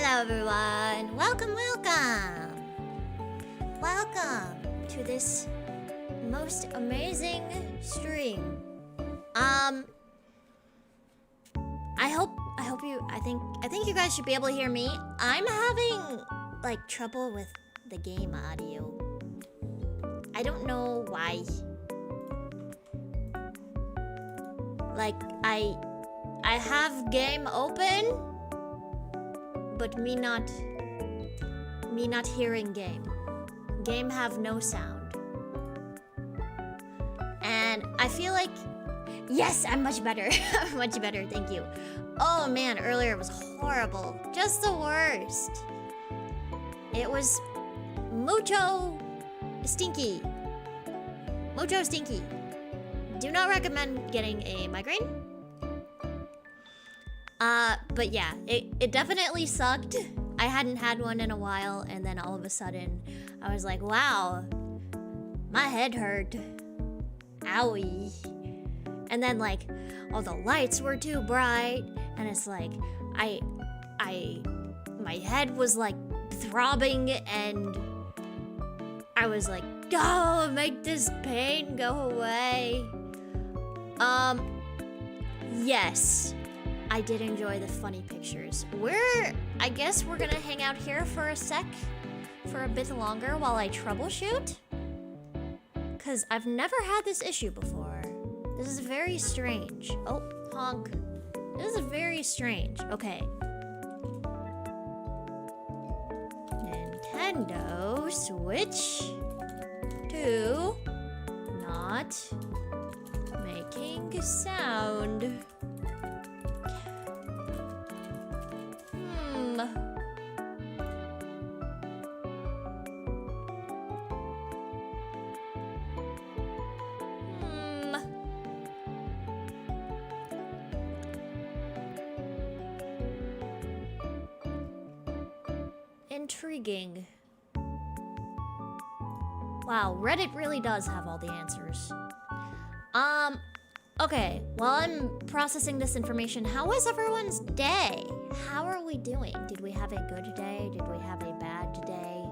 Hello everyone! Welcome! Welcome to this most amazing stream. I think you guys should be able to hear me. I'm having like trouble with the game audio. I don't know why. Like I have game open, but me not hearing game. Game have no sound. And I feel like, yes, I'm much better. Much better, thank you. Oh man, earlier was horrible. Just the worst. It was mucho stinky. Mucho stinky. Do not recommend getting a migraine. But yeah, it definitely sucked. I hadn't had one in a while, and then all of a sudden, I was like, wow, my head hurt. Owie. And then like, all the lights were too bright, and it's like, my head was like throbbing, and I was like, go, make this pain go away. Yes. I did enjoy the funny pictures. I guess we're gonna hang out here for a sec, for a bit longer while I troubleshoot. Cause I've never had this issue before. This is very strange. Oh, honk. This is very strange. Okay. Nintendo Switch 2 not making sound. Intriguing. Wow, Reddit really does have all the answers. Okay, while I'm processing this information, how was everyone's day? How are we doing? Did we have a good day? Did we have a bad day?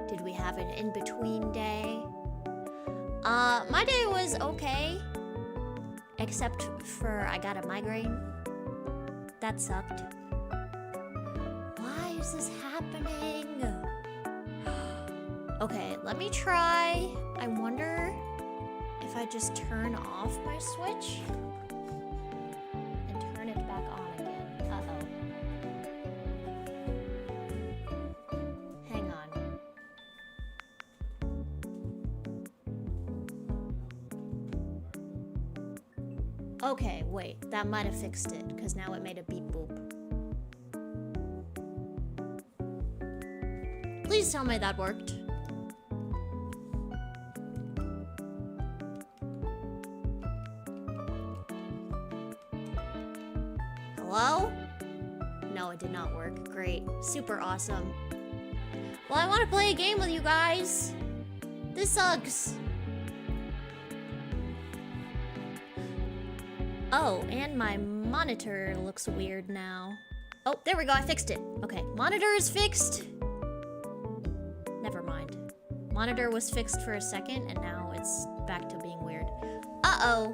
Did we have an in-between day? My day was okay. Except for I got a migraine. That sucked. Why is this happening? Okay, let me try. I wonder if I just turn off my Switch and turn it back on again. Uh-oh. Hang on. Okay, wait. That might have fixed it, because now it made a beep boop. Please tell me that worked. Hello? No, it did not work. Great. Super awesome. Well, I want to play a game with you guys. This sucks. Oh, and my monitor looks weird now. Oh, there we go. I fixed it. Okay, monitor is fixed. Never mind. Monitor was fixed for a second, and now it's back to being weird. Uh-oh.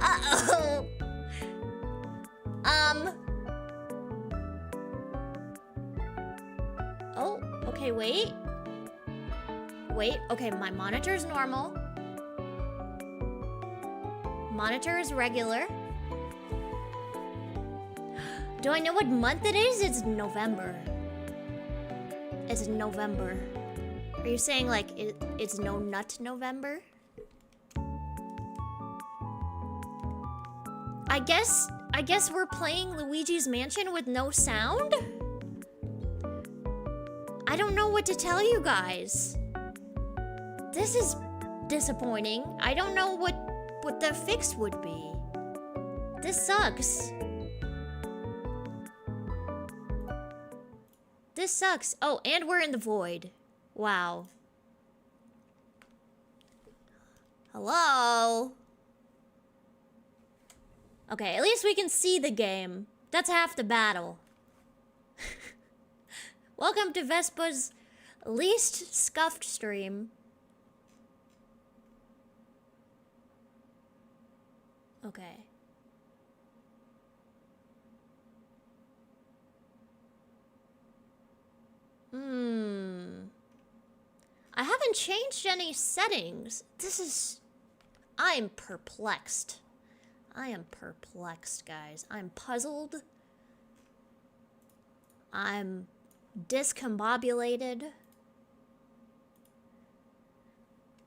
Uh-oh. Oh, okay, wait. Wait, okay, my monitor's normal. Monitor is regular. Do I know what month it is? It's November. It's November. Are you saying like it's no nut November? I guess we're playing Luigi's Mansion with no sound? I don't know what to tell you guys. This is disappointing. I don't know what the fix would be. This sucks. This sucks. Oh, and we're in the void. Wow. Hello? Okay, at least we can see the game. That's half the battle. Welcome to Vespa's least scuffed stream. Okay. I haven't changed any settings. I'm perplexed. I am perplexed, guys. I'm puzzled. I'm discombobulated.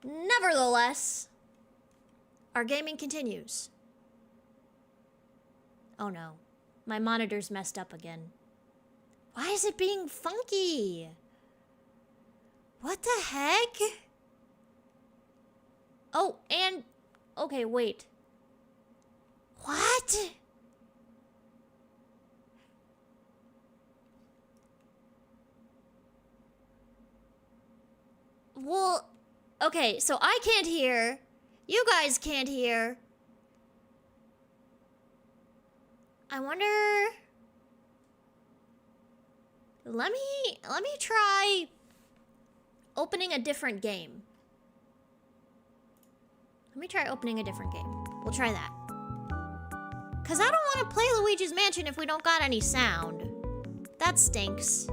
Nevertheless, our gaming continues. Oh no, my monitor's messed up again. Why is it being funky? What the heck? Oh, and... Okay, wait. What? Well, okay, so I can't hear. You guys can't hear. I wonder... Let me try opening a different game. Let me try opening a different game. We'll try that. Cause I don't want to play Luigi's Mansion if we don't got any sound. That stinks.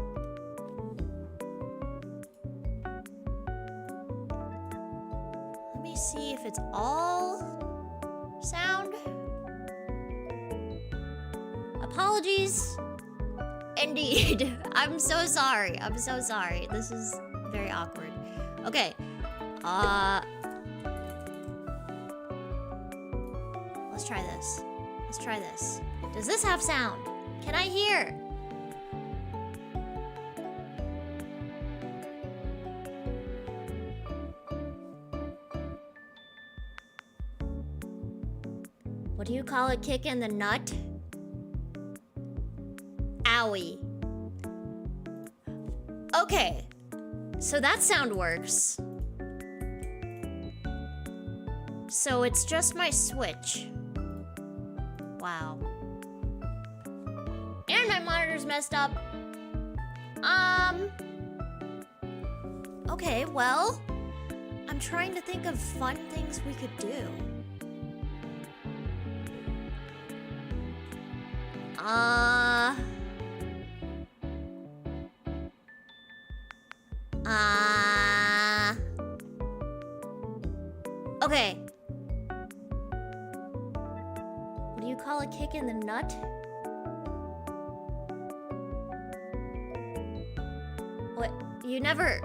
Let me see if it's all sound. Apologies. Indeed. I'm so sorry. I'm so sorry. This is very awkward. Okay. Let's try this. Let's try this. Does this have sound? Can I hear? What do you call a kick in the nut? Owie. Okay, so that sound works. So it's just my Switch. Wow. And my monitor's messed up. Okay, well, I'm trying to think of fun things we could do. Okay. What do you call a kick in the nut? What? You never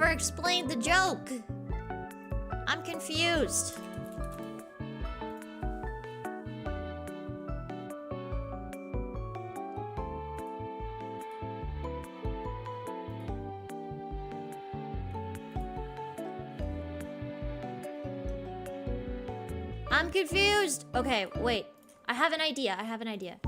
explained the joke. I'm confused. I'm confused. Okay, wait. I have an idea. I have an idea.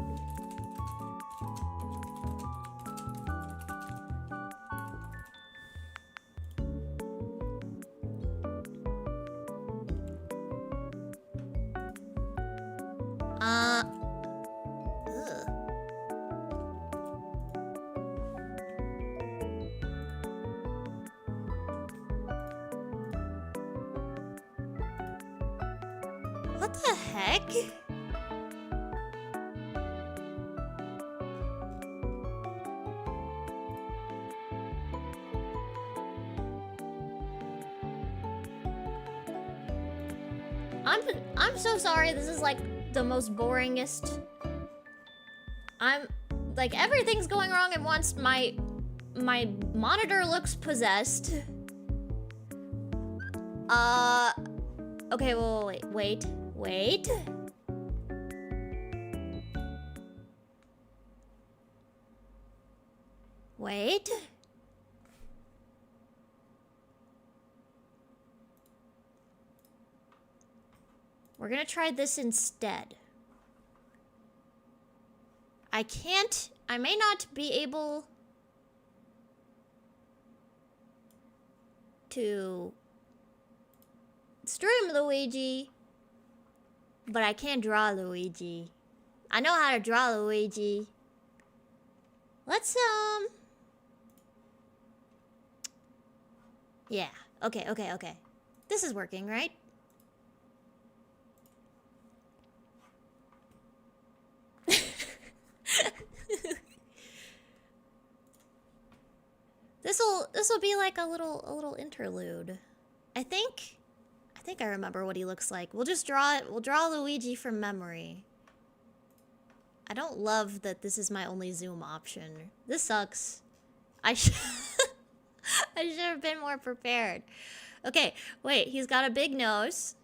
What the heck? I'm so sorry. This is like the most boringest. I'm like everything's going wrong at once. My monitor looks possessed. Okay, well, wait. We're gonna try this instead. I may not be able to stream Luigi, but I can draw Luigi. I know how to draw Luigi. Let's, yeah. Okay, okay, okay. This is working, right? This'll be like a little interlude. I think I remember what he looks like. We'll just draw it. We'll draw Luigi from memory. I don't love that this is my only zoom option. This sucks. I should have been more prepared. Okay, wait, he's got a big nose.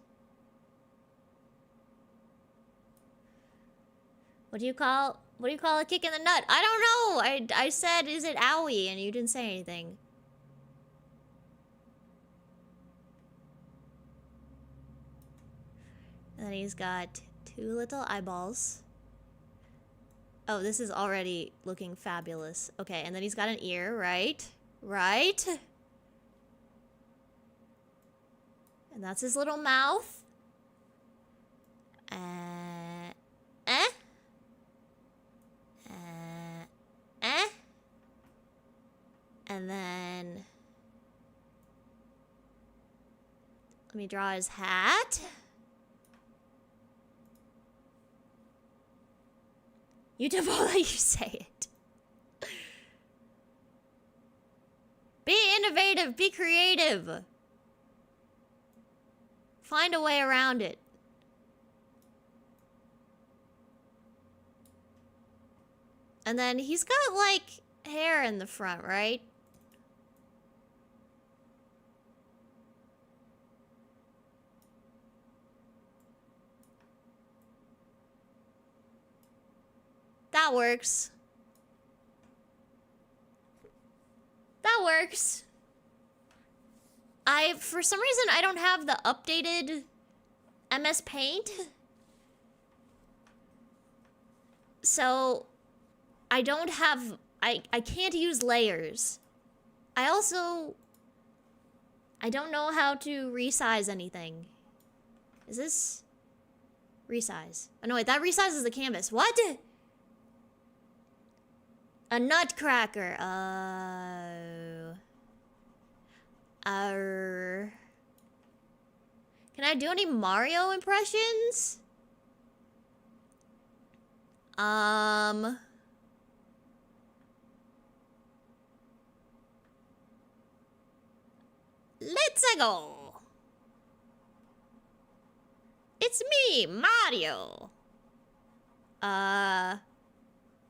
What do you call a kick in the nut? I don't know. I said, is it owie? And you didn't say anything. And then he's got 2 little eyeballs. Oh, this is already looking fabulous. Okay, and then he's got an ear, right? Right? And that's his little mouth. And then let me draw his hat. You devote you say it. Be innovative, be creative. Find a way around it. And then he's got like hair in the front, right? That works. That works. For some reason, I don't have the updated MS Paint. So, I don't have, I can't use layers. I don't know how to resize anything. Is this resize? Oh no, wait, that resizes the canvas. What? A nutcracker. Can I do any Mario impressions? Let's go. It's me, Mario.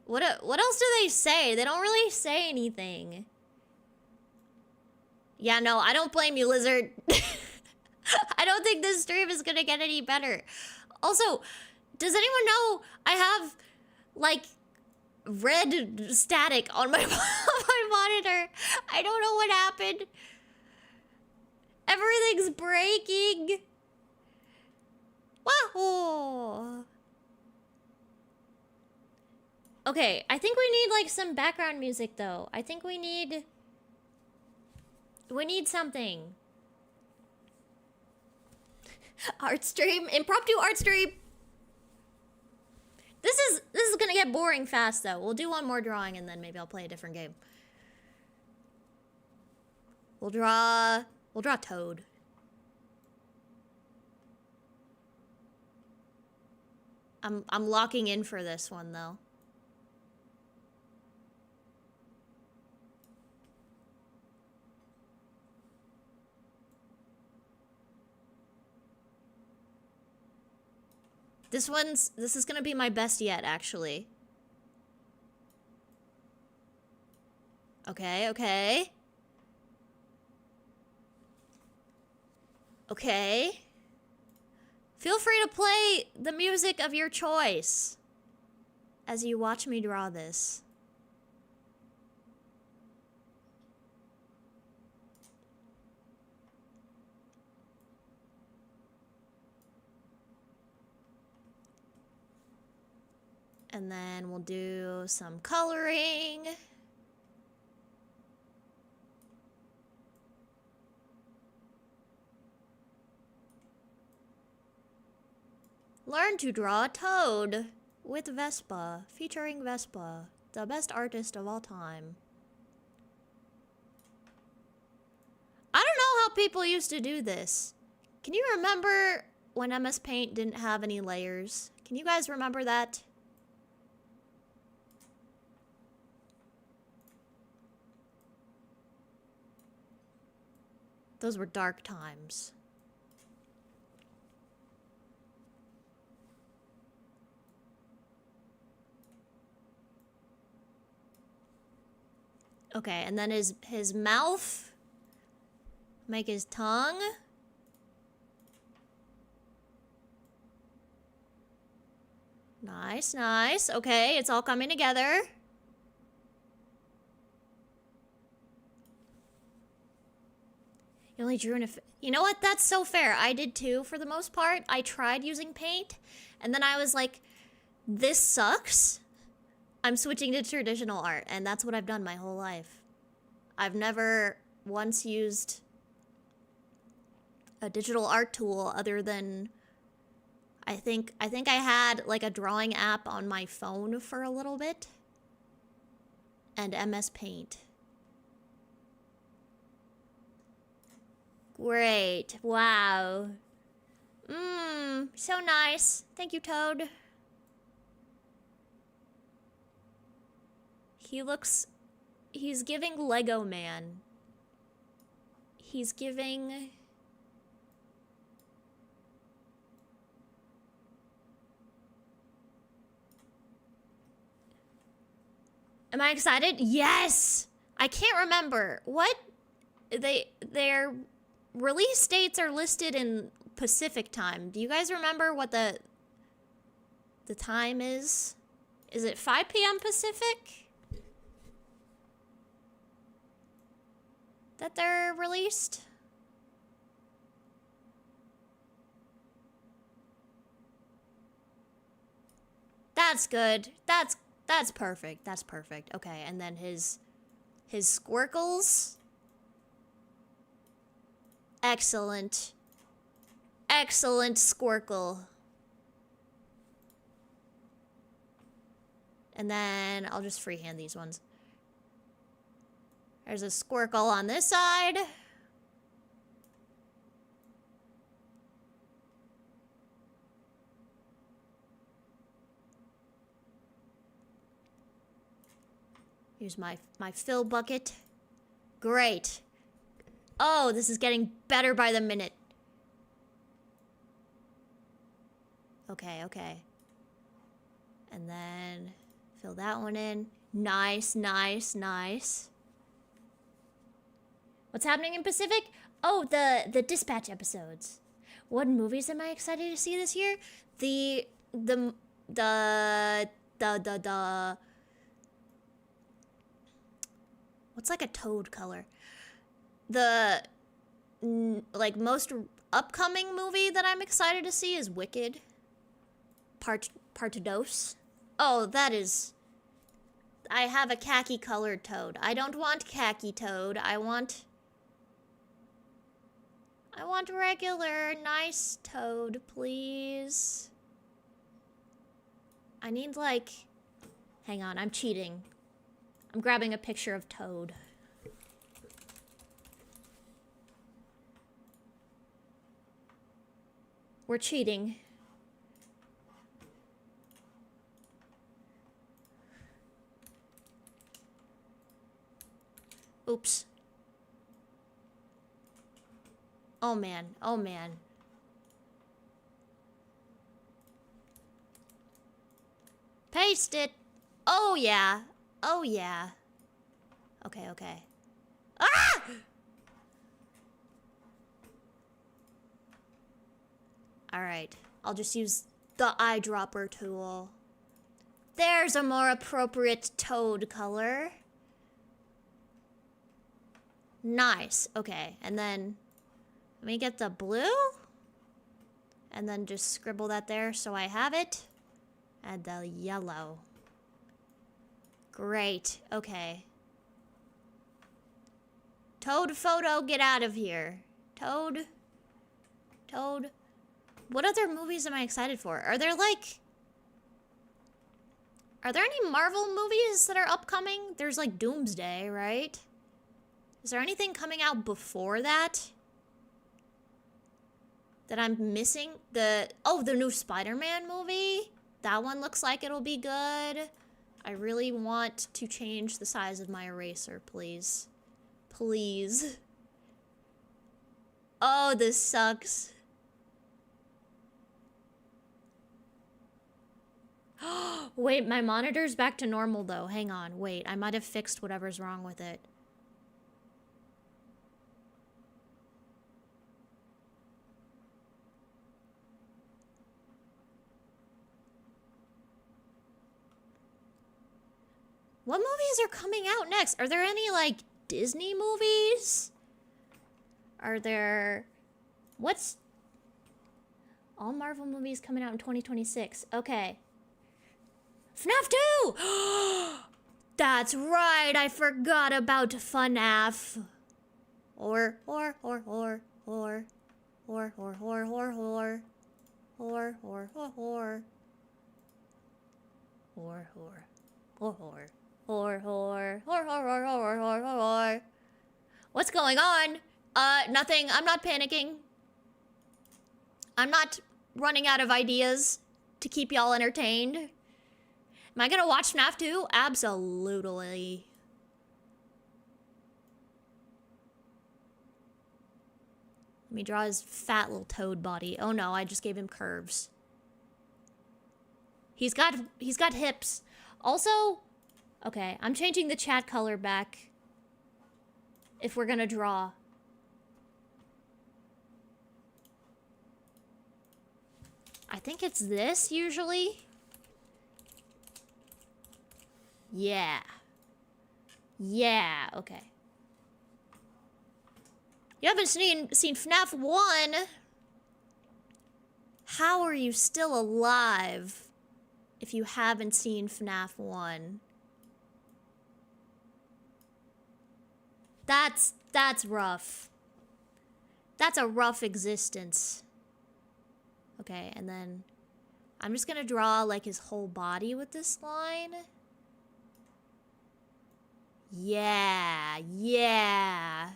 What else do they say? They don't really say anything. Yeah, no, I don't blame you, Lizard. I don't think this stream is gonna get any better. Also, does anyone know I have, like, red static on my, my monitor? I don't know what happened. Everything's breaking. Wahoo! Okay, I think we need, like, some background music, though. I think we need something. Art stream, impromptu art stream. This is gonna get boring fast, though. We'll do one more drawing, and then maybe I'll play a different game. We'll draw Toad. I'm locking in for this one, though. This is gonna be my best yet, actually. Okay, okay. Okay. Feel free to play the music of your choice as you watch me draw this. And then we'll do some coloring. Learn to draw a toad. with Vespa, featuring Vespa, the best artist of all time. I don't know how people used to do this. Can you remember when MS Paint didn't have any layers? Can you guys remember that? Those were dark times. Okay, and then his mouth. Make his tongue. Nice, nice. Okay, it's all coming together. You only drew you know what? That's so fair. I did too, for the most part. I tried using paint, and then I was like, this sucks. I'm switching to traditional art, and that's what I've done my whole life. I've never once used a digital art tool other than I think I had like a drawing app on my phone for a little bit, and MS Paint. Great. Wow. So nice. Thank you, Toad. He's giving Lego Man. He's giving... Am I excited? Yes! I can't remember. What? Their release dates are listed in Pacific time. Do you guys remember what the time is? Is it 5 p.m. Pacific? That they're released? That's good. That's perfect. That's perfect. Okay, and then his squircles. Excellent. Excellent squircle. And then I'll just freehand these ones. There's a squircle on this side. Here's my fill bucket. Great. Oh, this is getting better by the minute. Okay, okay. And then fill that one in. Nice, nice, nice. What's happening in Pacific? Oh, the Dispatch episodes. What movies am I excited to see this year? What's like a toad color? The like most upcoming movie that I'm excited to see is Wicked. Part dos. Oh, that is... I have a khaki colored toad. I don't want khaki toad. I want regular, nice toad, please. I need like... Hang on, I'm cheating. I'm grabbing a picture of Toad. We're cheating. Oops. Oh man, oh man. Paste it. Oh yeah. Oh yeah. Okay, okay. Ah! Alright, I'll just use the eyedropper tool. There's a more appropriate toad color. Nice, okay, and then let me get the blue. And then just scribble that there so I have it. And the yellow. Great, okay. Toad photo, get out of here. Toad. What other movies am I excited for? Are there like... Are there any Marvel movies that are upcoming? There's like Doomsday, right? Is there anything coming out before that? That I'm missing? The new Spider-Man movie? That one looks like it'll be good. I really want to change the size of my eraser, please. Please. Oh, this sucks. Wait, my monitor's back to normal though. Hang on, wait. I might have fixed whatever's wrong with it. What movies are coming out next? Are there any, like, Disney movies? Are there... What's... All Marvel movies coming out in 2026. Okay. FNAF 2! That's right, I forgot about FNAF. Or. What's going on? Nothing. I'm not panicking. I'm not running out of ideas to keep y'all entertained. Am I gonna watch FNAF 2? Absolutely. Let me draw his fat little toad body. Oh no, I just gave him curves. He's got hips. Also, okay, I'm changing the chat color back if we're gonna draw. I think it's this usually. Yeah. Yeah, okay. You haven't seen FNAF 1? How are you still alive if you haven't seen FNAF 1? That's rough. That's a rough existence. Okay, and then I'm just gonna draw like his whole body with this line. Yeah, yeah.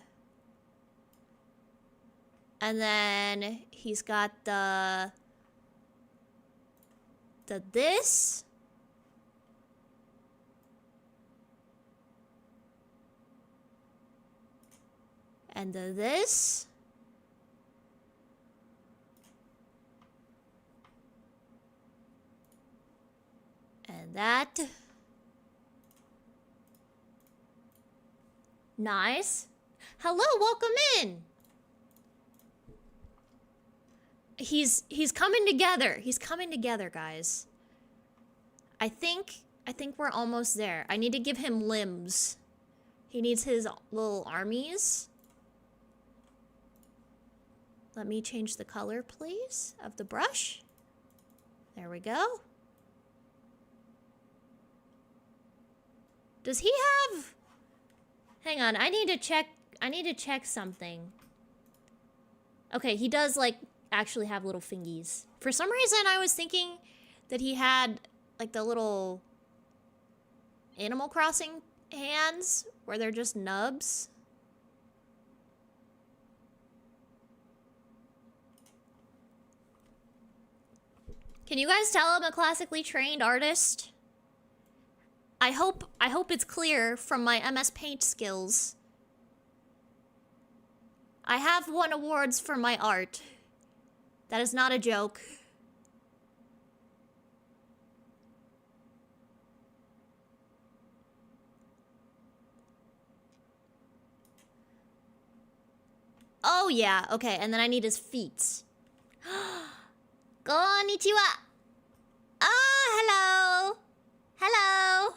And then he's got the this. And the this. And that. Nice. Hello, welcome in. He's coming together. He's coming together, guys. I think we're almost there. I need to give him limbs. He needs his little armies. Let me change the color, please, of the brush. There we go. Does he have... Hang on, I need to check something. Okay, he does, like, actually have little fingies. For some reason, I was thinking that he had, like, the little Animal Crossing hands, where they're just nubs. Can you guys tell I'm a classically trained artist? I hope it's clear from my MS Paint skills. I have won awards for my art. That is not a joke. Oh yeah, okay, and then I need his feet. Konnichiwa! Ah, hello! Hello!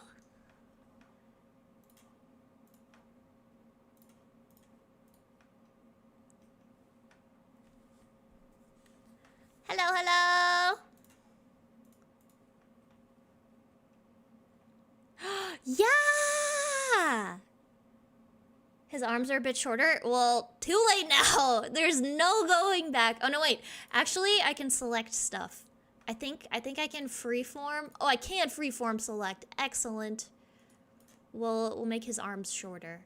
Hello, hello! Yeah! His arms are a bit shorter. Well, too late now. There's no going back. Oh, no, wait. Actually, I can select stuff. I think I can freeform. Oh, I can freeform select. Excellent. We'll make his arms shorter.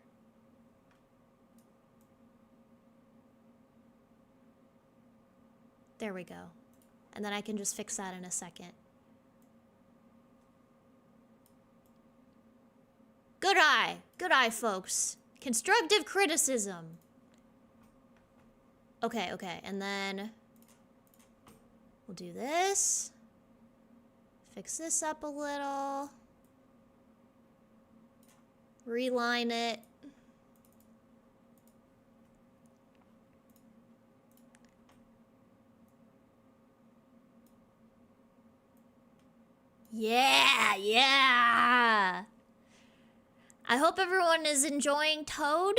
There we go. And then I can just fix that in a second. Good eye. Good eye, folks. Constructive criticism. Okay, okay. And then we'll do this. Fix this up a little. Reline it. Yeah, yeah. I hope everyone is enjoying Toad.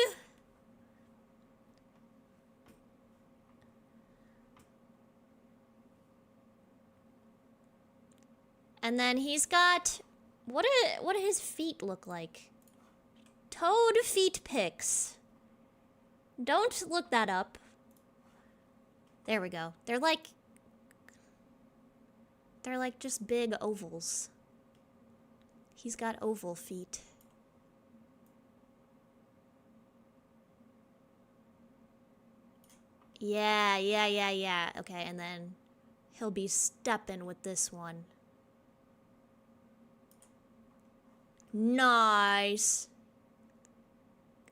And then he's got, what do his feet look like? Toad feet pics. Don't look that up. There we go. They're like just big ovals. He's got oval feet. Yeah, yeah, yeah, yeah. Okay, and then he'll be stepping with this one. Nice.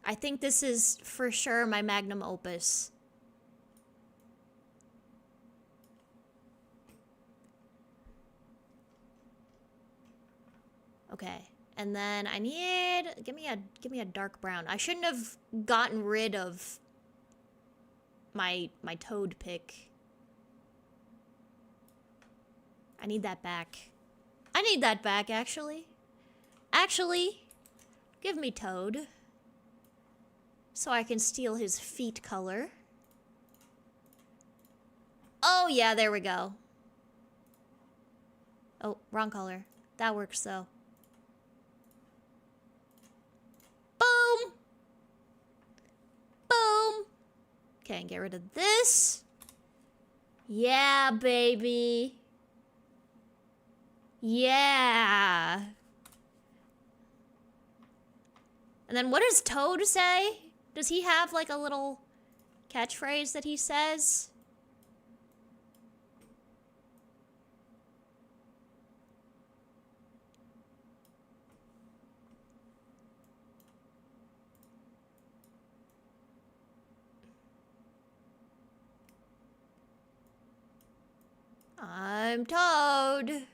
I think this is for sure my magnum opus. Okay, and then I need, give me a dark brown. I shouldn't have gotten rid of my Toad pick. I need that back. I need that back, actually. Actually, give me Toad. So I can steal his feet color. Oh yeah, there we go. Oh, wrong color. That works though. Boom! Boom! Okay, get rid of this. Yeah, baby. Yeah. And then what does Toad say? Does he have like a little catchphrase that he says? I'm Toad.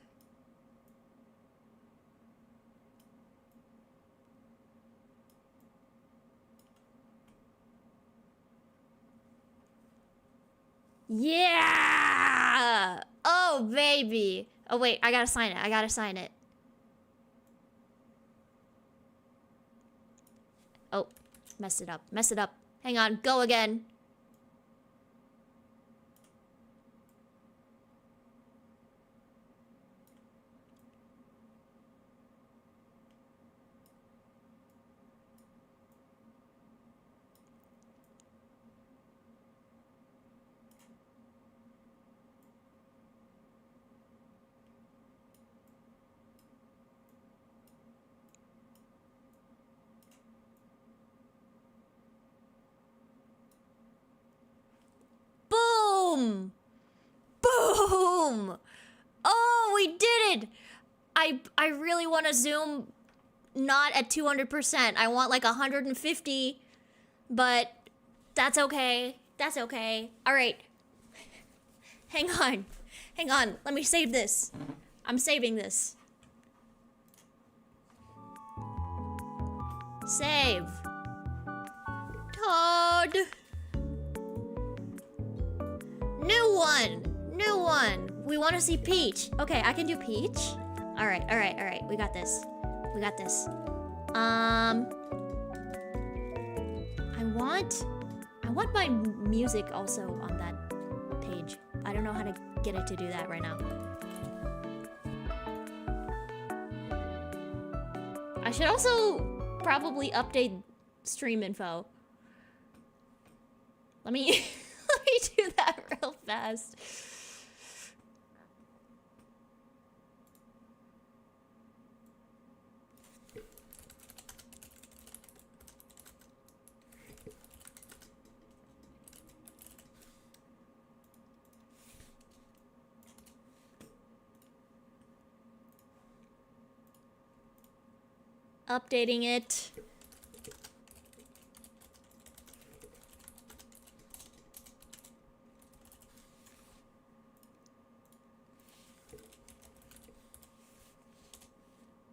Yeah! Oh, baby. Oh, wait, I gotta sign it. I gotta sign it. Oh, messed it up. Messed it up. Hang on, go again. Boom! Boom! Oh, we did it! I really want to zoom not at 200%. I want like 150, but that's okay. That's okay. All right. Hang on. Hang on. Let me save this. I'm saving this. Save. Toad. New one. New one. We want to see Peach. Okay, I can do Peach. All right, all right, all right. We got this. We got this. I want my music also on that page. I don't know how to get it to do that right now. I should also probably update stream info. Let me let me do that real fast. Updating it.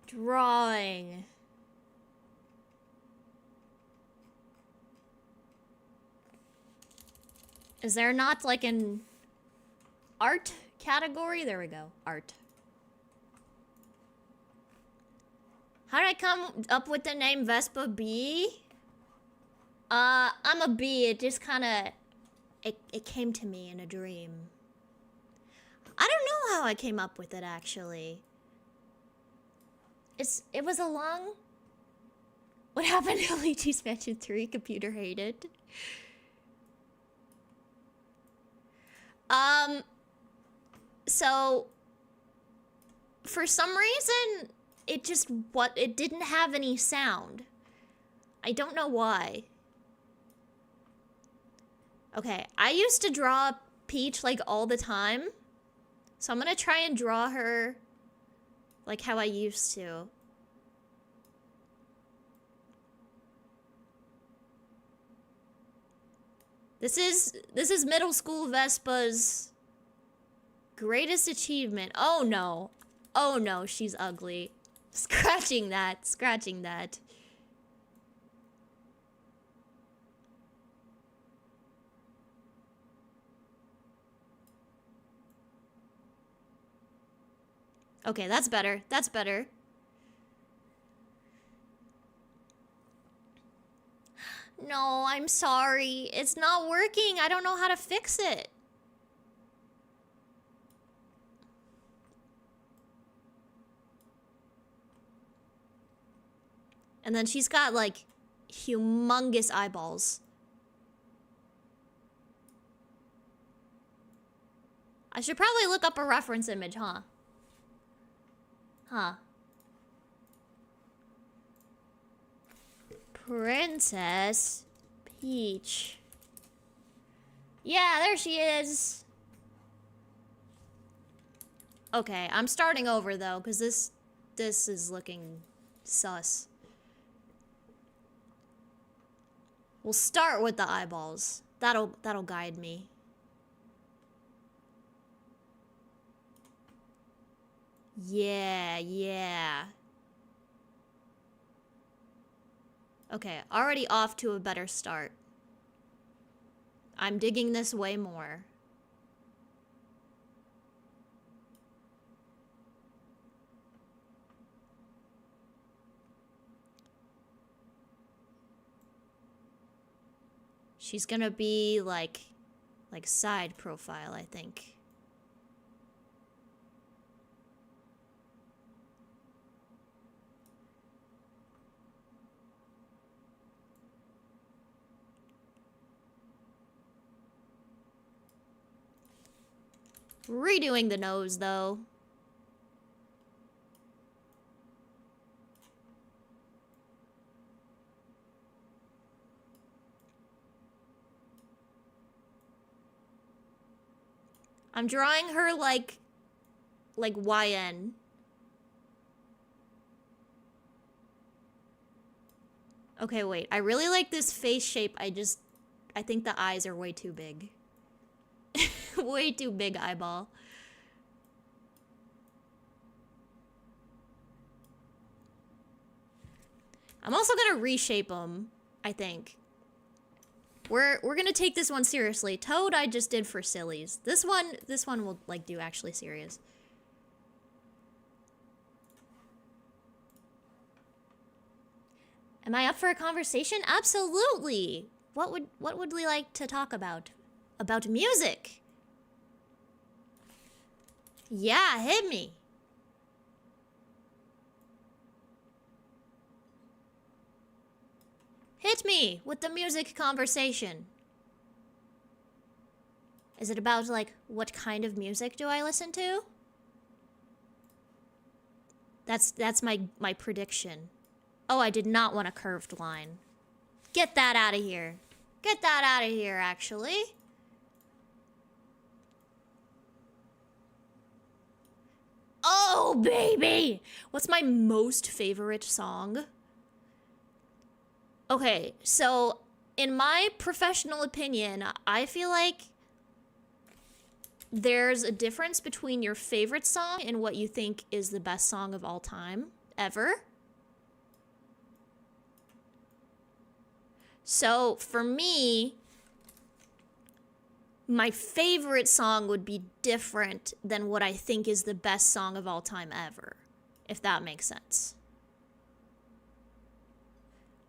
Drawing. Is there not like an art category? There we go. Art. How did I come up with the name Vespa Bee? I'm a bee. It just kind of... It came to me in a dream. I don't know how I came up with it, actually. It was a long... What happened to Luigi's Mansion 3? Computer hated. So... For some reason... It didn't have any sound. I don't know why. Okay, I used to draw Peach like all the time. So I'm gonna try and draw her like how I used to. This is middle school Vespa's greatest achievement. Oh no. Oh no, she's ugly. Scratching that, scratching that. Okay, that's better. That's better. No, I'm sorry. It's not working. I don't know how to fix it. And then she's got, like, humongous eyeballs. I should probably look up a reference image, huh? Huh. Princess Peach. Yeah, there she is. Okay, I'm starting over, though, because this is looking sus. We'll start with the eyeballs. That'll guide me. Yeah, yeah. Okay, already off to a better start. I'm digging this way more. She's gonna be like side profile, I think. Redoing the nose, though. I'm drawing her like YN. Okay, wait. I really like this face shape. I think the eyes are way too big. Way too big eyeball. I'm also gonna reshape them, I think. We're gonna take this one seriously. Toad I just did for sillies. This one will like do actually serious. Am I up for a conversation? Absolutely. What would we like to talk about? About music. Yeah, hit me. Hit me with the music conversation. Is it about, like, what kind of music do I listen to? That's my prediction. Oh, I did not want a curved line. Get that out of here. Get that out of here, actually. Oh, baby! What's my most favorite song? Okay, so in my professional opinion, I feel like there's a difference between your favorite song and what you think is the best song of all time, ever. So for me, my favorite song would be different than what I think is the best song of all time ever, if that makes sense.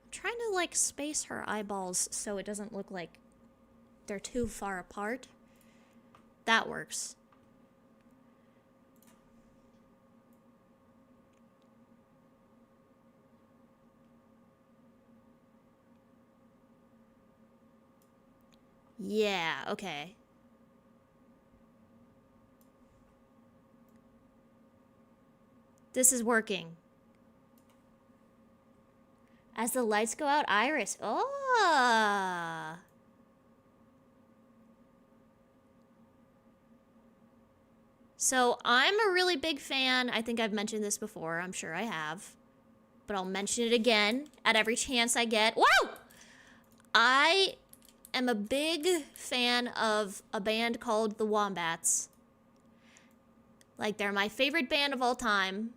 I'm trying to like space her eyeballs so it doesn't look like they're too far apart. That works. Yeah, okay. This is working. As the lights go out, Iris. Oh. So I'm a really big fan. I think I've mentioned this before. I'm sure I have. But I'll mention it again at every chance I get. Whoa! I am a big fan of a band called the Wombats. Like, they're my favorite band of all time.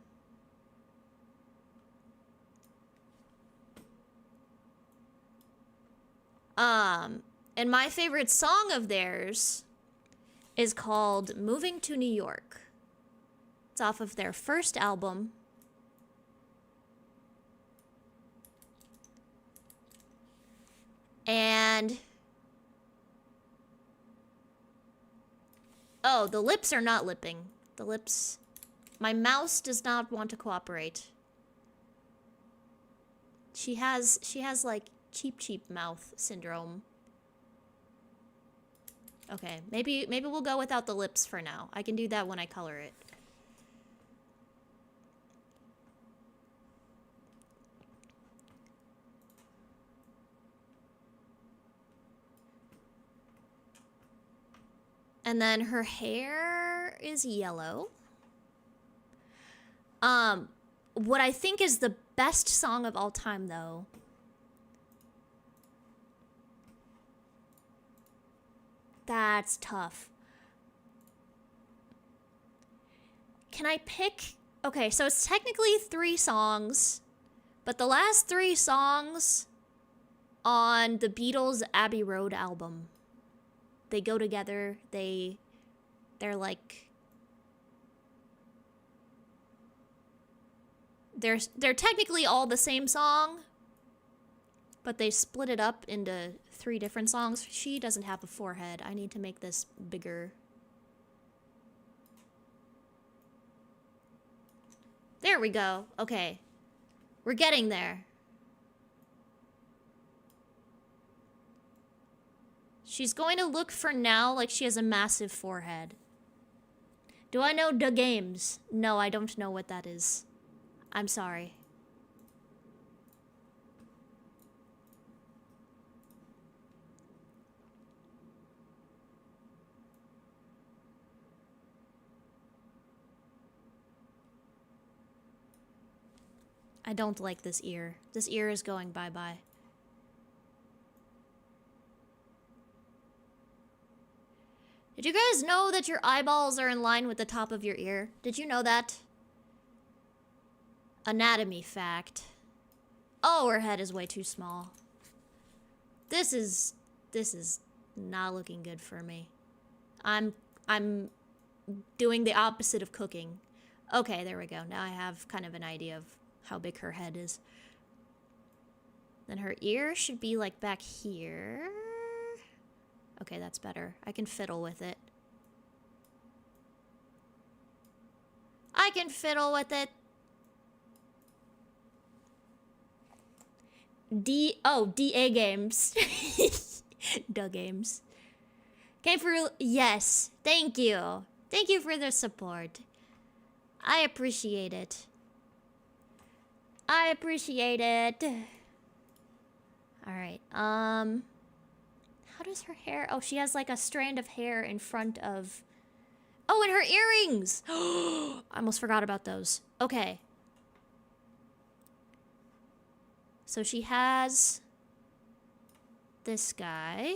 And my favorite song of theirs is called Moving to New York. It's off of their first album. And oh, the lips are not lipping. The lips, my mouse does not want to cooperate. She has like cheap mouth syndrome. Okay, maybe we'll go without the lips for now. I can do that when I color it. And then her hair is yellow. What I think is the best song of all time, though, that's tough. Can I pick? Okay, so it's technically 3 songs, but the last 3 songs on the Beatles' Abbey Road album, they go together. They're like, they're technically all the same song, but they split it up into 3 different songs. She doesn't have a forehead. I need to make this bigger. There we go. Okay. We're getting there. She's going to look for now like she has a massive forehead. Do I know the games? No, I don't know what that is. I'm sorry. I don't like this ear. This ear is going bye-bye. Did you guys know that your eyeballs are in line with the top of your ear? Did you know that? Anatomy fact. Oh, her head is way too small. This is not looking good for me. I'm doing the opposite of cooking. Okay, there we go. Now I have kind of an idea of how big her head is. Then her ear should be like back here. Okay, that's better. I can fiddle with it. I can fiddle with it. DA games. Duh games. Okay, yes. Thank you. Thank you for the support. I appreciate it. I appreciate it. Alright, how does her hair... Oh, she has like a strand of hair in front of... Oh, and her earrings! I almost forgot about those. Okay. So she has this guy.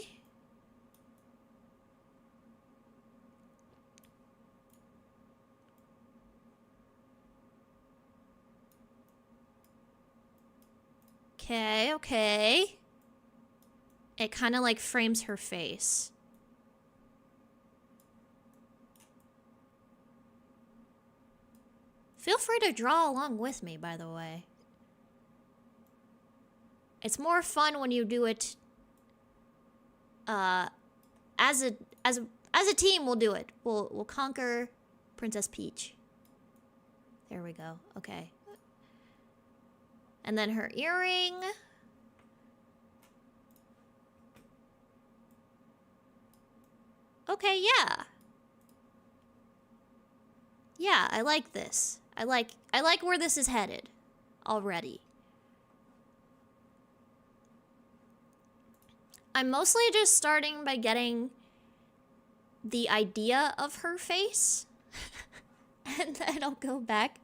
Okay, okay. It kind of like frames her face. Feel free to draw along with me, by the way. It's more fun when you do it as a team. We'll do it. We'll conquer Princess Peach. There we go. Okay. And then her earring. Okay, yeah. Yeah, I like this. I like where this is headed already. I'm mostly just starting by getting the idea of her face. And then I'll go back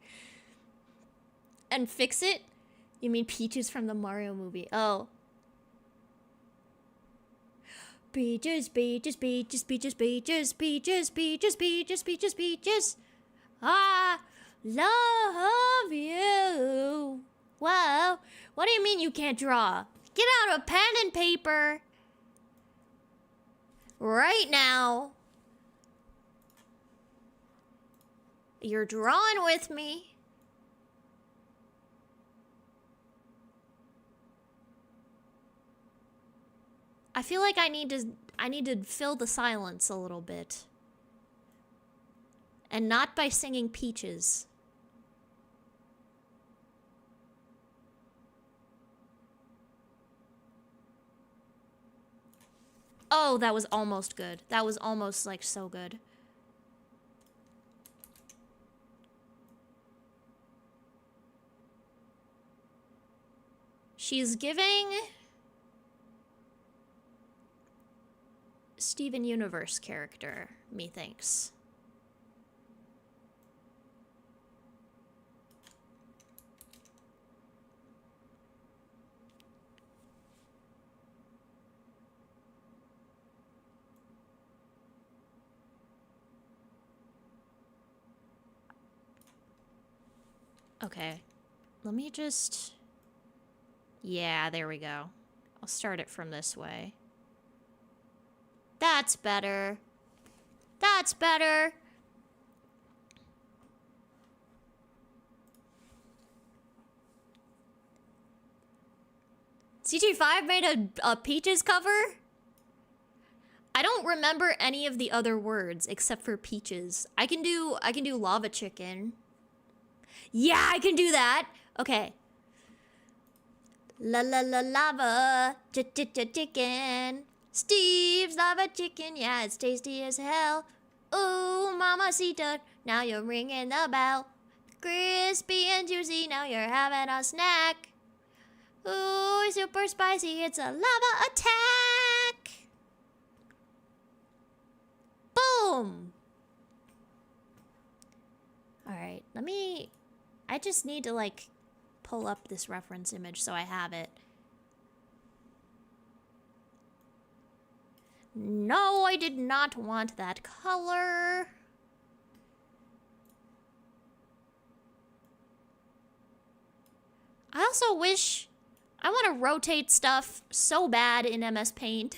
and fix it. You mean Peaches from the Mario movie? Oh. Peaches, peaches, peaches, peaches, peaches, peaches, peaches, peaches, peaches, peaches. I love you. Whoa. What do you mean you can't draw? Get out a pen and paper. Right now. You're drawing with me. I feel like I need to fill the silence a little bit. And not by singing Peaches. Oh, that was almost good. That was almost like so good. She's giving Steven Universe character, methinks. Okay, let me just... Yeah, there we go. I'll start it from this way. That's better. That's better. CG5 made a Peaches cover? I don't remember any of the other words except for Peaches. I can do lava chicken. Yeah, I can do that. Okay. La la la lava chicken. Steve's lava chicken, yeah, it's tasty as hell. Ooh, mamacita, now you're ringing the bell. Crispy and juicy, now you're having a snack. Ooh, super spicy, it's a lava attack. Boom. Alright, I just need to, like, pull up this reference image so I have it. No, I did not want that color. I also wish... I want to rotate stuff so bad in MS Paint.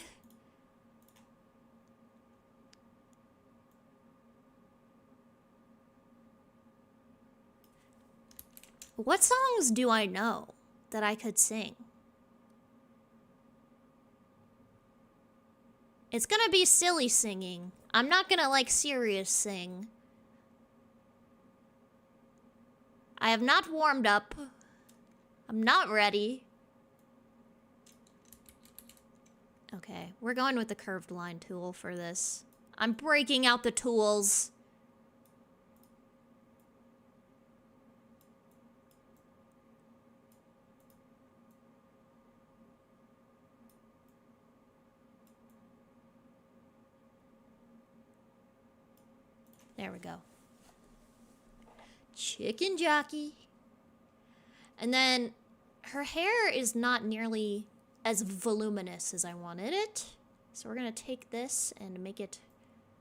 What songs do I know that I could sing? It's gonna be silly singing. I'm not gonna, like, serious sing. I have not warmed up. I'm not ready. Okay, we're going with the curved line tool for this. I'm breaking out the tools. There we go. Chicken jockey. And then her hair is not nearly as voluminous as I wanted it. So we're gonna take this and make it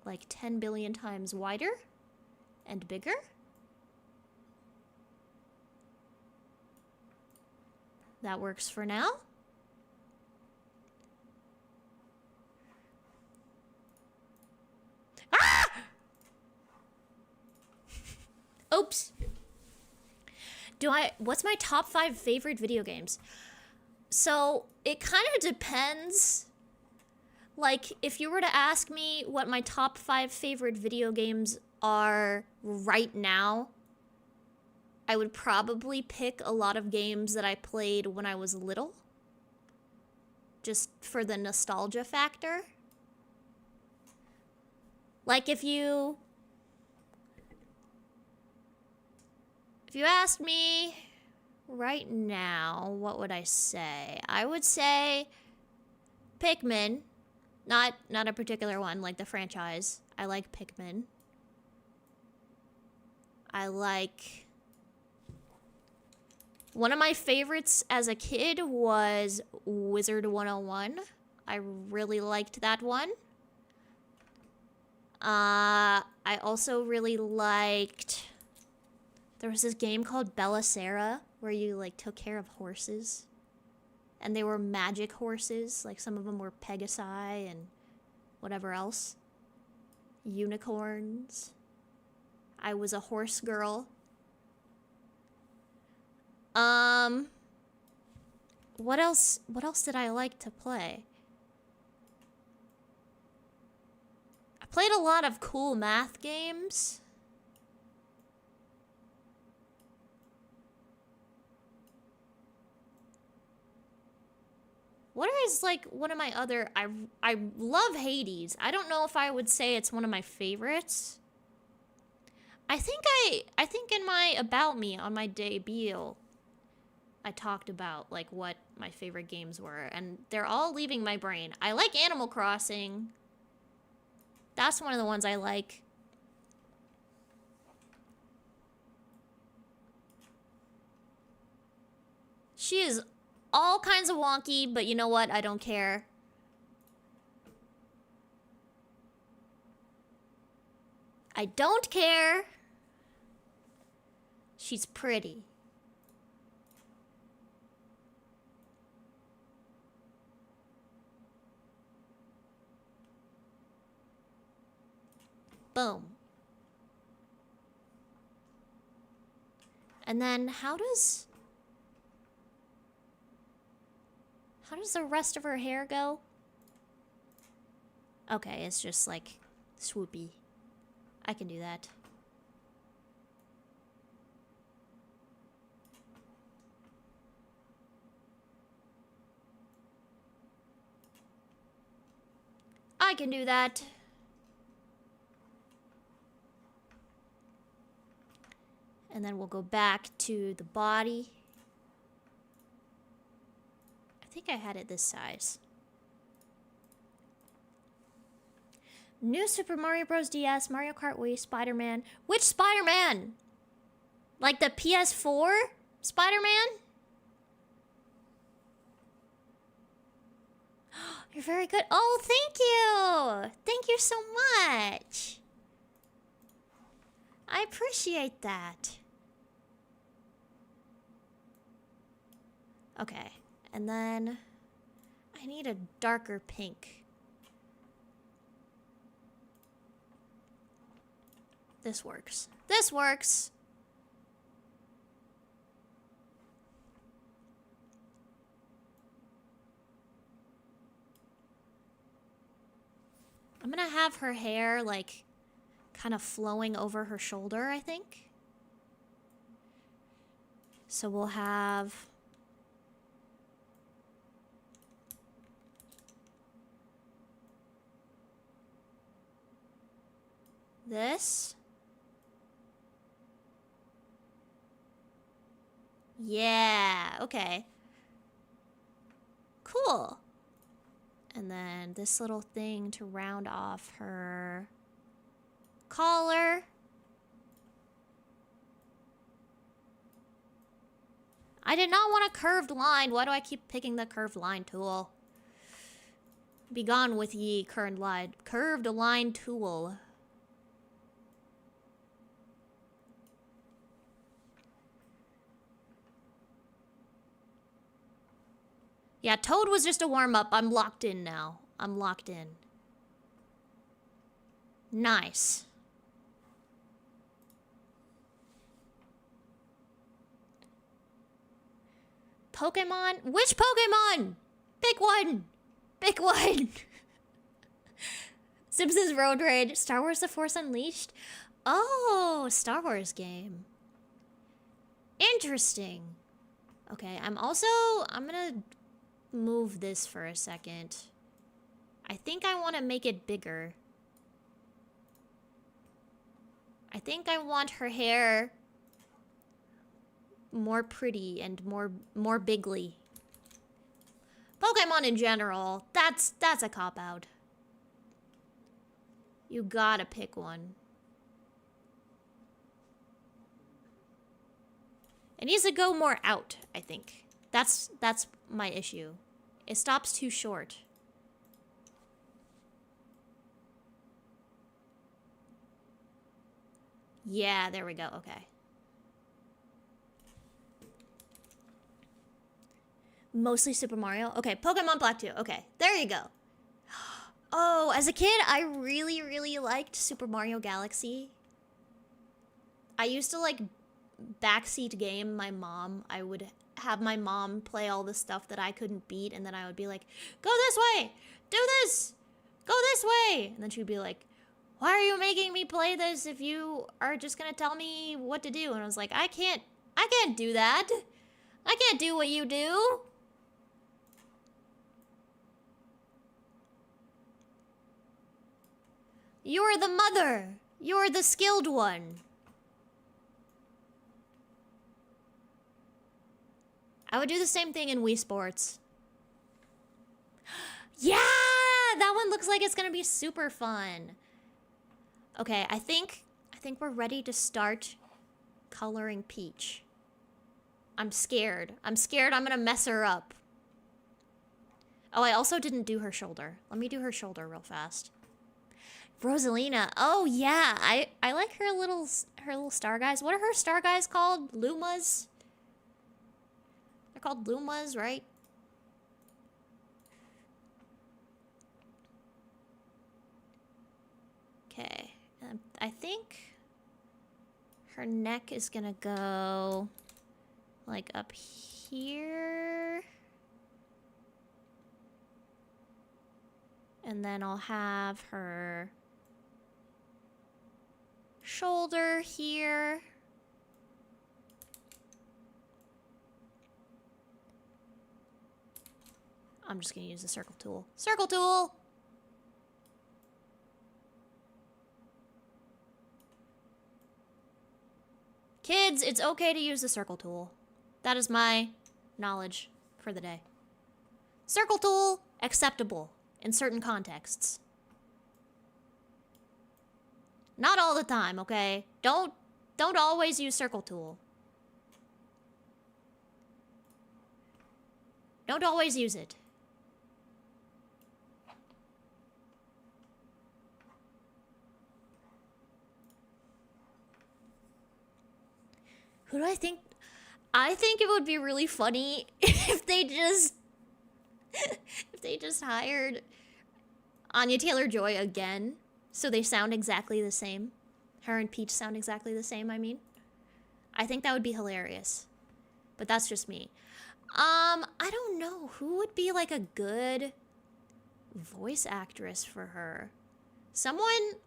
like 10 billion times wider and bigger. That works for now. Ah! Oops. What's my top 5 favorite video games? So, it kind of depends. Like, if you were to ask me what my top 5 favorite video games are right now, I would probably pick a lot of games that I played when I was little. Just for the nostalgia factor. Like, if you asked me right now, what would I say? I would say Pikmin. Not a particular one, like the franchise. I like Pikmin. I like... One of my favorites as a kid was Wizard 101. I really liked that one. I also really liked... There was this game called Belisara, where you, like, took care of horses. And they were magic horses. Like, some of them were Pegasi and whatever else. Unicorns. I was a horse girl. What else did I like to play? I played a lot of cool math games. What is, like, one of my other... I love Hades. I don't know if I would say it's one of my favorites. I think in my About Me on my debut, I talked about, like, what my favorite games were, and they're all leaving my brain. I like Animal Crossing. That's one of the ones I like. She is all kinds of wonky, but you know what? I don't care. I don't care. She's pretty. Boom. And then how does the rest of her hair go? Okay, it's just like swoopy. I can do that. I can do that. And then we'll go back to the body. I think I had it this size. New Super Mario Bros. DS, Mario Kart Wii, Spider-Man. Which Spider-Man? Like the PS4 Spider-Man? You're very good. Oh, thank you. Thank you so much. I appreciate that. Okay, and then I need a darker pink. This works. This works. I'm gonna have her hair, like, kind of flowing over her shoulder, I think. So we'll have... this. Yeah, okay. Cool. And then this little thing to round off her collar. I did not want a curved line. Why do I keep picking the curved line tool? Be gone with ye curved line tool. Yeah, Toad was just a warm-up. I'm locked in now. I'm locked in. Nice. Pokemon? Which Pokemon? Pick one. Pick one. Simpsons Road Rage. Star Wars The Force Unleashed? Oh, Star Wars game. Interesting. Okay, I'm gonna move this for a second. I think I want to make it bigger. I think I want her hair more pretty and more bigly. Pokemon in general, that's a cop-out. You gotta pick one. It needs to go more out, I think. That's my issue. It stops too short. Yeah, there we go. Okay. Mostly Super Mario. Okay, Pokemon Black 2. Okay, there you go. Oh, as a kid, I really, really liked Super Mario Galaxy. I used to like backseat game my mom. I would have my mom play all the stuff that I couldn't beat, and then I would be like, go this way, do this, go this way. And then she'd be like, why are you making me play this if you are just gonna tell me what to do? And I was like, I can't do that. I can't do what you do. You're the mother. You're the skilled one. I would do the same thing in Wii Sports. Yeah! That one looks like it's gonna be super fun. Okay, I think we're ready to start coloring Peach. I'm scared. I'm scared I'm gonna mess her up. Oh, I also didn't do her shoulder. Let me do her shoulder real fast. Rosalina. Oh yeah, I like her little star guys. What are her star guys called? Lumas? They're called Lumas, right? Okay. I think her neck is gonna go like up here. And then I'll have her shoulder here. I'm just gonna use the circle tool. Circle tool! Kids, it's okay to use the circle tool. That is my knowledge for the day. Circle tool, acceptable in certain contexts. Not all the time, okay? Don't always use circle tool. Don't always use it. Who do I think? I think it would be really funny if they just hired Anya Taylor-Joy again, so they sound exactly the same. Her and Peach sound exactly the same, I mean. I think that would be hilarious. But that's just me. I don't know. Who would be like a good voice actress for her? Someone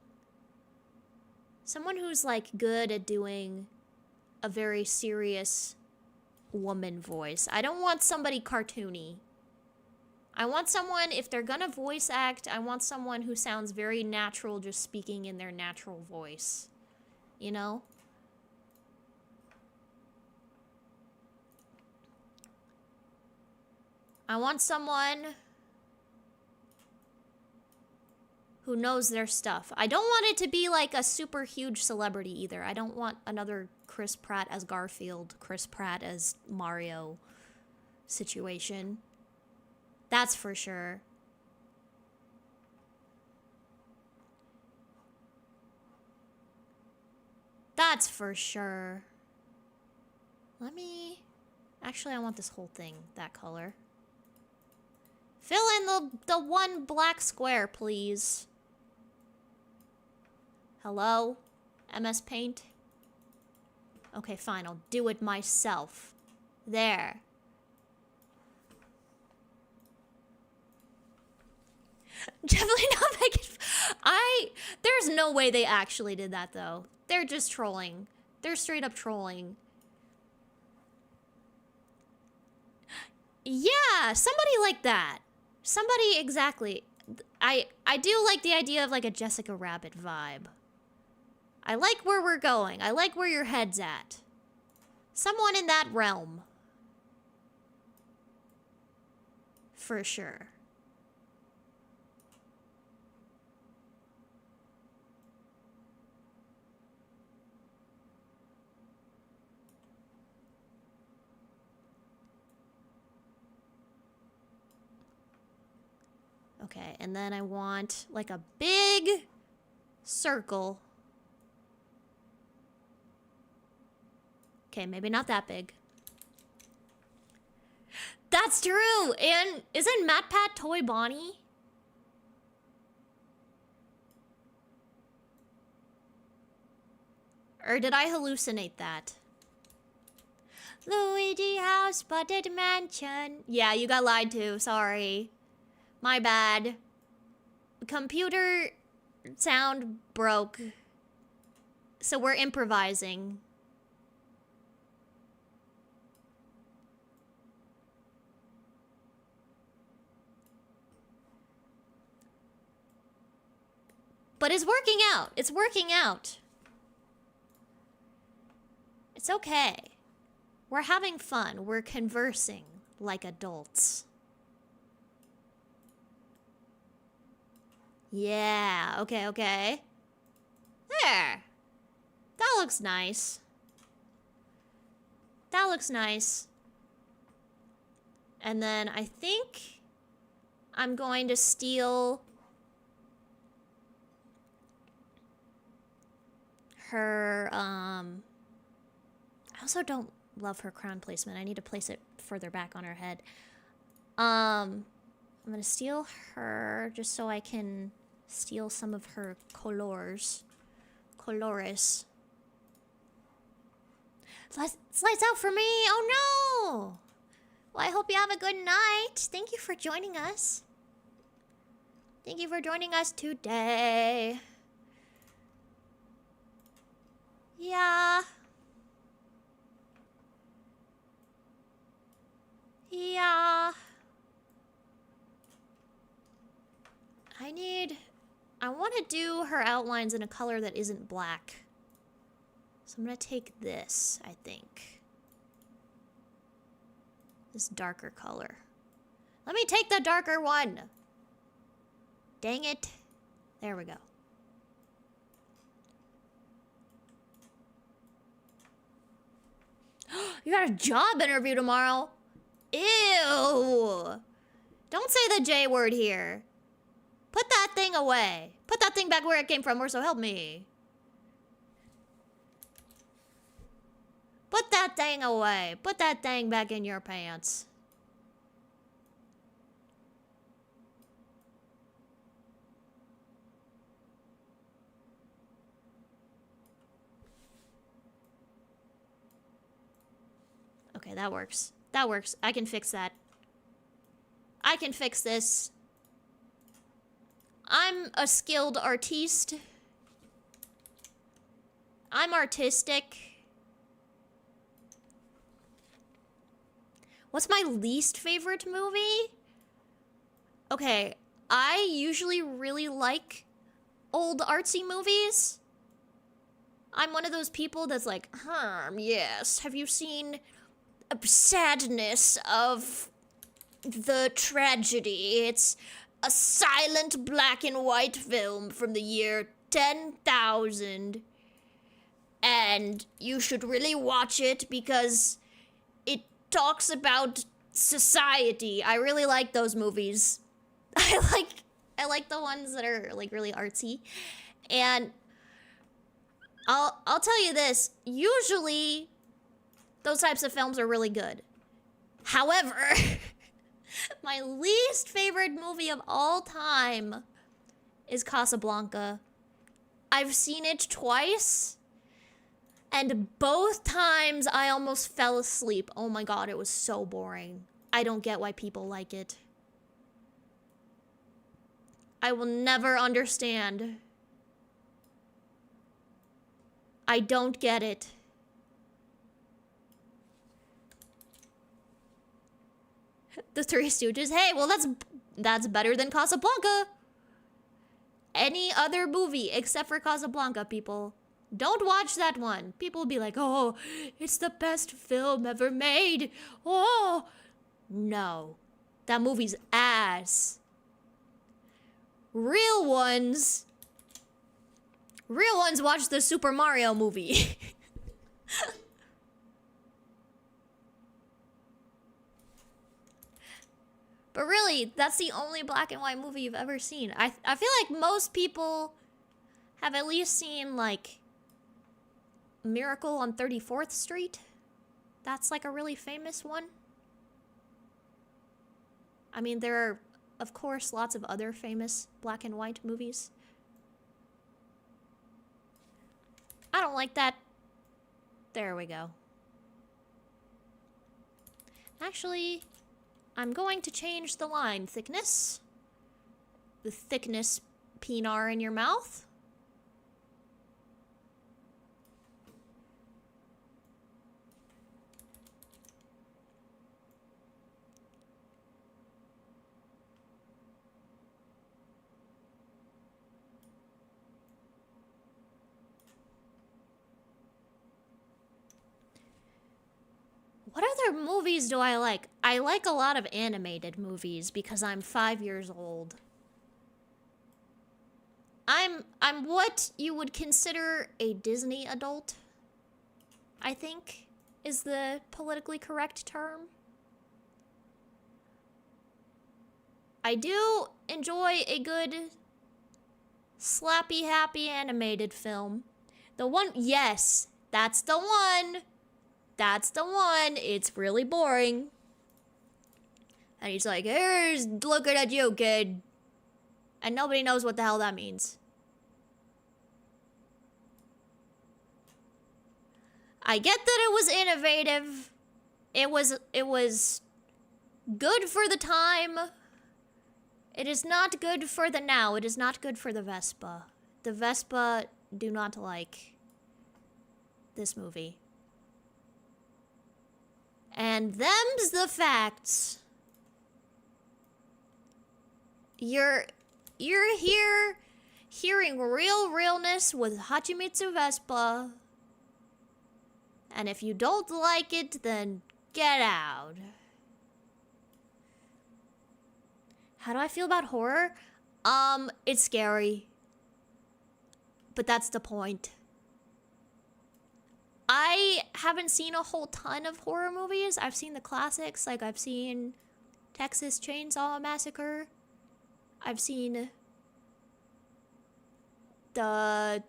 who's like good at doing a very serious woman voice. I don't want somebody cartoony. I want someone, if they're gonna voice act, I want someone who sounds very natural just speaking in their natural voice. You know? I want someone who knows their stuff. I don't want it to be like a super huge celebrity either. I don't want another Chris Pratt as Garfield, Chris Pratt as Mario situation. That's for sure. That's for sure. Let me... Actually, I want this whole thing that color. Fill in the one black square, please. Hello? MS Paint? Okay, fine. I'll do it myself. There. Definitely not make it... There's no way they actually did that, though. They're just trolling. They're straight up trolling. Yeah, somebody like that. Somebody exactly. I do like the idea of like a Jessica Rabbit vibe. I like where we're going. I like where your head's at. Someone in that realm. For sure. Okay, and then I want like a big circle. Okay, maybe not that big. That's true! And isn't MatPat Toy Bonnie? Or did I hallucinate that? Luigi House, Spotted Mansion. Yeah, you got lied to, sorry. My bad. Computer sound broke. So we're improvising. But it's working out. It's working out. It's okay. We're having fun. We're conversing like adults. Yeah, okay, okay. There. That looks nice. That looks nice. And then I think I'm going to steal her, I also don't love her crown placement. I need to place it further back on her head. I'm gonna steal her just so I can steal some of her colors. Colores. Lights out for me! Oh no! Well, I hope you have a good night. Thank you for joining us. Thank you for joining us today. Yeah. Yeah. I want to do her outlines in a color that isn't black. So I'm going to take this, I think. This darker color. Let me take the darker one. Dang it. There we go. You got a job interview tomorrow. Ew. Don't say the J word here. Put that thing away. Put that thing back where it came from, or so help me. Put that thing away. Put that thing back in your pants. Okay, that works. That works. I can fix that. I can fix this. I'm a skilled artiste. I'm artistic. What's my least favorite movie? Okay, I usually really like old artsy movies. I'm one of those people that's like, yes, have you seen Sadness of the Tragedy? It's a silent black and white film from the year 10,000. And you should really watch it because it talks about society. I really like those movies. I like the ones that are like really artsy. And I'll tell you this, usually those types of films are really good. However, my least favorite movie of all time is Casablanca. I've seen it twice, and both times I almost fell asleep. Oh my god, it was so boring. I don't get why people like it. I will never understand. I don't get it. The Three Stooges. Hey, well that's better than Casablanca. Any other movie except for Casablanca, people. Don't watch that one. People will be like, oh, it's the best film ever made. Oh, no. That movie's ass. Real ones watch the Super Mario movie. But really, that's the only black and white movie you've ever seen. I feel like most people have at least seen, like, Miracle on 34th Street. That's, like, a really famous one. I mean, there are, of course, lots of other famous black and white movies. I don't like that. There we go. Actually, I'm going to change the line thickness. The thickness pinar in your mouth. What other movies do I like? I like a lot of animated movies because I'm 5 years old. I'm what you would consider a Disney adult, I think, is the politically correct term. I do enjoy a good slappy happy animated film. The one, yes, that's the one. That's the one. It's really boring. And he's like, here's looking at you, kid. And nobody knows what the hell that means. I get that it was innovative. It was good for the time. It is not good for the now. It is not good for the Vespa. The Vespa do not like this movie. And them's the facts. You're here hearing real realness with Hachimitsu Vespa. And if you don't like it, then get out. How do I feel about horror? It's scary. But that's the point. I haven't seen a whole ton of horror movies. I've seen the classics, like I've seen Texas Chainsaw Massacre. I've seen the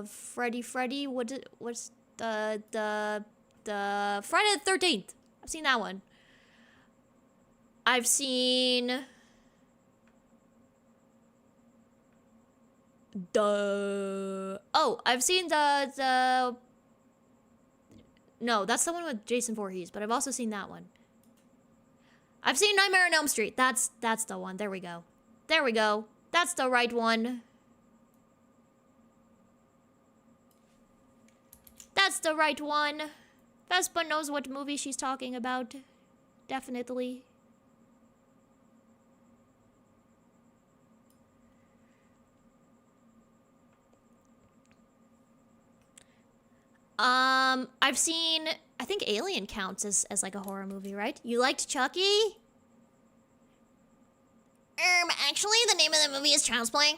Freddy, what's the Friday the 13th. I've seen that one. I've seen I've seen the no, that's the one with Jason Voorhees, but I've also seen that one. I've seen Nightmare on Elm Street. That's the one. There we go. There we go. That's the right one. That's the right one. Vespa knows what movie she's talking about. Definitely. I've seen, I think Alien counts as like a horror movie, right? You liked Chucky? Actually, the name of the movie is Child's Play.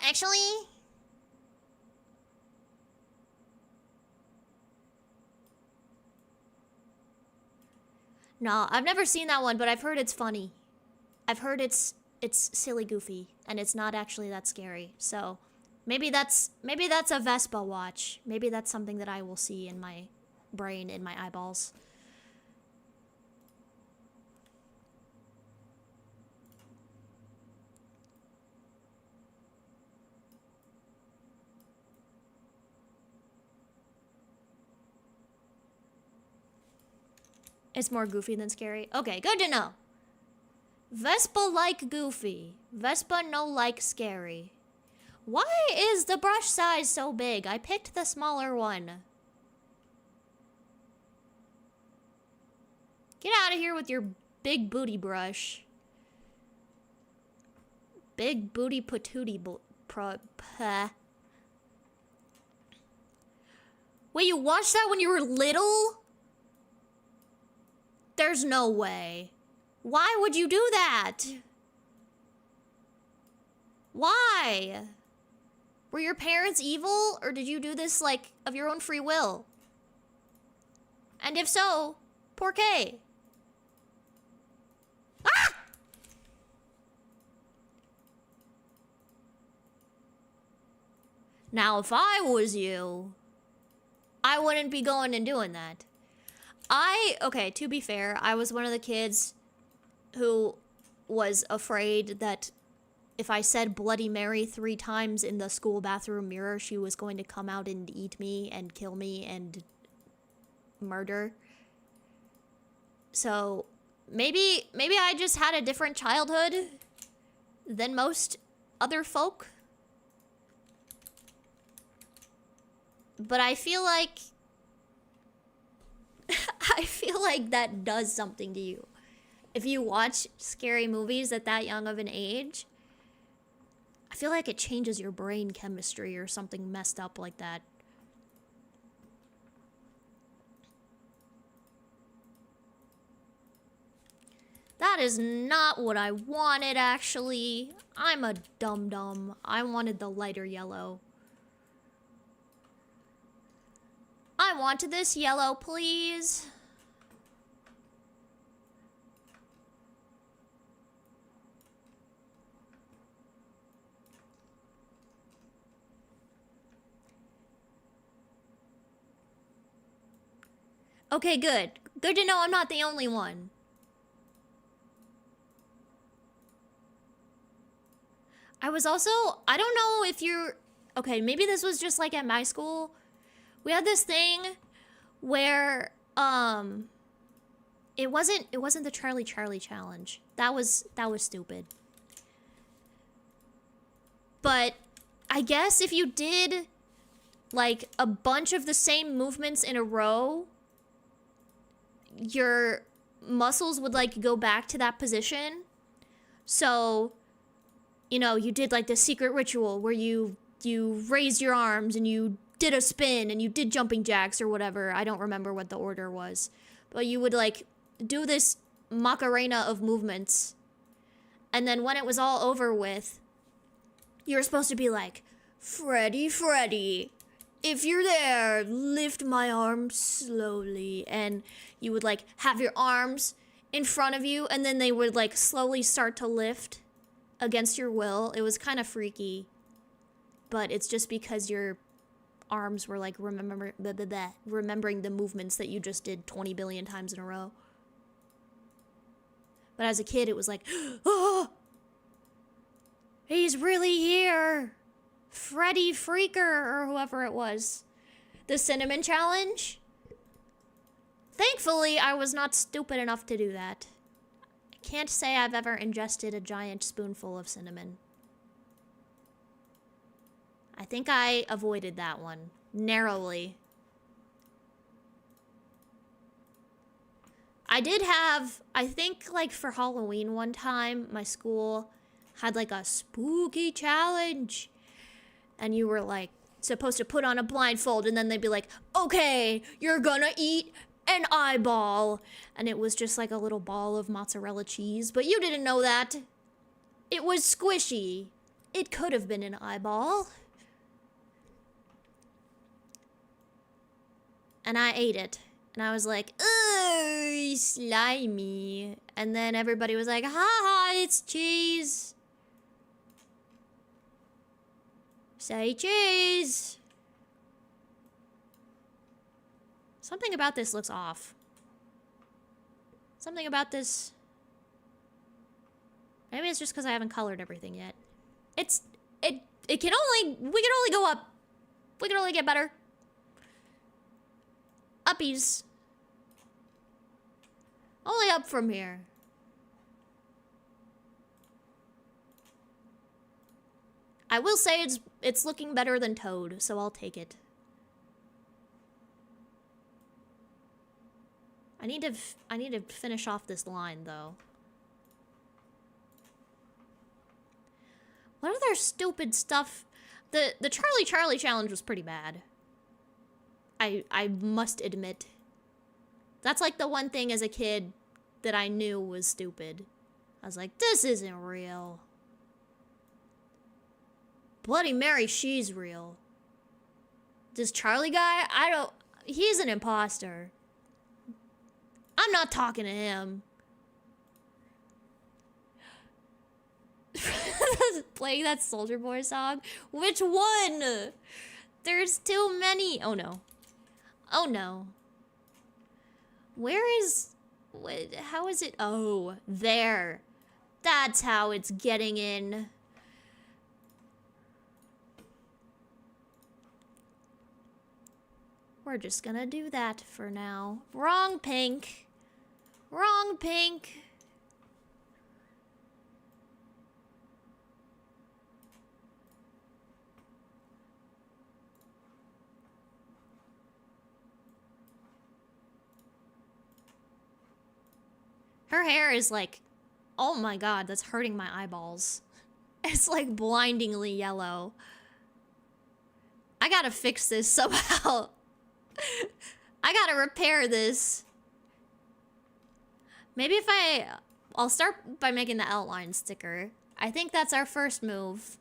Actually... No, I've never seen that one, but I've heard it's funny. I've heard it's silly goofy, and it's not actually that scary. So maybe that's a Vespa watch. Maybe that's something that I will see in my brain, in my eyeballs. It's more goofy than scary. Okay, good to know. Vespa like goofy. Vespa no like scary. Why is the brush size so big? I picked the smaller one. Get out of here with your big booty brush. Big booty patootie Wait, you watched that when you were little? There's no way. Why would you do that? Why? Were your parents evil, or did you do this, like, of your own free will? And if so, por qué? Ah! Now, if I was you, I wouldn't be going and doing that. Okay, to be fair, I was one of the kids who was afraid that if I said Bloody Mary 3 times in the school bathroom mirror, she was going to come out and eat me and kill me and murder. So maybe I just had a different childhood than most other folk. But I feel like that does something to you. If you watch scary movies at that young of an age, I feel like it changes your brain chemistry or something messed up like that. That is not what I wanted, actually. I'm a dum-dum. I wanted the lighter yellow. I want this yellow, please. Okay, good. Good to know I'm not the only one. I was also, I don't know if you're, okay, maybe this was just like at my school. We had this thing where, it wasn't the Charlie challenge. That was stupid. But I guess if you did like a bunch of the same movements in a row, your muscles would like go back to that position. So, you know, you did like the secret ritual where you raised your arms and you did a spin and you did jumping jacks or whatever. I don't remember what the order was. But you would like do this Macarena of movements. And then when it was all over with, you were supposed to be like, Freddy, if you're there, lift my arms slowly. And you would like have your arms in front of you and then they would like slowly start to lift against your will. It was kind of freaky. But it's just because your arms were like remembering the movements that you just did 20 billion times in a row. But as a kid, it was like, oh, he's really here. Freddy Freaker, or whoever it was. The cinnamon challenge? Thankfully, I was not stupid enough to do that. I can't say I've ever ingested a giant spoonful of cinnamon. I think I avoided that one narrowly. I did have, I think like for Halloween one time, my school had like a spooky challenge. And you were like supposed to put on a blindfold and then they'd be like, okay, you're gonna eat an eyeball. And it was just like a little ball of mozzarella cheese. But you didn't know that. It was squishy. It could have been an eyeball. And I ate it. And I was like, ugh, slimy. And then everybody was like, ha ha, it's cheese. Say cheese. Something about this looks off. Something about this. Maybe it's just because I haven't colored everything yet. We can only go up. We can only get better. Uppies. Only up from here. I will say it's looking better than Toad, so I'll take it. I need to finish off this line though. What other stupid stuff? The Charlie challenge was pretty bad. I must admit. That's like the one thing as a kid that I knew was stupid. I was like, this isn't real. Bloody Mary, she's real. This Charlie guy, he's an imposter. I'm not talking to him. Playing that Soldier Boy song? Which one? There's too many. Oh no. Oh no. How is it? Oh, there. That's how it's getting in. We're just gonna do that for now. Wrong pink. Wrong pink. Her hair is like, oh my god, that's hurting my eyeballs. It's like blindingly yellow. I gotta fix this somehow. I gotta repair this. Maybe if I'll start by making the outline sticker. I think that's our first move.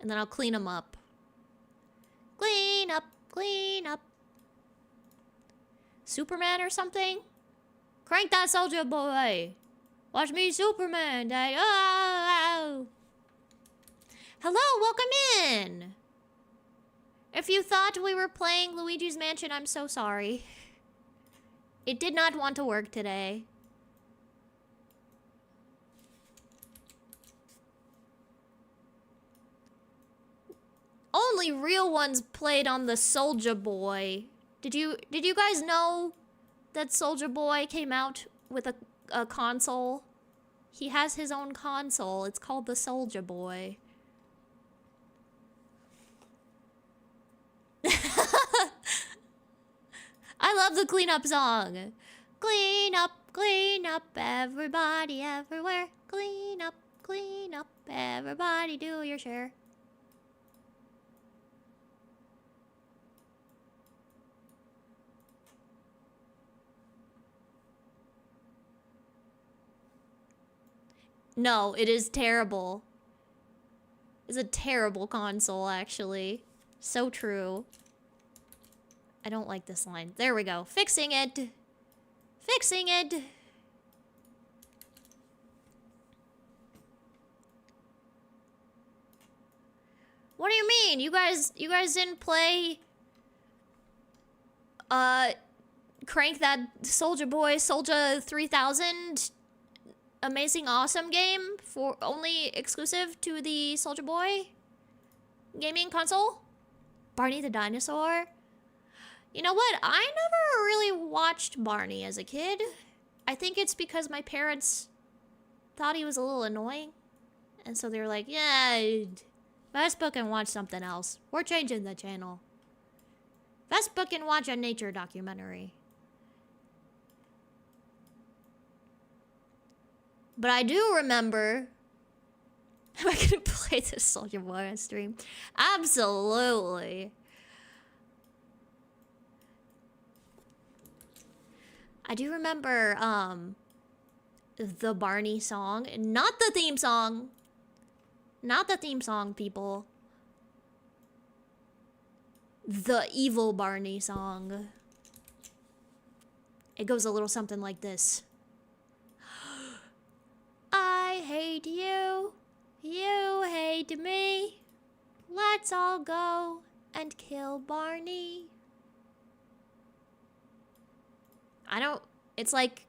And then I'll clean them up. Clean up, clean up. Superman or something? Crank that soldier boy. Watch me Superman day. Oh. Hello, welcome in. If you thought we were playing Luigi's Mansion, I'm so sorry. It did not want to work today. Only real ones played on the Soldier Boy. Did you guys know that Soldier Boy came out with a console? He has his own console. It's called the Soldier Boy. I love the cleanup song. Clean up, everybody everywhere. Clean up, everybody do your share. No, it is terrible. It's a terrible console, actually. So true. I don't like this line. There we go. Fixing it. Fixing it. What do you mean? You guys didn't play Crank that Soldier Boy Soldier 3000 amazing awesome game for only exclusive to the Soldier Boy gaming console? Barney the Dinosaur? You know what? I never really watched Barney as a kid. I think it's because my parents thought he was a little annoying. And so they were like, yeah, Vespa can watch something else. We're changing the channel. Vespa can watch a nature documentary. But I do remember. Am I gonna play this Soulja Boy on stream? Absolutely. I do remember the Barney song, not the theme song. Not the theme song, people. The evil Barney song. It goes a little something like this. I hate you. You hate me. Let's all go and kill Barney. It's like,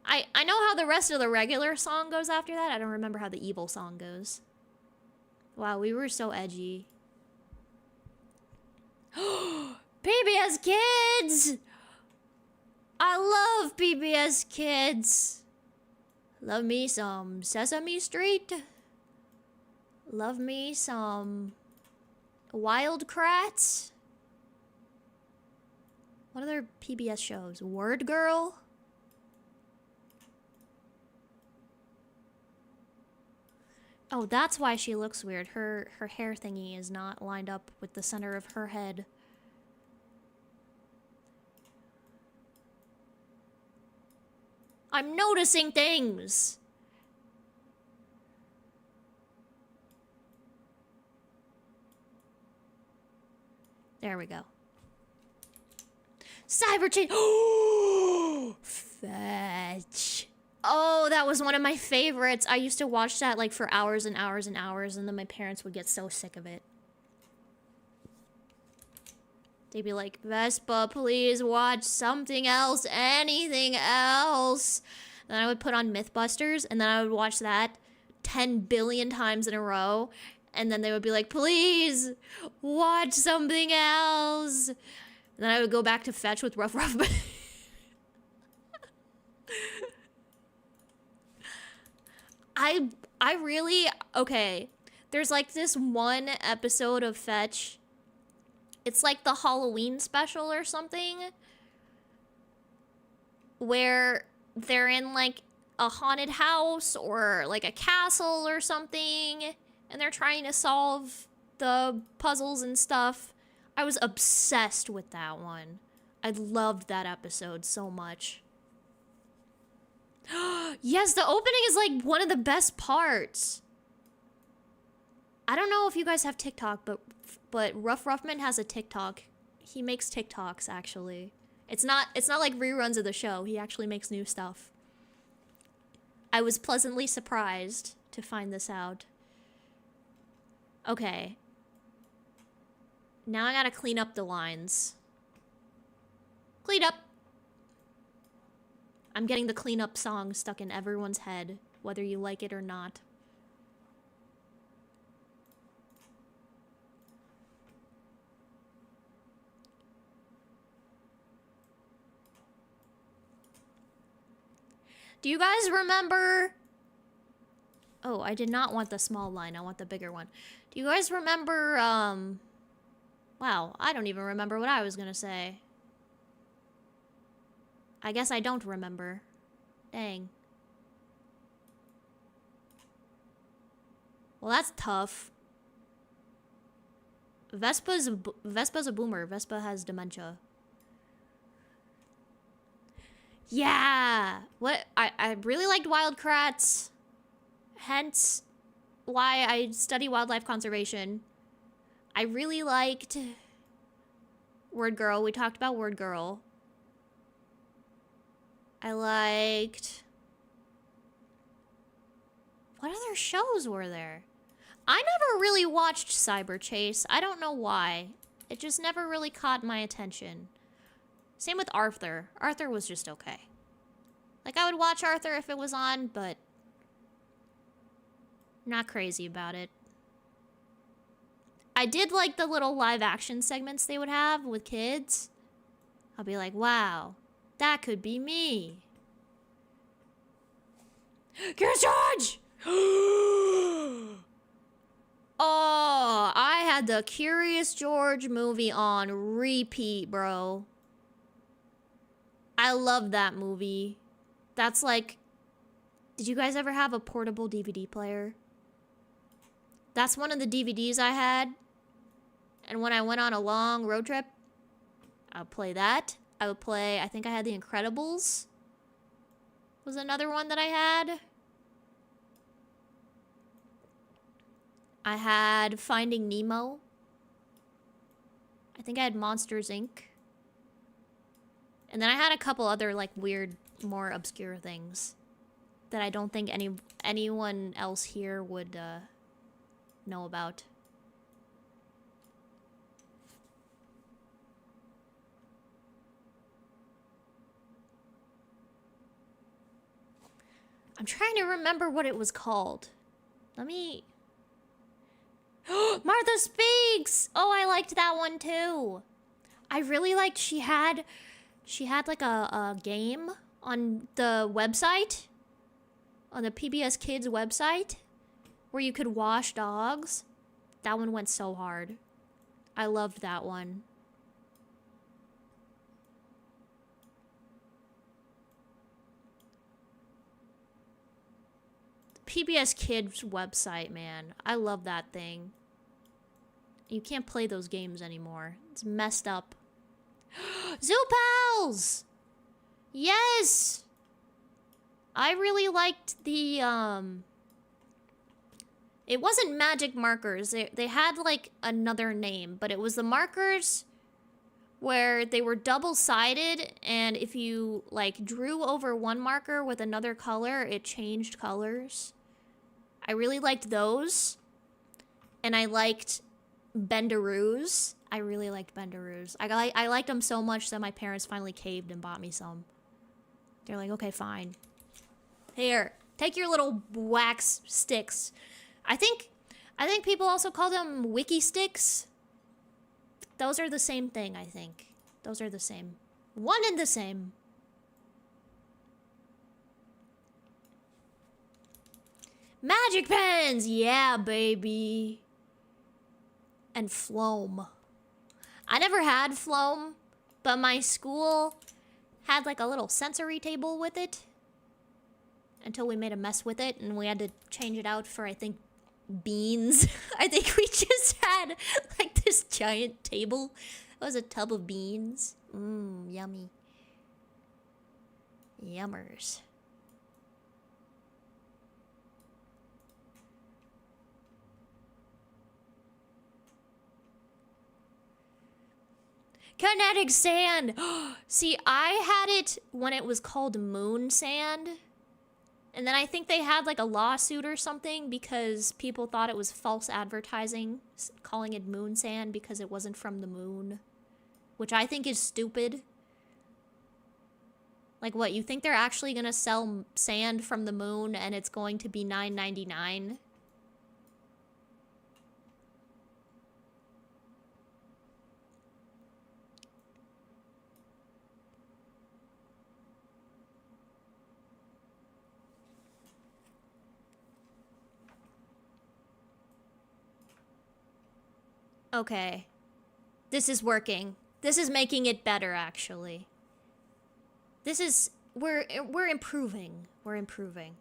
I know how the rest of the regular song goes after that. I don't remember how the evil song goes. Wow, we were so edgy. PBS Kids! I love PBS Kids. Love me some Sesame Street. Love me some Wild Kratts. What other PBS shows? Word Girl? Oh, that's why she looks weird. Her hair thingy is not lined up with the center of her head. I'm noticing things! There we go. Cyber Chain. Oh, fetch. Oh, that was one of my favorites. I used to watch that like for hours and hours and hours, and then my parents would get so sick of it. They'd be like, Vespa, please watch something else, anything else. Then I would put on Mythbusters, and then I would watch that 10 billion times in a row. And then they would be like, please watch something else. And then I would go back to Fetch with Ruff Ruff. I really, okay. There's like this one episode of Fetch. It's like the Halloween special or something, where they're in like a haunted house or like a castle or something, and they're trying to solve the puzzles and stuff. I was obsessed with that one. I loved that episode so much. Yes, the opening is like one of the best parts. I don't know if you guys have TikTok, but Ruff Ruffman has a TikTok. He makes TikToks, actually. It's not like reruns of the show. He actually makes new stuff. I was pleasantly surprised to find this out. Okay. Now I gotta clean up the lines. Clean up! I'm getting the cleanup song stuck in everyone's head, whether you like it or not. Do you guys remember? Oh, I did not want the small line. I want the bigger one. Do you guys remember, wow, I don't even remember what I was gonna say. I guess I don't remember. Dang. Well, that's tough. Vespa's a boomer. Vespa has dementia. Yeah! What? I really liked Wild Kratts. Hence why I study wildlife conservation. I really liked Word Girl. We talked about Word Girl. I liked... What other shows were there? I never really watched Cyber Chase. I don't know why. It just never really caught my attention. Same with Arthur. Arthur was just okay. Like, I would watch Arthur if it was on, but... not crazy about it. I did like the little live action segments they would have with kids. I'll be like, wow, that could be me. Curious George! Oh, I had the Curious George movie on repeat, bro. I love that movie. That's like Did you guys ever have a portable DVD player? That's one of the DVDs I had. And when I went on a long road trip, I would play that. I would play, I think I had The Incredibles. Was another one that I had. I had Finding Nemo. I think I had Monsters, Inc. And then I had a couple other, like, weird, more obscure things that I don't think anyone else here would know about. I'm trying to remember what it was called. Let me... Martha Speaks! Oh, I liked that one too. I really liked she had like a game on the website, on the PBS Kids website, where you could wash dogs. That one went so hard. I loved that one. PBS Kids website, man. I love that thing. You can't play those games anymore. It's messed up. Zoo Pals! Yes! I really liked the, it wasn't magic markers. They had, like, another name, but it was the markers where they were double-sided, and if you, like, drew over one marker with another color, it changed colors. I really liked those. And I liked Bendaroos. I really liked Bendaroos. I liked them so much that my parents finally caved and bought me some. They're like, okay, fine. Here, take your little wax sticks. I think people also call them wiki sticks. Those are the same thing, I think. Those are the same. One and the same. Magic pens! Yeah, baby. And Floam. I never had Floam, but my school had like a little sensory table with it. Until we made a mess with it and we had to change it out for, I think, beans. I think we just had like this giant table. It was a tub of beans. Mmm, yummy. Yummers. Kinetic sand! See, I had it when it was called moon sand. And then I think they had like a lawsuit or something because people thought it was false advertising, calling it moon sand because it wasn't from the moon. Which I think is stupid. Like what, you think they're actually gonna sell sand from the moon and it's going to be $9.99? Okay. This is working. This is making it better, actually. This is... We're improving. We're improving.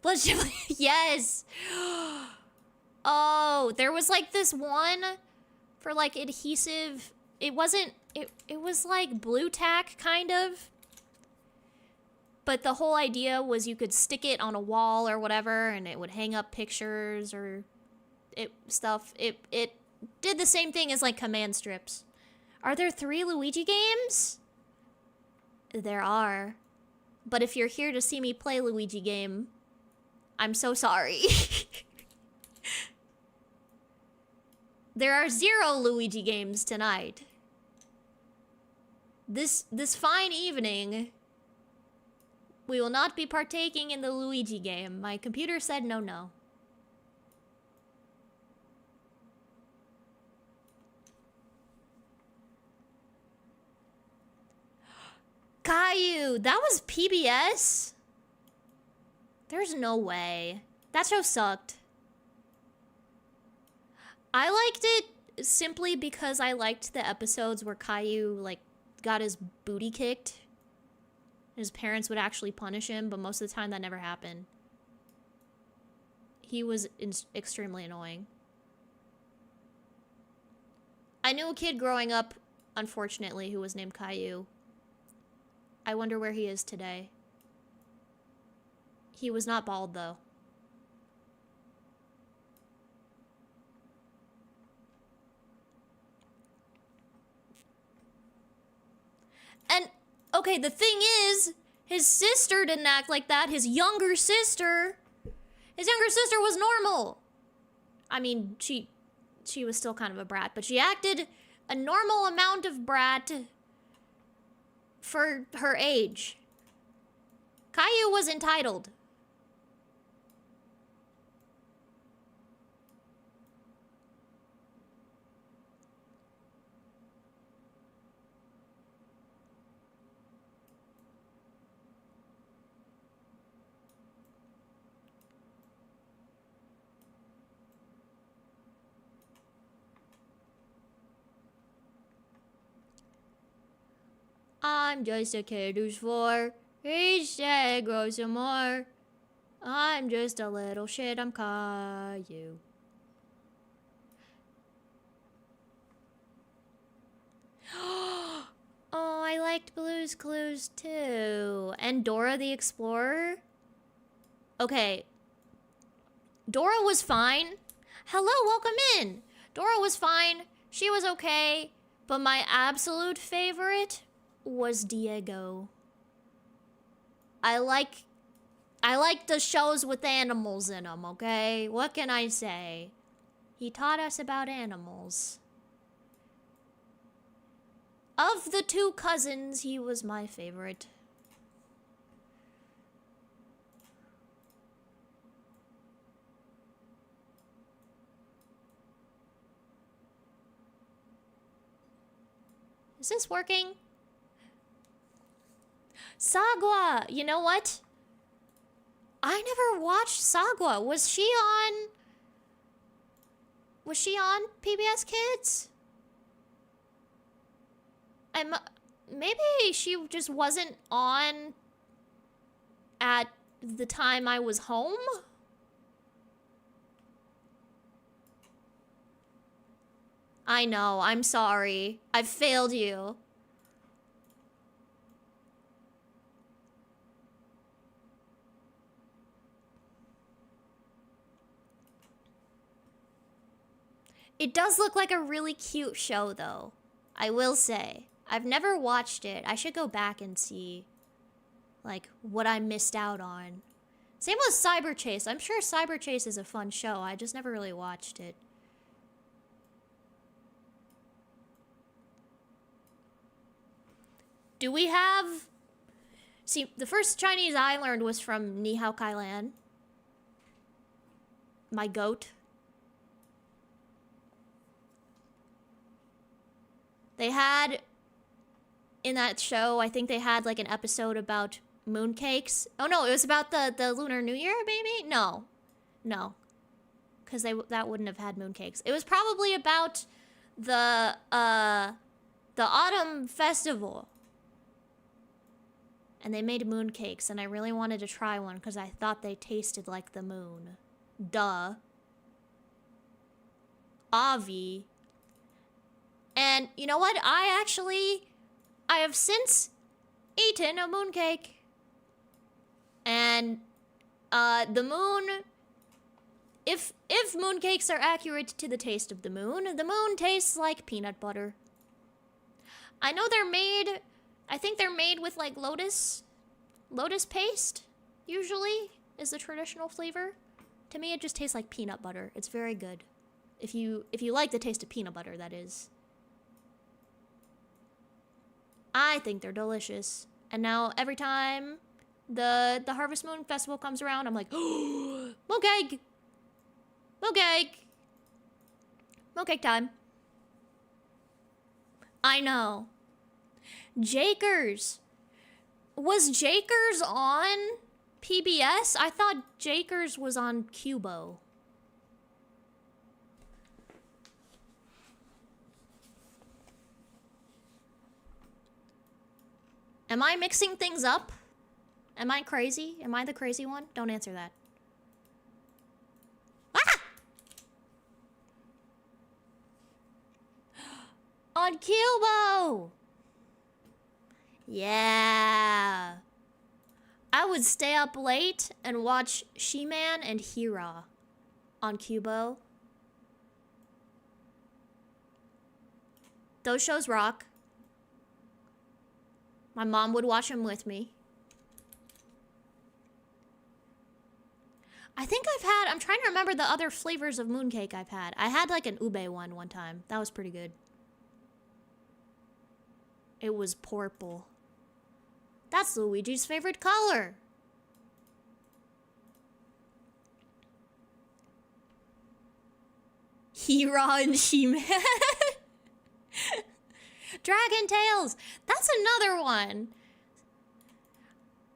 Blood Chili. Yes! Oh, there was like this one for like adhesive. It wasn't, it was like blue tack kind of. But the whole idea was you could stick it on a wall or whatever and it would hang up pictures or stuff. It did the same thing as like command strips. Are there 3 Luigi games? There are. But if you're here to see me play Luigi game, I'm so sorry. There are 0 Luigi games tonight. This fine evening, we will not be partaking in the Luigi game. My computer said no. Caillou, that was PBS? There's no way. That show sucked. I liked it simply because I liked the episodes where Caillou, like, got his booty kicked. His parents would actually punish him, but most of the time that never happened. He was extremely annoying. I knew a kid growing up, unfortunately, who was named Caillou. I wonder where he is today. He was not bald, though. And, okay, the thing is, his sister didn't act like that. His younger sister was normal. I mean, she was still kind of a brat, but she acted a normal amount of brat for her age. Caillou was entitled. I'm just a kid who's 4. Each day grows some more. I'm just a little shit, I'm Caillou. Oh, I liked Blue's Clues too. And Dora the Explorer? Okay. Dora was fine. Hello, welcome in. Dora was fine. She was okay. But my absolute favorite was Diego. I like the shows with animals in them, okay? What can I say? He taught us about animals. Of the 2 cousins, he was my favorite. Is this working? Sagwa! You know what? I never watched Sagwa. Was she on PBS Kids? Maybe she just wasn't on at the time I was home? I know, I'm sorry. I've failed you. It does look like a really cute show, though. I will say. I've never watched it. I should go back and see, like, what I missed out on. Same with Cyber Chase. I'm sure Cyber Chase is a fun show. I just never really watched it. Do we have... See, the first Chinese I learned was from Ni Hao Kai Lan. My goat. They had, in that show, I think they had like an episode about mooncakes. Oh no, it was about the Lunar New Year, maybe? No. No. Because that wouldn't have had mooncakes. It was probably about the Autumn Festival. And they made mooncakes, and I really wanted to try one because I thought they tasted like the moon. Duh. Avi. And you know what? I have since eaten a mooncake. And the moon, if mooncakes are accurate to the taste of the moon tastes like peanut butter. I know I think they're made with like lotus paste, usually, is the traditional flavor. To me, it just tastes like peanut butter. It's very good. If you like the taste of peanut butter, that is. I think they're delicious. And now every time the Harvest Moon Festival comes around, I'm like, oh, mooncake! Mooncake! Mooncake time. I know. Jakers. Was Jakers on PBS? I thought Jakers was on Cubo. Am I mixing things up? Am I crazy? Am I the crazy one? Don't answer that. Ah! On Cubo! Yeah. I would stay up late and watch She-Man and Hera on Cubo. Those shows rock. My mom would watch them with me. I think I'm trying to remember the other flavors of mooncake I've had. I had like an ube one time. That was pretty good. It was purple. That's Luigi's favorite color. Hera and She-Man. Dragon Tales. That's another one.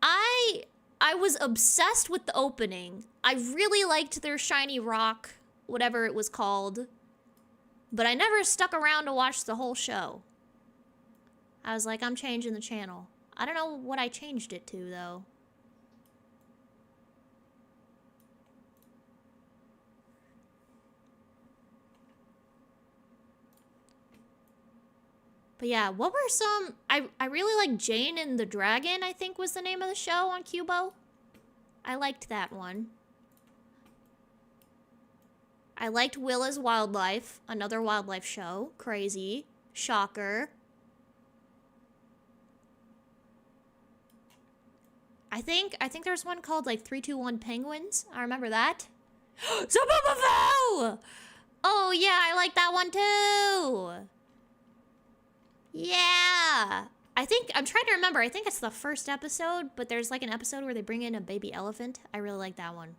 I was obsessed with the opening. I really liked their shiny rock, whatever it was called. But I never stuck around to watch the whole show. I was like, I'm changing the channel. I don't know what I changed it to, though. But yeah, what were some... I really like Jane and the Dragon, I think was the name of the show on Cubo. I liked that one. I liked Willa's Wildlife, another wildlife show. Crazy. Shocker. I think there's one called like 321 Penguins. I remember that. Zaboomafoo! Oh yeah, I like that one too. Yeah. I'm trying to remember. I think it's the first episode, but there's like an episode where they bring in a baby elephant. I really like that one.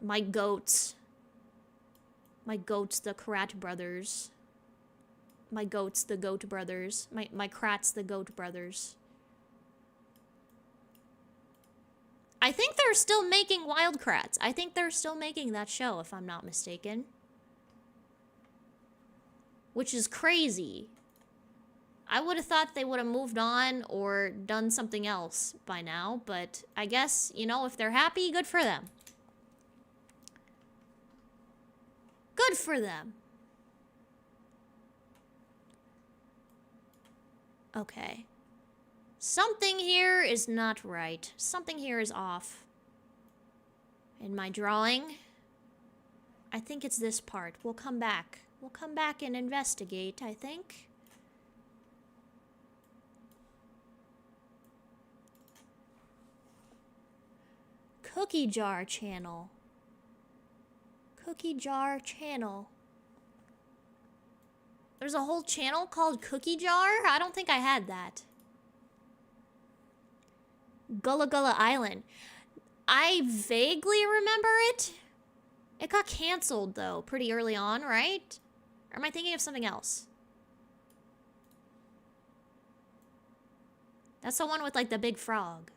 My goats. My goats, the Krat brothers. My goats, the goat brothers. My Krats, the goat brothers. I think they're still making Wild Kratts. I think they're still making that show, if I'm not mistaken. Which is crazy. I would have thought they would have moved on or done something else by now, but I guess, you know, if they're happy, good for them. Good for them. Okay. Something here is not right. Something here is off. In my drawing, I think it's this part. We'll come back. We'll come back and investigate, I think. Cookie jar channel. Cookie jar channel. There's a whole channel called Cookie Jar? I don't think I had that. Gullah Gullah Island. I vaguely remember it. It got canceled, though, pretty early on, right? Or am I thinking of something else? That's the one with, like, the big frog.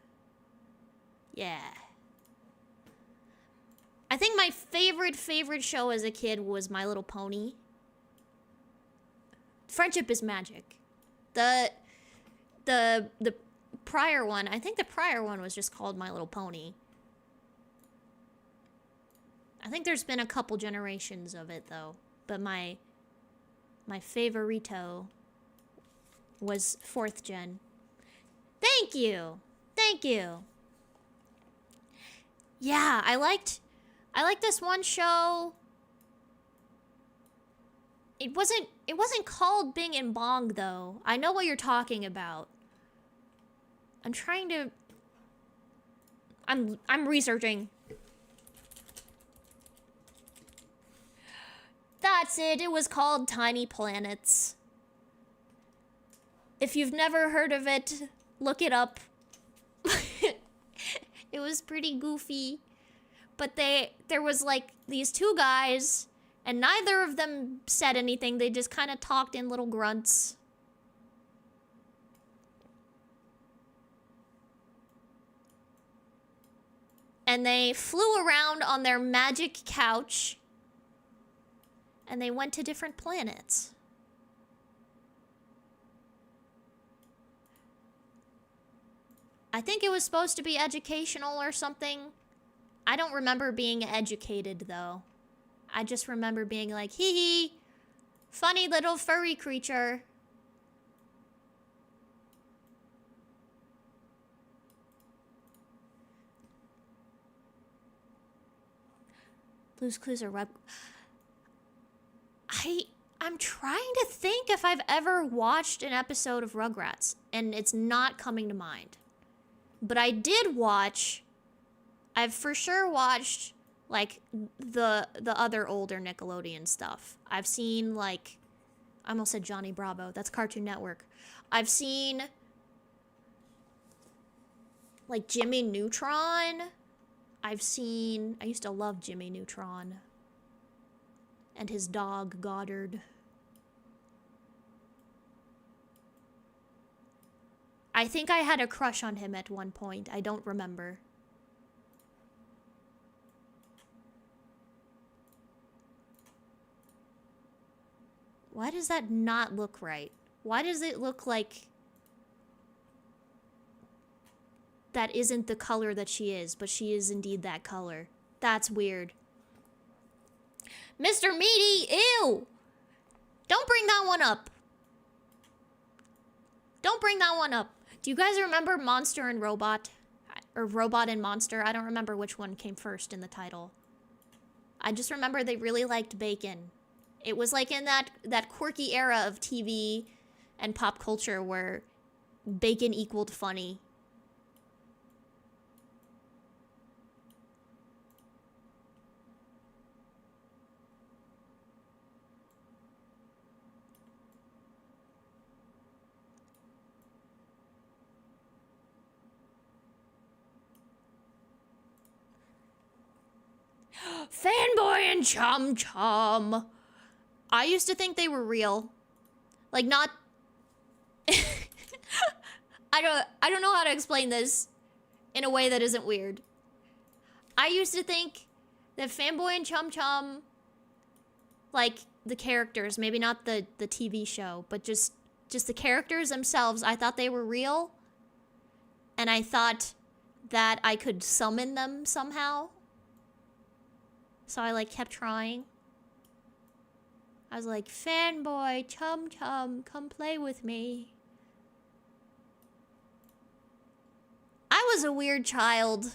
Yeah. I think my favorite show as a kid was My Little Pony. Friendship is Magic. The prior one, I think the prior one was just called My Little Pony. I think there's been a couple generations of it, though. But my favorito was 4th gen. Thank you! Thank you! Yeah, I liked this one show. It wasn't called Bing and Bong, though. I know what you're talking about. I'm trying to... I'm researching. That's it. It was called Tiny Planets. If you've never heard of it, look it up. It was pretty goofy. But there was like these two guys, and neither of them said anything. They just kind of talked in little grunts. And they flew around on their magic couch. And they went to different planets. I think it was supposed to be educational or something. I don't remember being educated, though. I just remember being like, hee hee, funny little furry creature. Blue's Clues or web... I'm trying to think if I've ever watched an episode of Rugrats, and it's not coming to mind. But I did watch... I've for sure watched, like, the other older Nickelodeon stuff. I've seen, like... I almost said Johnny Bravo. That's Cartoon Network. I've seen... like, Jimmy Neutron. I've seen... I used to love Jimmy Neutron. And his dog, Goddard. I think I had a crush on him at one point. I don't remember. Why does that not look right? Why does it look like that isn't the color that she is, but she is indeed that color? That's weird. Mr. Meaty, ew! Don't bring that one up. Don't bring that one up. Do you guys remember Monster and Robot? Or Robot and Monster? I don't remember which one came first in the title. I just remember they really liked bacon. It was like in that quirky era of TV and pop culture where bacon equaled funny. Fanboy and Chum Chum. I used to think they were real. Like, not... I don't know how to explain this in a way that isn't weird. I used to think that Fanboy and Chum Chum, like, the characters, maybe not the TV show, but just the characters themselves, I thought they were real. And I thought that I could summon them somehow. So I, like, kept trying. I was like, Fanboy, Chum Chum, come play with me. I was a weird child.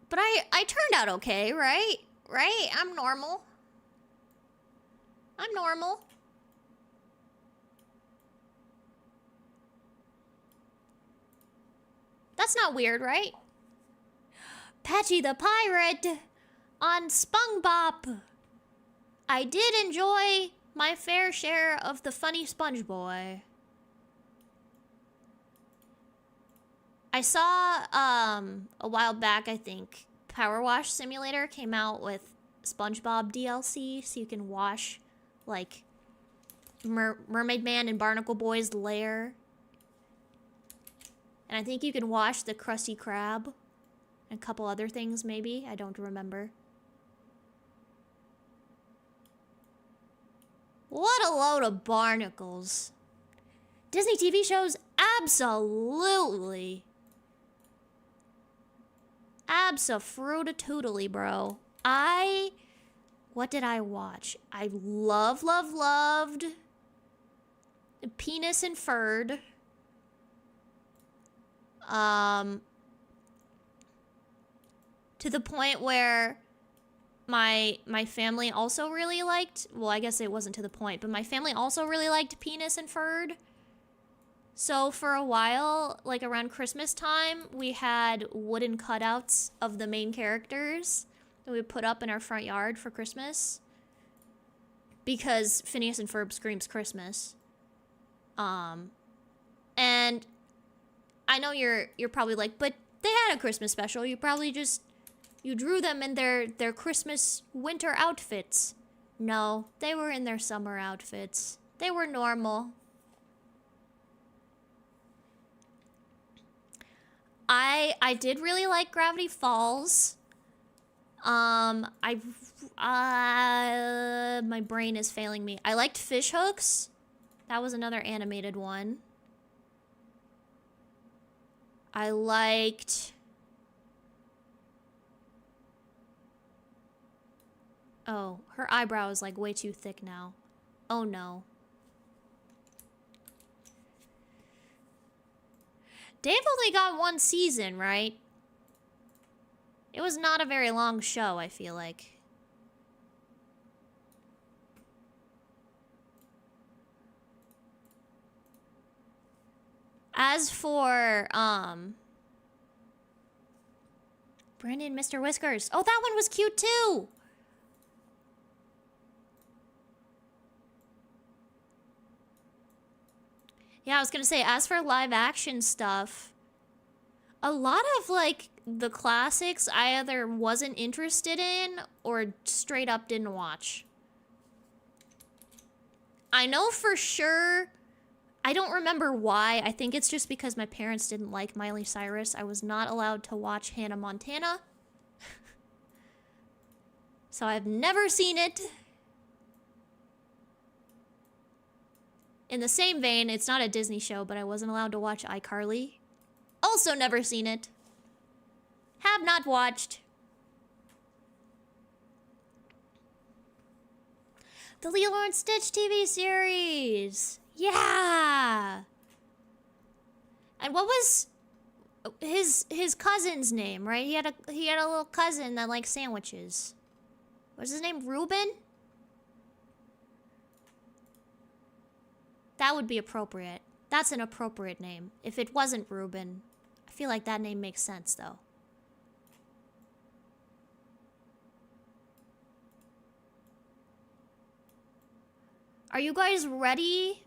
But I turned out okay, right? Right? I'm normal. I'm normal. That's not weird, right? Patchy the Pirate on SpongeBob. I did enjoy my fair share of the funny Sponge Boy. I saw a while back, I think, Power Wash Simulator came out with SpongeBob DLC, so you can wash like Mermaid Man and Barnacle Boy's lair. And I think you can wash the Krusty Krab. And a couple other things, maybe. I don't remember. What a load of barnacles. Disney TV shows? Absolutely. Abso-fruit-a-toodly, bro. What did I watch? I loved Penis and Furred. To the point where my family also really liked, well, I guess it wasn't to the point, but my family also really liked Penis and Furred. So for a while, like around Christmas time, we had wooden cutouts of the main characters that we would put up in our front yard for Christmas. Because Phineas and Ferb screams Christmas. And I know you're probably like, but they had a Christmas special. You probably just, you drew them in their Christmas winter outfits. No, they were in their summer outfits. They were normal. I did really like Gravity Falls. My brain is failing me. I liked Fish Hooks. That was another animated one. I liked... Oh, her eyebrow is like way too thick now. Oh no. Dave only got one season, right? It was not a very long show, I feel like. As for, Brandon, Mr. Whiskers. Oh, that one was cute too! Yeah, I was gonna say, as for live action stuff, a lot of, like, the classics I either wasn't interested in or straight up didn't watch. I know for sure, I don't remember why. I think it's just because my parents didn't like Miley Cyrus. I was not allowed to watch Hannah Montana. So I've never seen it. In the same vein, it's not a Disney show, but I wasn't allowed to watch iCarly. Also never seen it. Have not watched. The Lilo and Stitch TV series. Yeah. And what was his cousin's name, right? He had a little cousin that liked sandwiches. What's his name? Reuben? That would be appropriate. That's an appropriate name. If it wasn't Reuben, I feel like that name makes sense, though. Are you guys ready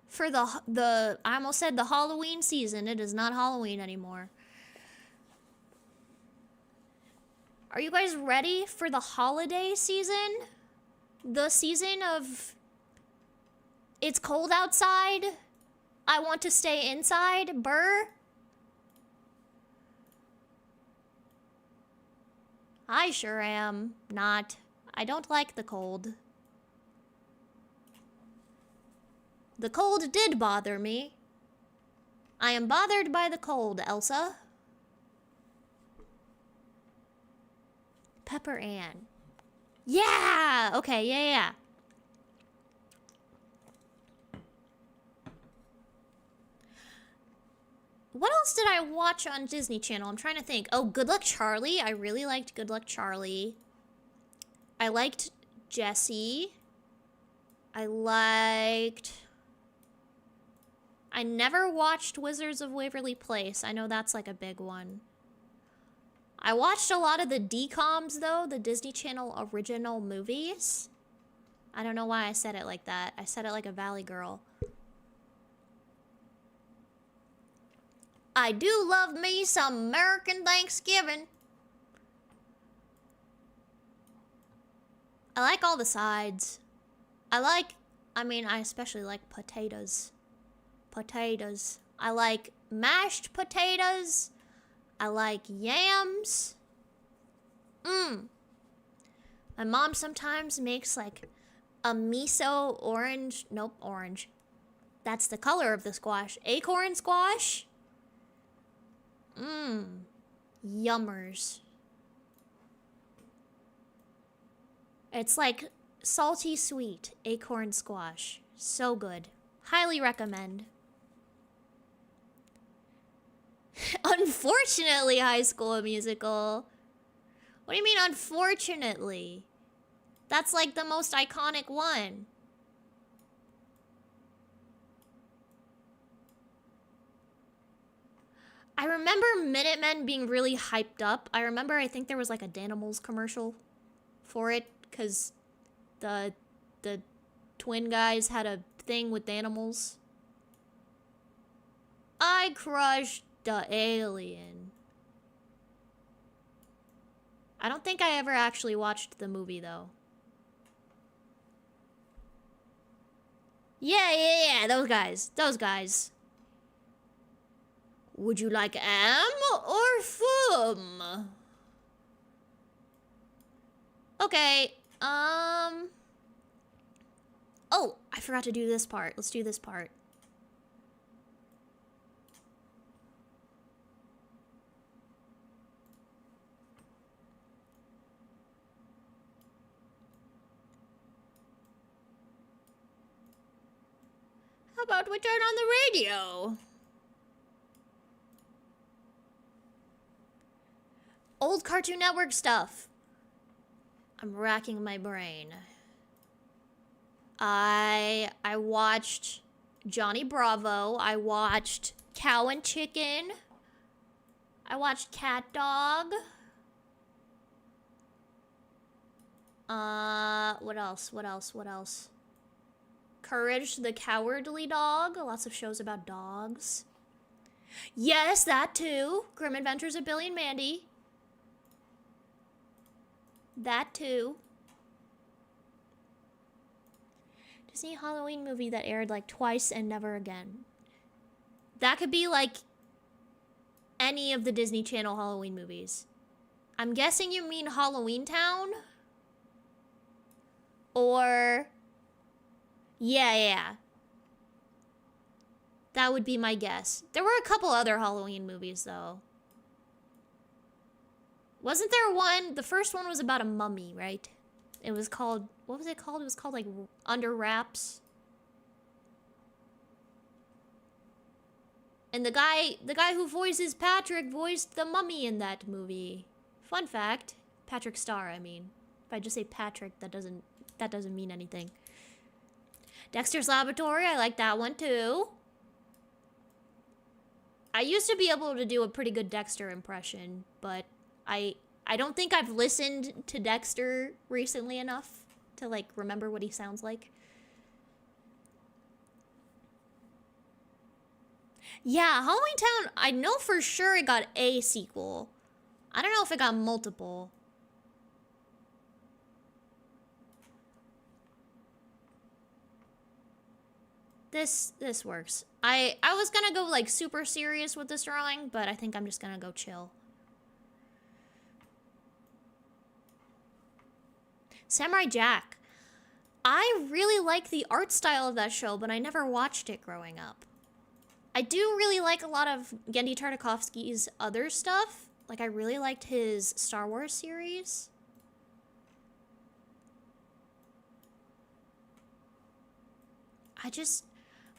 for the I almost said the Halloween season. It is not Halloween anymore. Are you guys ready for the holiday season? The season of it's cold outside. I want to stay inside. Burr. I sure am not. I don't like the cold. The cold did bother me. I am bothered by the cold, Elsa. Pepper Ann. Yeah! Okay, yeah. What else did I watch on Disney Channel? I'm trying to think. Oh, Good Luck Charlie. I really liked Good Luck Charlie. I liked Jessie. I never watched Wizards of Waverly Place. I know that's like a big one. I watched a lot of the DComs though, the Disney Channel original movies. I don't know why I said it like that. I said it like a Valley girl. I do love me some American Thanksgiving. I like all the sides. I especially like potatoes. Potatoes. I like mashed potatoes. I like yams. My mom sometimes makes like a miso orange. Nope, orange. That's the color of the squash. Acorn squash. Yummers. It's like salty sweet acorn squash. So good. Highly recommend. Unfortunately, High School Musical. What do you mean, unfortunately? That's like the most iconic one. I remember Minutemen being really hyped up. I think there was like a Danimals commercial for it, because the twin guys had a thing with Danimals. I crushed the alien. I don't think I ever actually watched the movie, though. Yeah, those guys. Those guys. Would you like am or fum? Okay, oh, I forgot to do this part. Let's do this part. How about we turn on the radio? Old Cartoon Network stuff. I'm racking my brain. I watched Johnny Bravo. I watched Cow and Chicken. I watched Cat Dog. What else? Courage the Cowardly Dog. Lots of shows about dogs. Yes, that too. Grim Adventures of Billy and Mandy. That too. Disney Halloween movie that aired like twice and never again. That could be like any of the Disney Channel Halloween movies. I'm guessing you mean Halloween Town? Or... Yeah. That would be my guess. There were a couple other Halloween movies though. Wasn't there one? The first one was about a mummy, right? It was called... What was it called? It was called like Under Wraps. And the guy who voices Patrick voiced the mummy in that movie. Fun fact. Patrick Star, I mean. If I just say Patrick, that doesn't mean anything. Dexter's Laboratory, I like that one too. I used to be able to do a pretty good Dexter impression, but I don't think I've listened to Dexter recently enough to like remember what he sounds like. Yeah, Halloween Town, I know for sure it got a sequel. I don't know if it got multiple. This works. I was gonna go like super serious with this drawing, but I think I'm just gonna go chill. Samurai Jack. I really like the art style of that show, but I never watched it growing up. I do really like a lot of Genndy Tartakovsky's other stuff. Like, I really liked his Star Wars series.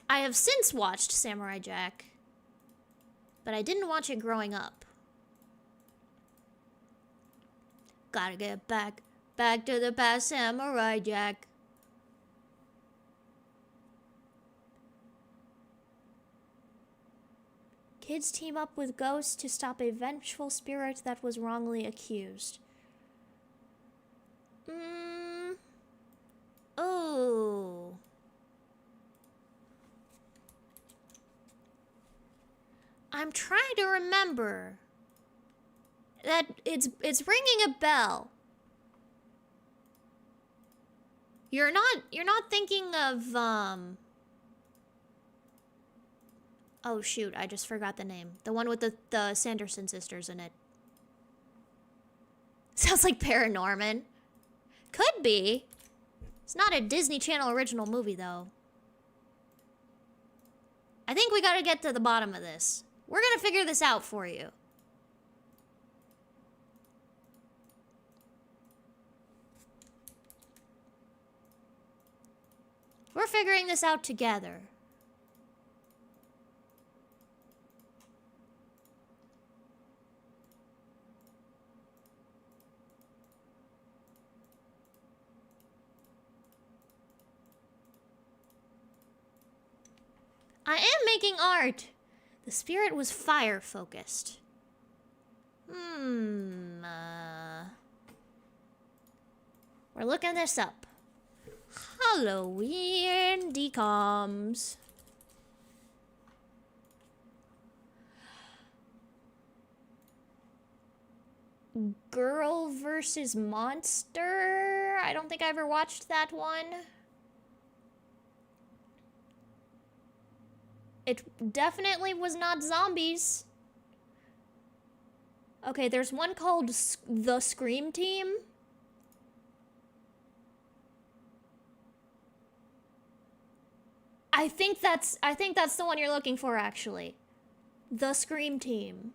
I have since watched Samurai Jack, but I didn't watch it growing up. Gotta get back to the past, Samurai Jack. Kids team up with ghosts to stop a vengeful spirit that was wrongly accused. Oh. I'm trying to remember. That it's ringing a bell. You're not thinking of oh shoot, I just forgot the name. The one with the Sanderson sisters in it. Sounds like Paranorman. Could be. It's not a Disney Channel original movie though. I think we gotta get to the bottom of this. We're gonna figure this out for you. We're figuring this out together. I am making art. The spirit was fire focused. We're looking this up. Halloween decoms. Girl versus Monster. I don't think I ever watched that one. It definitely was not zombies. Okay, there's one called the Scream Team. I think that's the one you're looking for, actually. The Scream Team.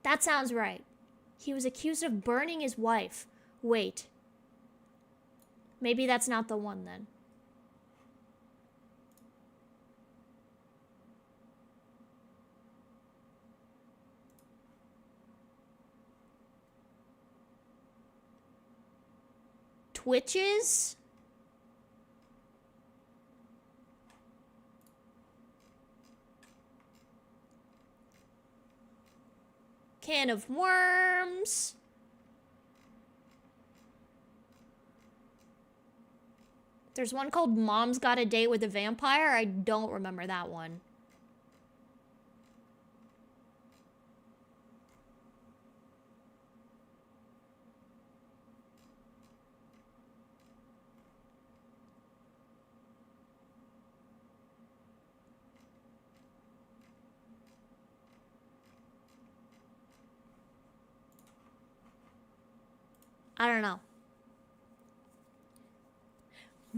That sounds right. He was accused of burning his wife. Wait. Maybe that's not the one then. Twitches? Can of Worms. There's one called Mom's Got a Date with a Vampire. I don't remember that one. I don't know.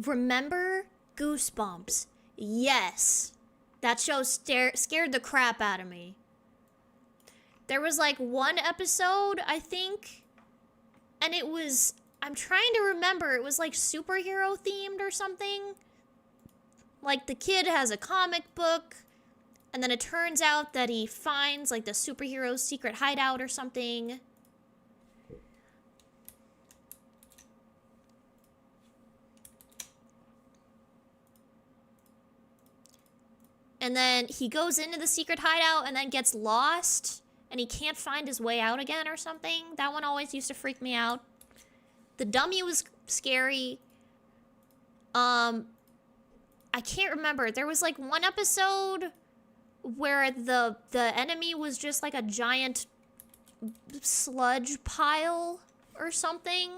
Remember Goosebumps? Yes. That show scared the crap out of me. There was like one episode, I think, and it was, I'm trying to remember, it was like superhero themed or something. Like the kid has a comic book, and then it turns out that he finds like the superhero's secret hideout or something. And then he goes into the secret hideout and then gets lost. And he can't find his way out again or something. That one always used to freak me out. The dummy was scary. I can't remember. There was like one episode where the enemy was just like a giant sludge pile or something.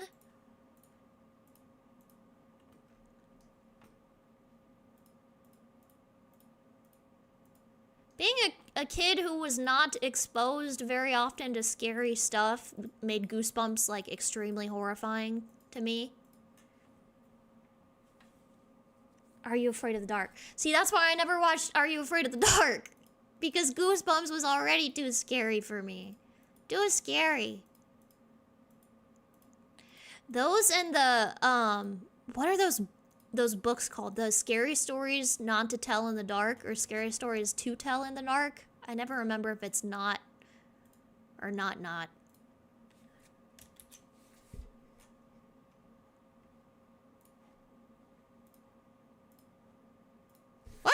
Being a kid who was not exposed very often to scary stuff made Goosebumps, like, extremely horrifying to me. Are You Afraid of the Dark? See, that's why I never watched Are You Afraid of the Dark? Because Goosebumps was already too scary for me. Too scary. Those and the, what are those books called? The Scary Stories Not to Tell in the Dark or Scary Stories to Tell in the Dark? I never remember if it's not or not. Ah!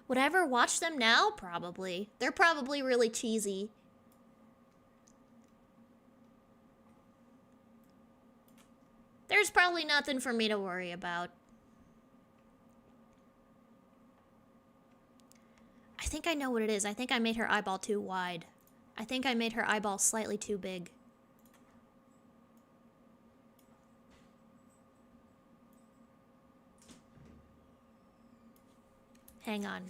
Would I ever watch them now? Probably. They're probably really cheesy. There's probably nothing for me to worry about. I think I know what it is. I think I made her eyeball too wide. I think I made her eyeball slightly too big. Hang on.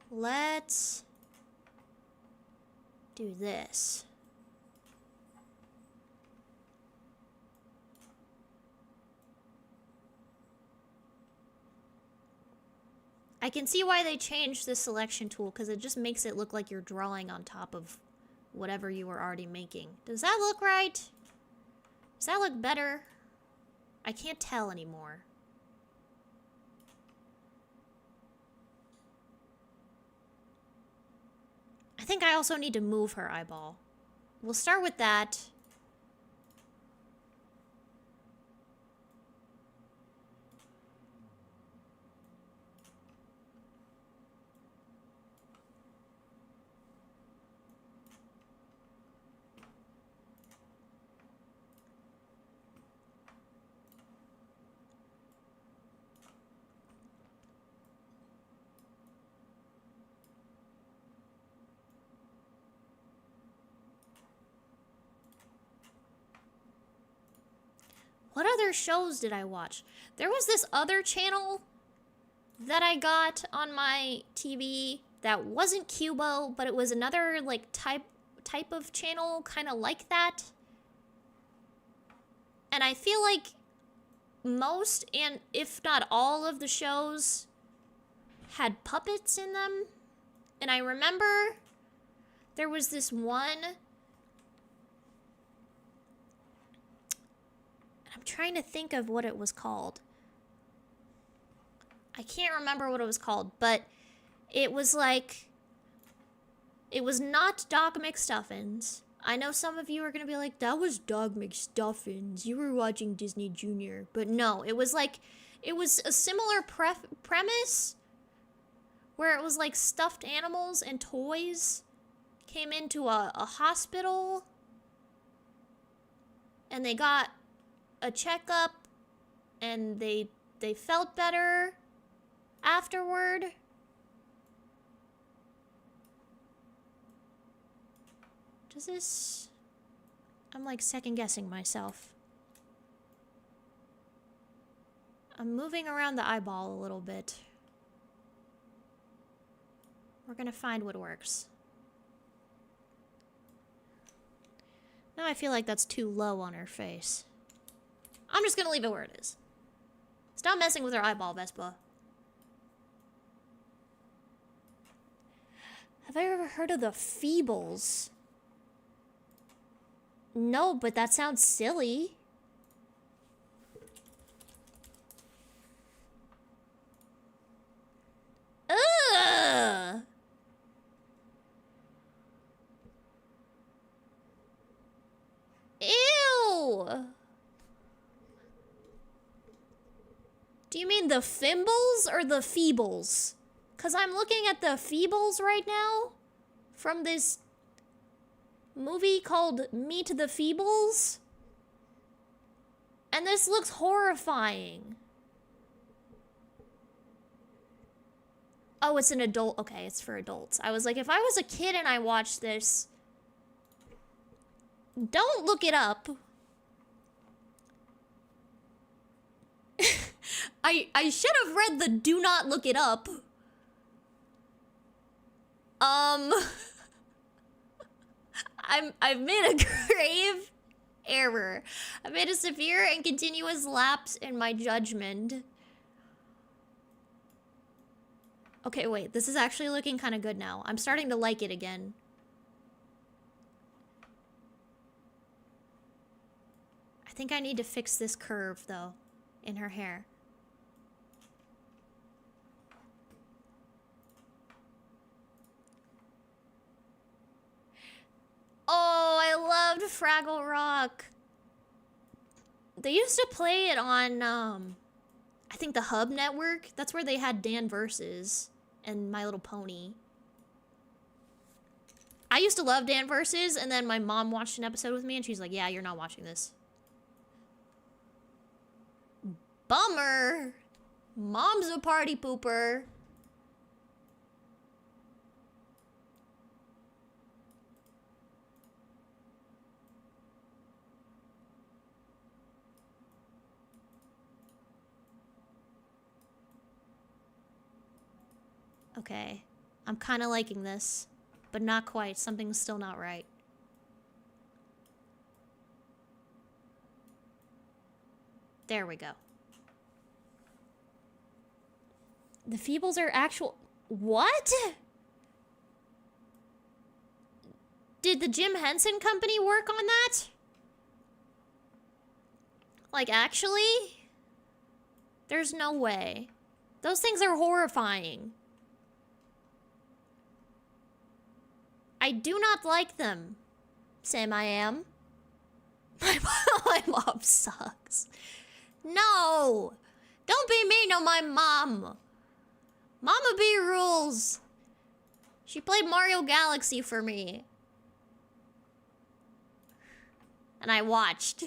Let's do this. I can see why they changed the selection tool, because it just makes it look like you're drawing on top of whatever you were already making. Does that look right? Does that look better? I can't tell anymore. I think I also need to move her eyeball. We'll start with that. What other shows did I watch? There was this other channel that I got on my TV that wasn't Cubo, but it was another like type of channel kind of like that. And I feel like most, and if not all of the shows had puppets in them. And I remember there was this one, I'm trying to think of what it was called. I can't remember what it was called, but it was like, it was not Dog McStuffins. I know some of you are gonna be like, that was Dog McStuffins. You were watching Disney Junior. But no, it was like, it was a similar premise where it was like stuffed animals and toys came into a hospital and they got a checkup and they felt better afterward. Does this... I'm like second guessing myself. I'm moving around the eyeball a little bit. We're gonna find what works. Now I feel like that's too low on her face. I'm just gonna leave it where it is. Stop messing with her eyeball, Vespa. Have I ever heard of the Feebles? No, but that sounds silly. Ugh! Ew! Do you mean the Fimbles or the Feebles? 'Cause I'm looking at the Feebles right now from this movie called Meet the Feebles. And this looks horrifying. Oh, it's an adult. Okay, it's for adults. I was like, if I was a kid and I watched this, don't look it up. I should have read the do not look it up. I've made a grave error. I made a severe and continuous lapse in my judgment. Okay, wait, this is actually looking kind of good now. I'm starting to like it again. I think I need to fix this curve, though, in her hair. Oh, I loved Fraggle Rock. They used to play it on, I think the Hub Network. That's where they had Dan Versus and My Little Pony. I used to love Dan Versus, and then my mom watched an episode with me, and she's like, yeah, you're not watching this. Bummer. Mom's a party pooper. Okay, I'm kind of liking this, but not quite. Something's still not right. There we go. The Feebles are actual... What? Did the Jim Henson Company work on that? Like, actually? There's no way. Those things are horrifying. I do not like them. Sam, I am. My mom sucks. No! Don't be mean to my mom. Mama B rules. She played Mario Galaxy for me. And I watched.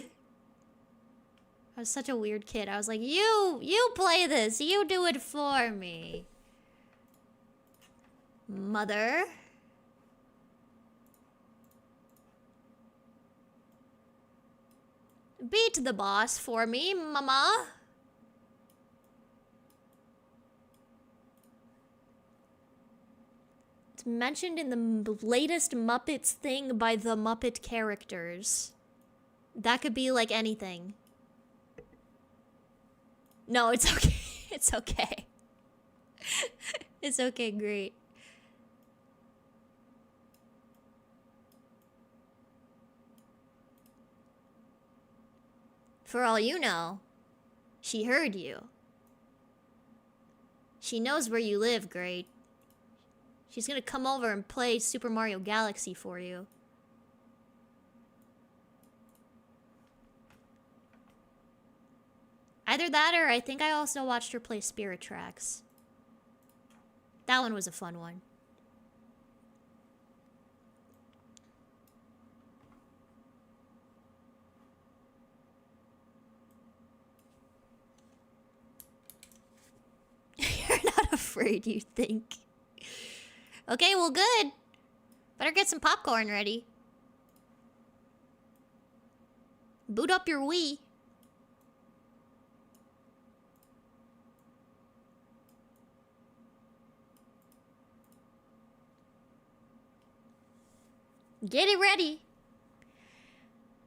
I was such a weird kid. I was like, you play this. You do it for me. Mother. Beat the boss for me, mama. It's mentioned in the latest Muppets thing by the Muppet characters. That could be like anything. No, it's okay. It's okay. It's okay, great. For all you know, she heard you. She knows where you live, great. She's gonna come over and play Super Mario Galaxy for you. Either that or I think I also watched her play Spirit Tracks. That one was a fun one. You're not afraid, you think. Okay, well, good. Better get some popcorn ready. Boot up your Wii. Get it ready.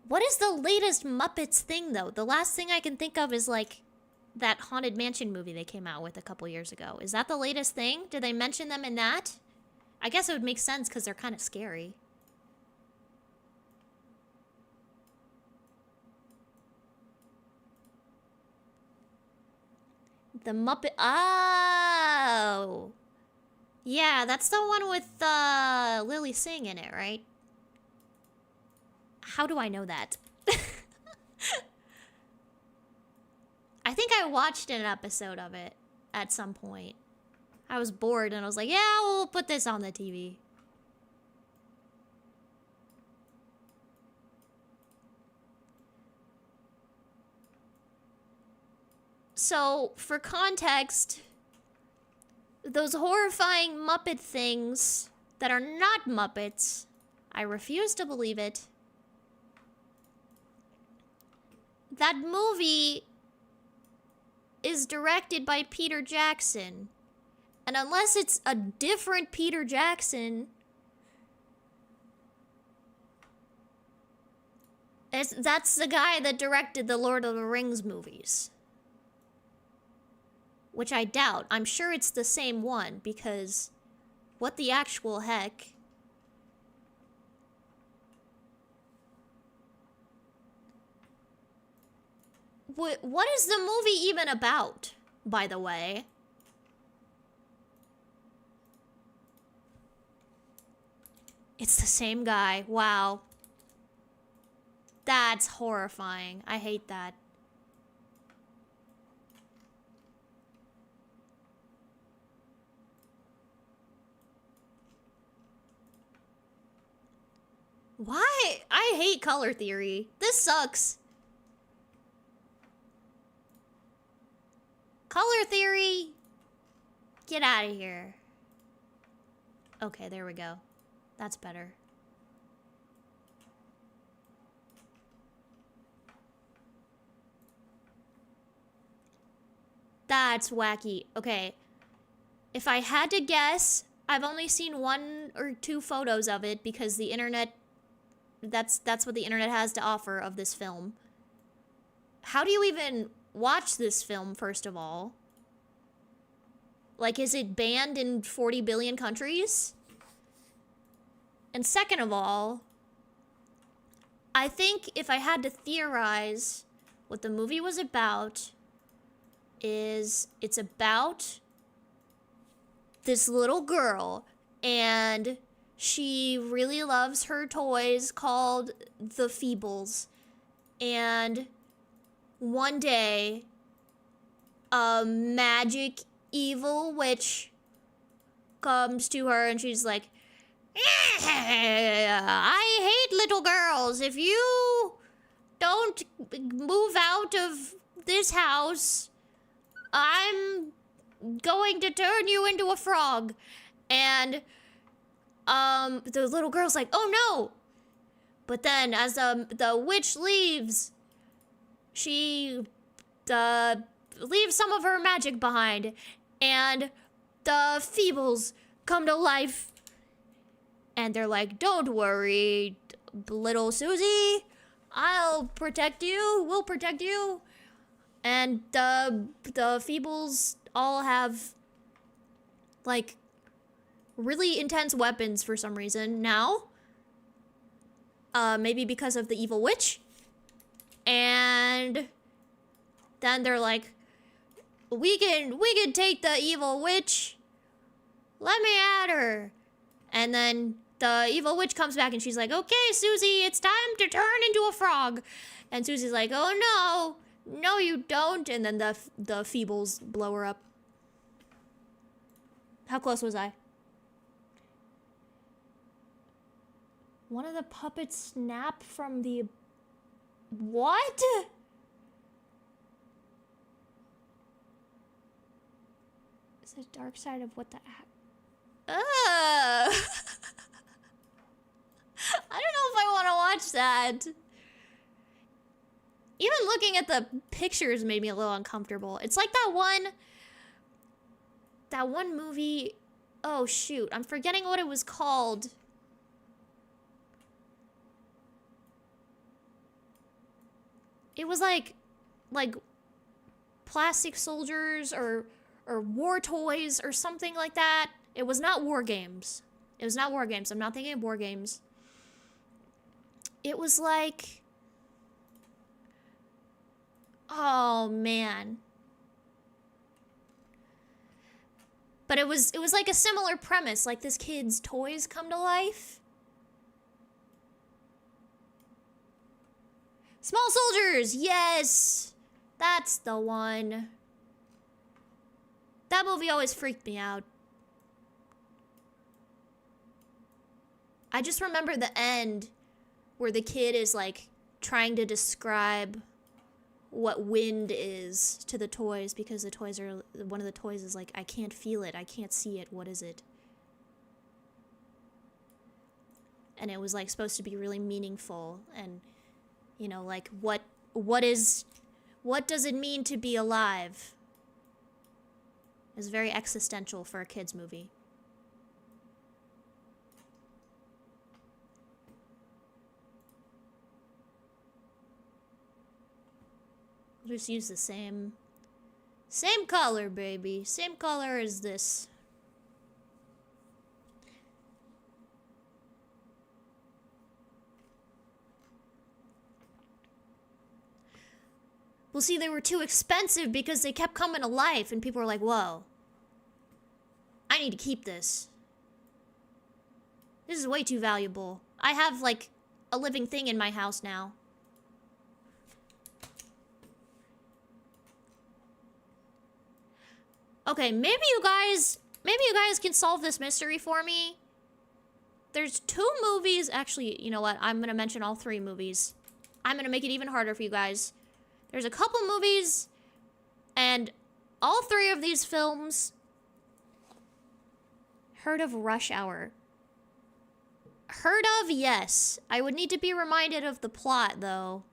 What is the latest Muppets thing, though? The last thing I can think of is, like, that Haunted Mansion movie they came out with a couple years ago. Is that the latest thing? Did they mention them in that? I guess it would make sense because they're kind of scary. The Muppet... Oh! Yeah, that's the one with Lily Singh in it, right? How do I know that? I think I watched an episode of it at some point. I was bored and I was like, yeah, we'll put this on the TV. So, for context, those horrifying Muppet things that are not Muppets, I refuse to believe it. That movie is directed by Peter Jackson. And unless it's a different Peter Jackson, that's the guy that directed the Lord of the Rings movies. Which I doubt. I'm sure it's the same one, because what the actual heck? What is the movie even about, by the way? It's the same guy. Wow. That's horrifying. I hate that. Why? I hate color theory. This sucks. Color theory. Get out of here. Okay, there we go. That's better. That's wacky. Okay. If I had to guess, I've only seen 1 or 2 photos of it because the internet... That's what the internet has to offer of this film. How do you even watch this film, first of all? Like, is it banned in 40 billion countries? And second of all, I think if I had to theorize what the movie was about, is it's about this little girl, and she really loves her toys called the Feebles. And one day, a magic evil witch comes to her and she's like, I hate little girls. If you don't move out of this house, I'm going to turn you into a frog. And the little girl's like, oh no. But then as the witch leaves, she leaves some of her magic behind, and the Feebles come to life, and they're like, "Don't worry, little Susie, I'll protect you, we'll protect you." And the Feebles all have, like, really intense weapons for some reason now. Maybe because of the evil witch. And then they're like, we can take the evil witch. Let me at her. And then the evil witch comes back and she's like, "Okay, Susie, it's time to turn into a frog." And Susie's like, "Oh no, no you don't." And then the Feebles blow her up. How close was I? One of the puppets snap from the... What? It's the dark side of what the... I don't know if I want to watch that. Even looking at the pictures made me a little uncomfortable. It's like that one movie... Oh, shoot. I'm forgetting what it was called. It was like plastic soldiers or war toys or something like that. It was not War Games. It was not War Games. I'm not thinking of War Games. It was like... Oh, man. But it was like a similar premise. Like, this kid's toys come to life. Small Soldiers! Yes! That's the one. That movie always freaked me out. I just remember the end where the kid is like trying to describe what wind is to the toys because the toys are... One of the toys is like, "I can't feel it, I can't see it, what is it?" And it was like supposed to be really meaningful and... You know, like, what does it mean to be alive? It's very existential for a kid's movie. I'll just use the same color, baby. Same color as this. Well, see, they were too expensive because they kept coming to life, and people were like, "Whoa, I need to keep this. This is way too valuable. I have, like, a living thing in my house now." Okay, maybe you guys can solve this mystery for me. There's 2 movies. Actually, you know what? I'm gonna mention all 3 movies. I'm gonna make it even harder for you guys. There's a couple movies, and all 3 of these films... Heard of Rush Hour? Heard of, yes. I would need to be reminded of the plot, though.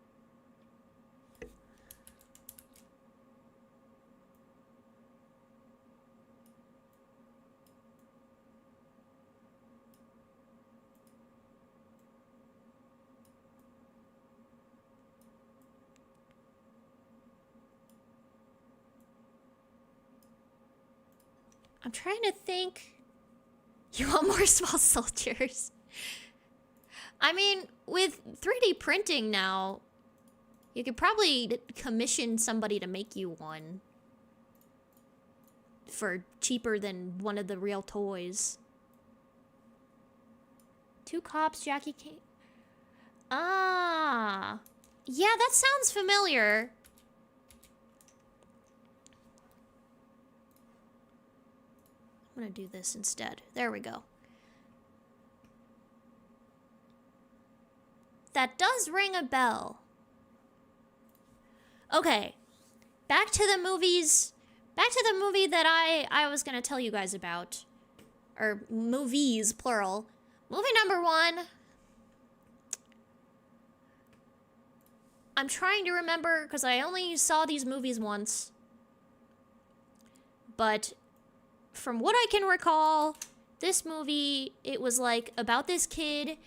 I'm trying to think. You want more Small Soldiers? I mean, with 3D printing now, you could probably commission somebody to make you one for cheaper than one of the real toys. 2 Cops, Jackie Kane. Ah. Yeah, that sounds familiar. I'm gonna do this instead. There we go. That does ring a bell. Okay. Back to the movies. Back to the movie that I was gonna tell you guys about. Or movies, plural. Movie number 1. I'm trying to remember, because I only saw these movies once. But from what I can recall, this movie, it was like about this kid,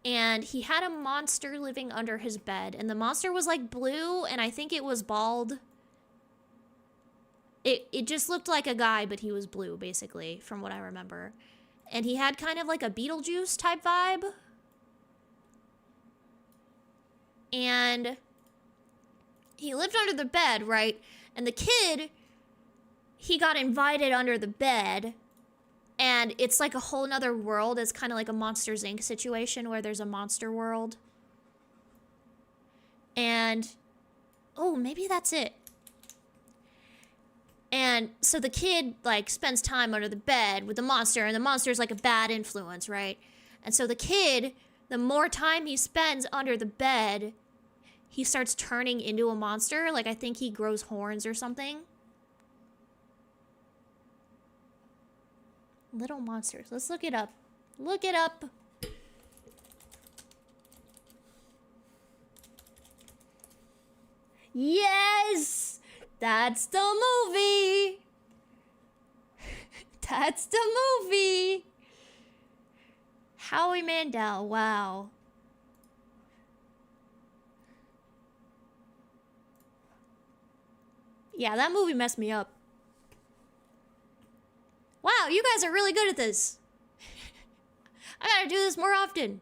and he had a monster living under his bed, and the monster was like blue, and I think it was bald. It just looked like a guy, but he was blue, basically, from what I remember. And he had kind of like a Beetlejuice type vibe. And he lived under the bed, right? And the kid, he got invited under the bed, and it's like a whole nother world. It's kind of like a Monsters, Inc. situation where there's a monster world. And, oh, maybe that's it. And so the kid, like, spends time under the bed with the monster, and the monster's like a bad influence, right? And so the kid, the more time he spends under the bed, he starts turning into a monster. Like, I think he grows horns or something. Little monsters. Let's look it up. Look it up. Yes! That's the movie! That's the movie! Howie Mandel, wow. Yeah, that movie messed me up. Wow, you guys are really good at this. I gotta do this more often.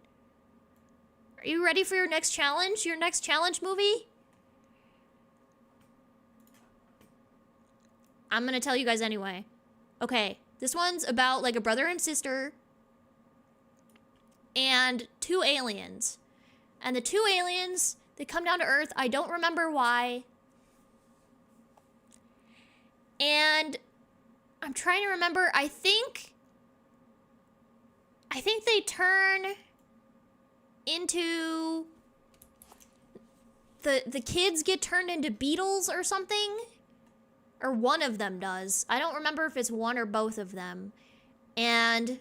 Are you ready for your next challenge? Your next challenge movie? I'm gonna tell you guys anyway. Okay, this one's about like a brother and sister and 2 aliens. And the 2 aliens, they come down to Earth. I don't remember why. And I'm trying to remember. I think they turn into the kids get turned into beetles or something. Or one of them does. I don't remember if it's one or both of them. And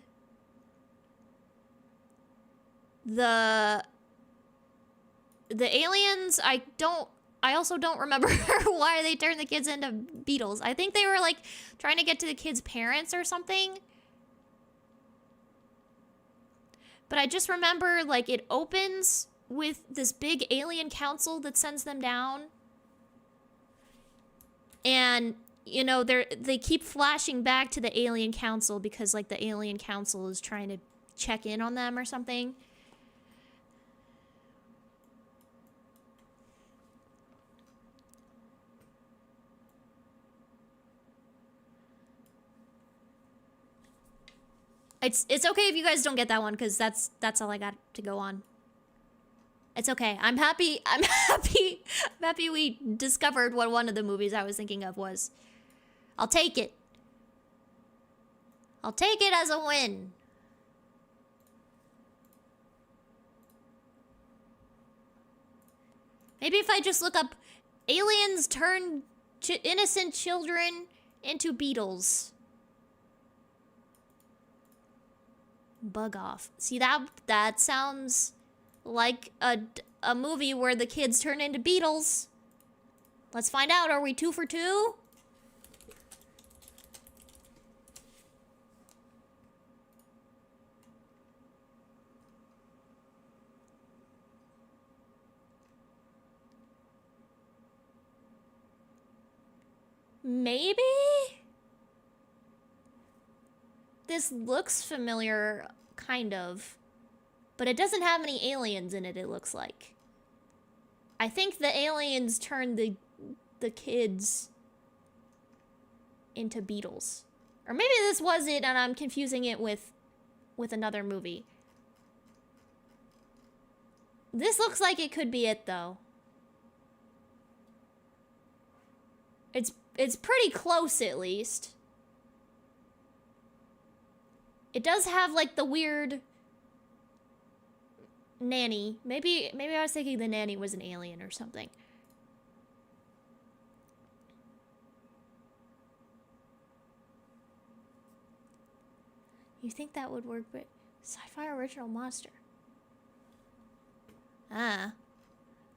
the aliens, I also don't remember why they turned the kids into beetles. I think they were like trying to get to the kids' parents or something. But I just remember like it opens with this big alien council that sends them down. And, you know, they keep flashing back to the alien council because like the alien council is trying to check in on them or something. It's okay if you guys don't get that one, because that's all I got to go on. It's okay. I'm happy we discovered what one of the movies I was thinking of was. I'll take it. I'll take it as a win. Maybe if I just look up aliens turn innocent children into beetles. Bug off. See, that sounds like a movie where the kids turn into beetles. Let's find out. Are we 2 for 2? Maybe? This looks familiar, kind of. But it doesn't have any aliens in it looks like. I think the aliens turned the kids into beetles. Or maybe this was it and I'm confusing it with another movie. This looks like it could be it, though. It's pretty close, at least. It does have, like, the weird nanny. Maybe I was thinking the nanny was an alien or something. You think that would work, but sci-fi original monster. Ah.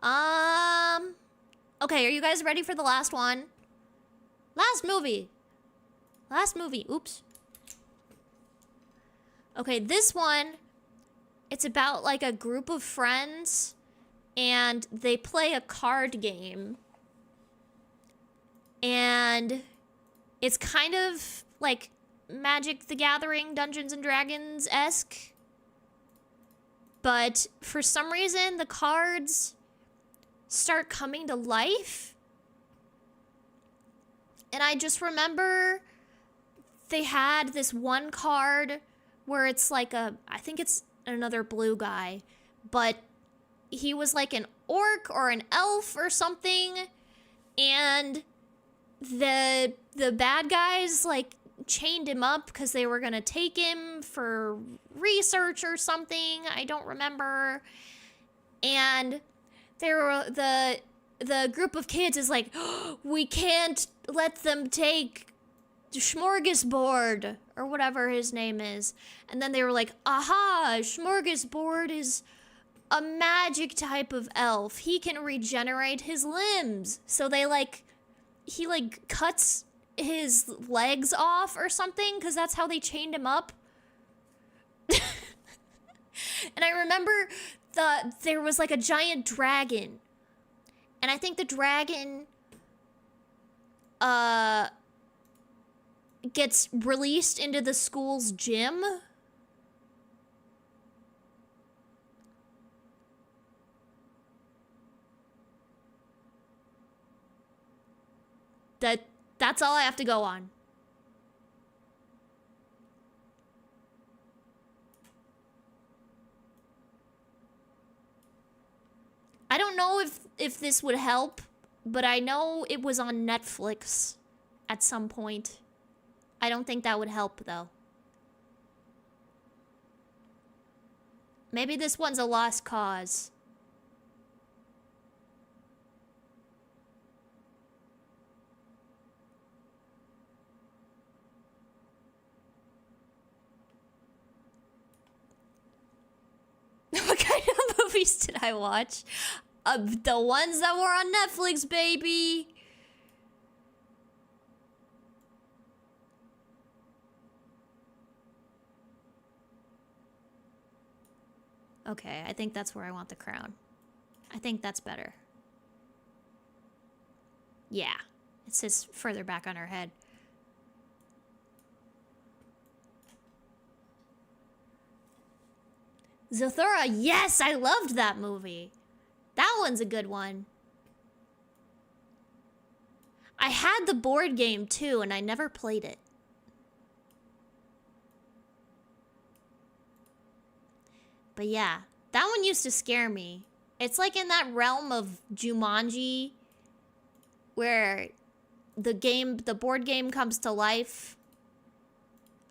Okay, are you guys ready for the last one? Last movie. Last movie. Oops. Okay, this one, it's about like a group of friends and they play a card game. And it's kind of like Magic the Gathering, Dungeons and Dragons-esque. But for some reason, the cards start coming to life. And I just remember they had this one card where it's like I think it's another blue guy, but he was like an orc or an elf or something. And the bad guys like chained him up because they were gonna take him for research or something. I don't remember. And they were the group of kids is like, oh, we can't let them take Smorgasbord or whatever his name is. And then they were like, aha, Smorgasbord is a magic type of elf. He can regenerate his limbs. So he cuts his legs off or something because that's how they chained him up. And I remember there was like a giant dragon. And I think the dragon gets released into the school's gym. That's all I have to go on. I don't know if this would help, but I know it was on Netflix at some point. I don't think that would help, though. Maybe this one's a lost cause. What kind of movies did I watch? The ones that were on Netflix, baby. Okay, I think that's where I want the crown. I think that's better. Yeah, it sits further back on her head. Zathura, yes, I loved that movie. That one's a good one. I had the board game too, and I never played it. But yeah, that one used to scare me. It's like in that realm of Jumanji, where the board game comes to life.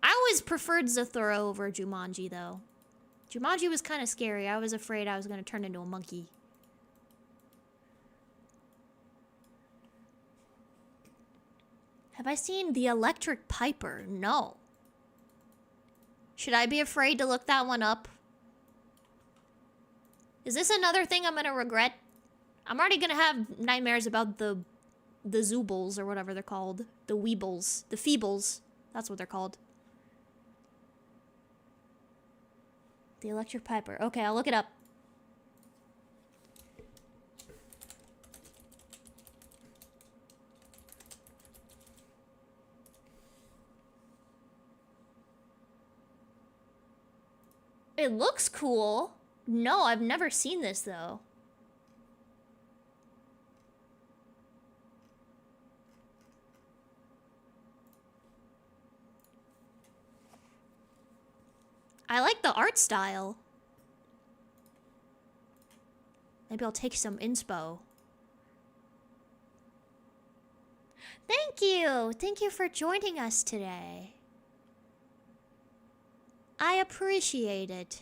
I always preferred Zathura over Jumanji, though. Jumanji was kind of scary. I was afraid I was going to turn into a monkey. Have I seen The Electric Piper? No. Should I be afraid to look that one up? Is this another thing I'm going to regret? I'm already going to have nightmares about the Zoobles or whatever they're called. The Weebles. The Feebles. That's what they're called. The Electric Piper. Okay, I'll look it up. It looks cool. No, I've never seen this, though. I like the art style. Maybe I'll take some inspo. Thank you! Thank you for joining us today. I appreciate it.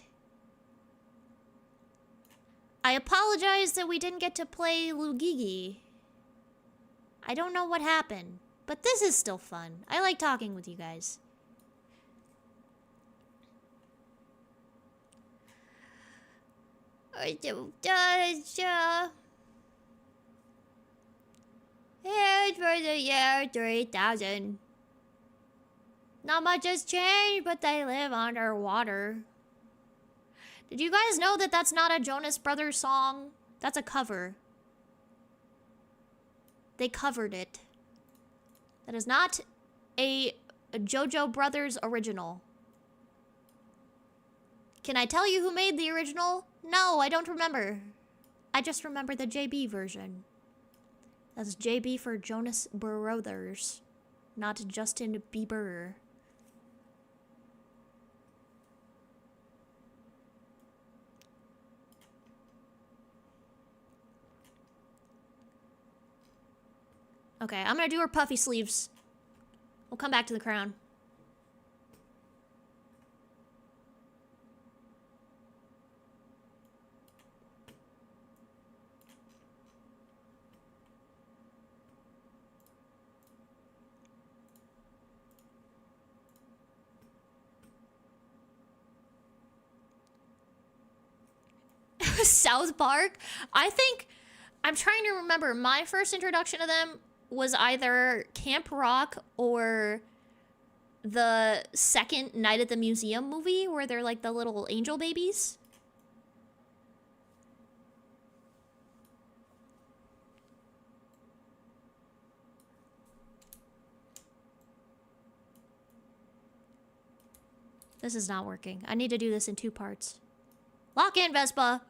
I apologize that we didn't get to play Luigi'S. I don't know what happened, but this is still fun. I like talking with you guys. Here's for the year 3000. Not much has changed, but they live underwater. Did you guys know that that's not a Jonas Brothers song? That's a cover. They covered it. That is not a JoJo Brothers original. Can I tell you who made the original? No, I don't remember. I just remember the JB version. That's JB for Jonas Brothers, not Justin Bieber. Okay, I'm gonna do her puffy sleeves. We'll come back to the crown. South Park? I think, I'm trying to remember, my first introduction to them was either Camp Rock or the second Night at the Museum movie where they're like the little angel babies. This is not working. I need to do this in 2 parts. Lock in, Vespa!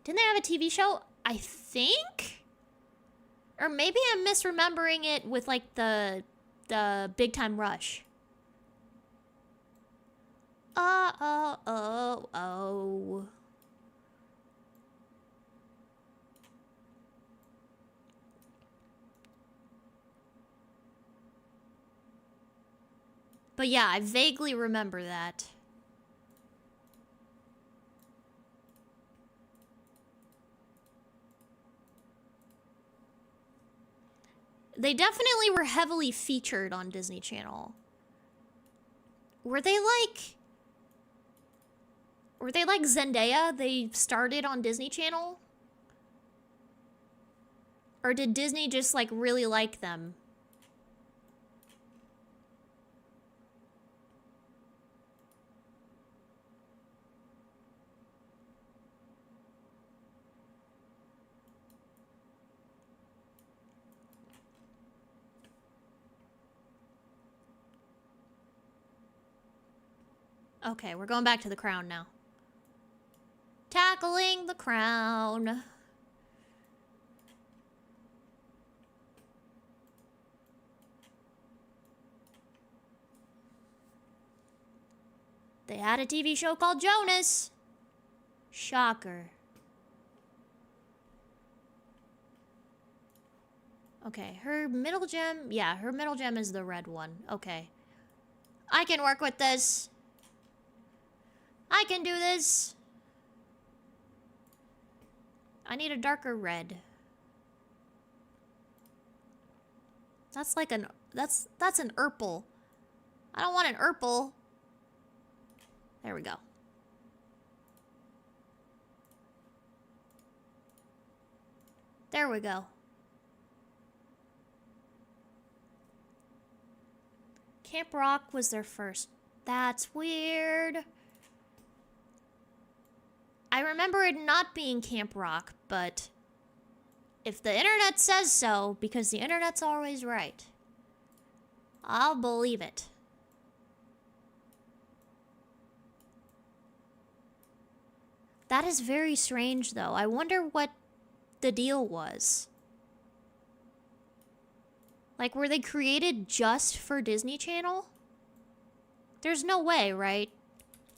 Didn't they have a TV show? I think? Or maybe I'm misremembering it with like the Big Time Rush. Oh. But yeah, I vaguely remember that. They definitely were heavily featured on Disney Channel. Were they like Zendaya? They started on Disney Channel? Or did Disney just like really like them? Okay, we're going back to the crown now. Tackling the crown. They had a TV show called Jonas. Shocker. Okay, her middle gem. Yeah, her middle gem is the red one. Okay. I can work with this. I can do this. I need a darker red. That's like an that's an purple. I don't want an purple. There we go. There we go. Camp Rock was their first. That's weird. I remember it not being Camp Rock, but if the internet says so, because the internet's always right, I'll believe it. That is very strange, though. I wonder what the deal was. Like, were they created just for Disney Channel? There's no way, right?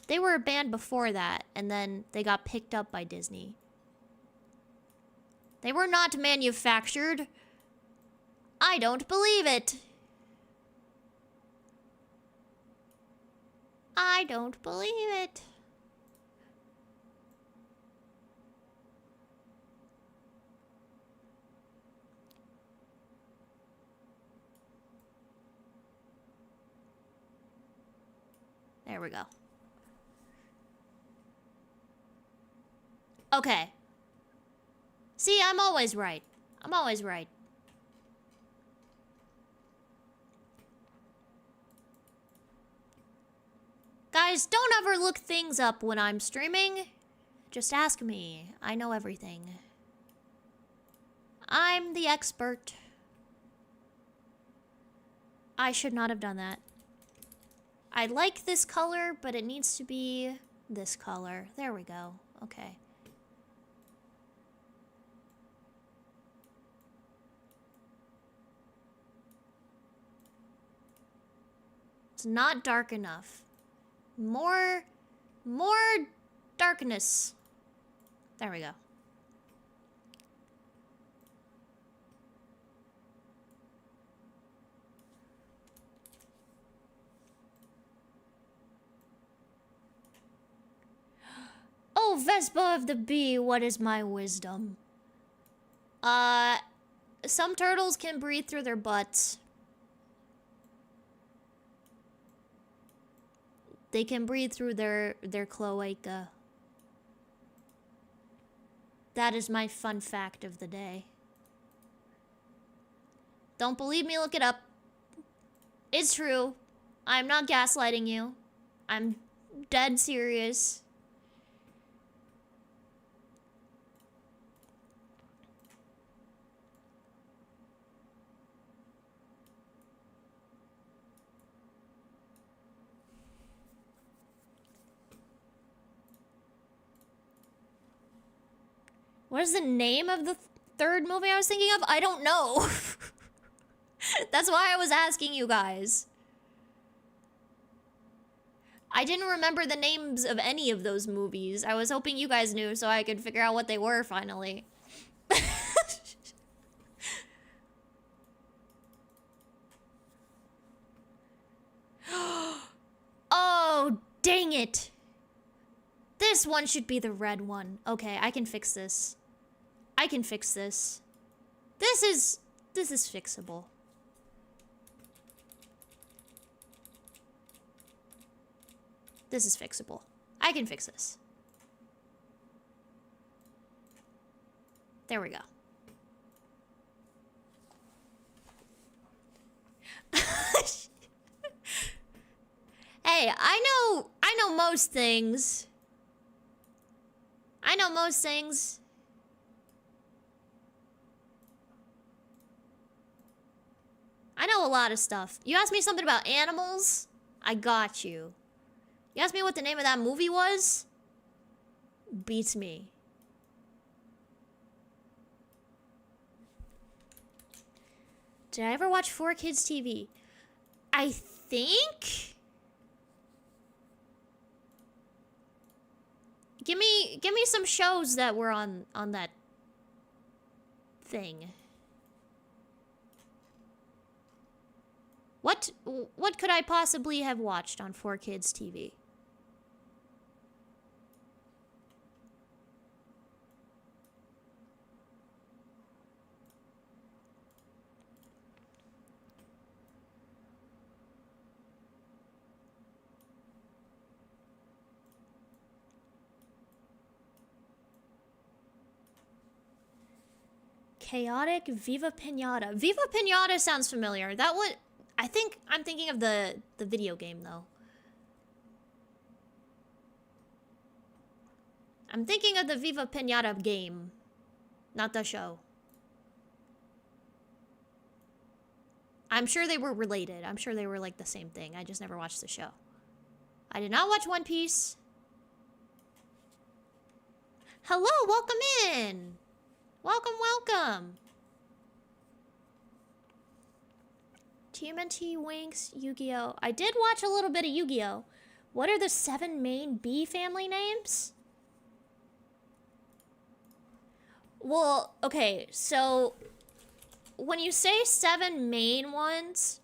They were a band before that, and then they got picked up by Disney. They were not manufactured. I don't believe it. I don't believe it. There we go. Okay. See, I'm always right. I'm always right. Guys, don't ever look things up when I'm streaming. Just ask me. I know everything. I'm the expert. I should not have done that. I like this color, but it needs to be this color. There we go. Okay. It's not dark enough. More darkness. There we go. Oh, Vespa of the Bee, what is my wisdom? Some turtles can breathe through their butts. They can breathe through their cloaca. That is my fun fact of the day. Don't believe me, look it up. It's true. I'm not gaslighting you. I'm dead serious. What is the name of the third movie I was thinking of? I don't know. That's why I was asking you guys. I didn't remember the names of any of those movies. I was hoping you guys knew so I could figure out what they were finally. Oh, dang it. This one should be the red one. Okay, I can fix this. I can fix this. This is fixable. This is fixable. I can fix this. There we go. Hey, I know most things. I know most things. I know a lot of stuff. You asked me something about animals? I got you. You asked me what the name of that movie was? Beats me. Did I ever watch 4Kids TV? I think... Give me some shows that were on that thing. What could I possibly have watched on 4Kids TV? Chaotic Viva Pinata. Viva Pinata sounds familiar. That would... I think I'm thinking of the video game, though. I'm thinking of the Viva Pinata game, not the show. I'm sure they were related. I'm sure they were like the same thing. I just never watched the show. I did not watch One Piece. Hello, welcome in. Welcome, welcome. TMNT, Winx, Yu-Gi-Oh! I did watch a little bit of Yu-Gi-Oh! What are the 7 main bee family names? Well, okay, so when you say 7 main ones,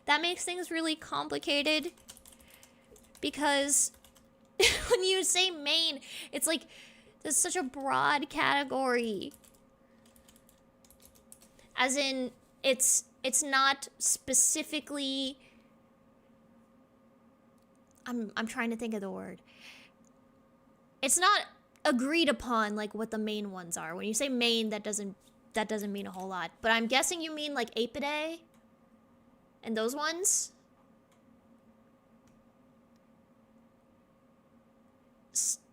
that makes things really complicated because when you say main, it's like there's such a broad category. As in, it's not specifically... I'm trying to think of the word. It's not agreed upon like what the main ones are. When you say main, that doesn't mean a whole lot. But I'm guessing you mean like Apidae and those ones.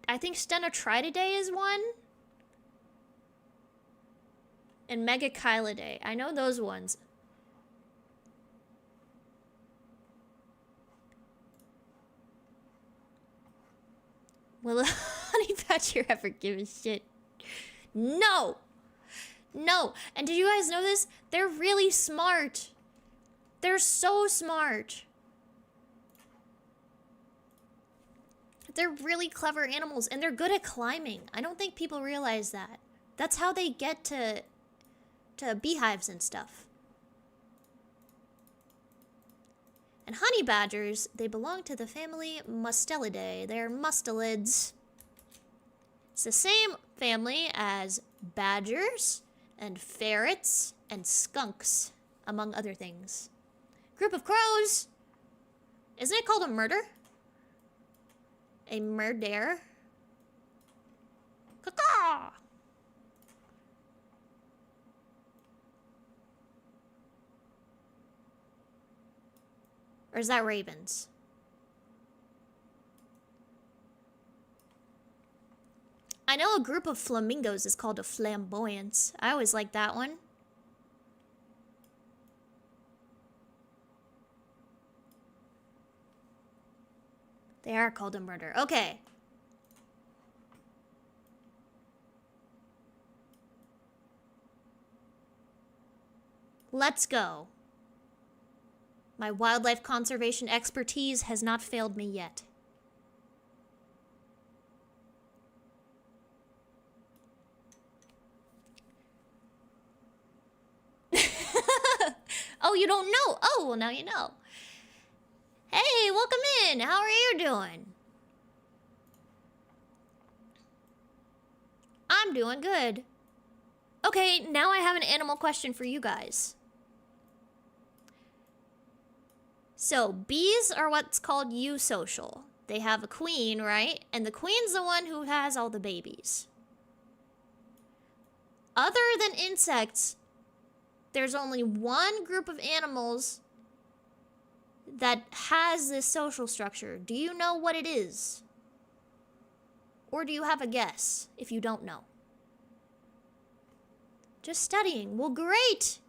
I think Stenotrididae is one. And Megachilidae. I know those ones. Will a honey badger ever give a shit? No! No! And did you guys know this? They're really smart. They're so smart. They're really clever animals, and they're good at climbing. I don't think people realize that. That's how they get to beehives and stuff. And honey badgers, they belong to the family Mustelidae. They're mustelids. It's the same family as badgers and ferrets and skunks, among other things. Group of crows. Isn't it called a murder? A murder? Caw-caw! Or is that ravens? I know a group of flamingos is called a flamboyance. I always like that one. They are called a murder. Okay. Let's go. My wildlife conservation expertise has not failed me yet. Oh, you don't know? Oh, well, now you know. Hey, welcome in. How are you doing? I'm doing good. Okay, now I have an animal question for you guys. So, bees are what's called eusocial. They have a queen, right? And the queen's the one who has all the babies. Other than insects, there's only one group of animals that has this social structure. Do you know what it is? Or do you have a guess if you don't know? Just studying. Well, great!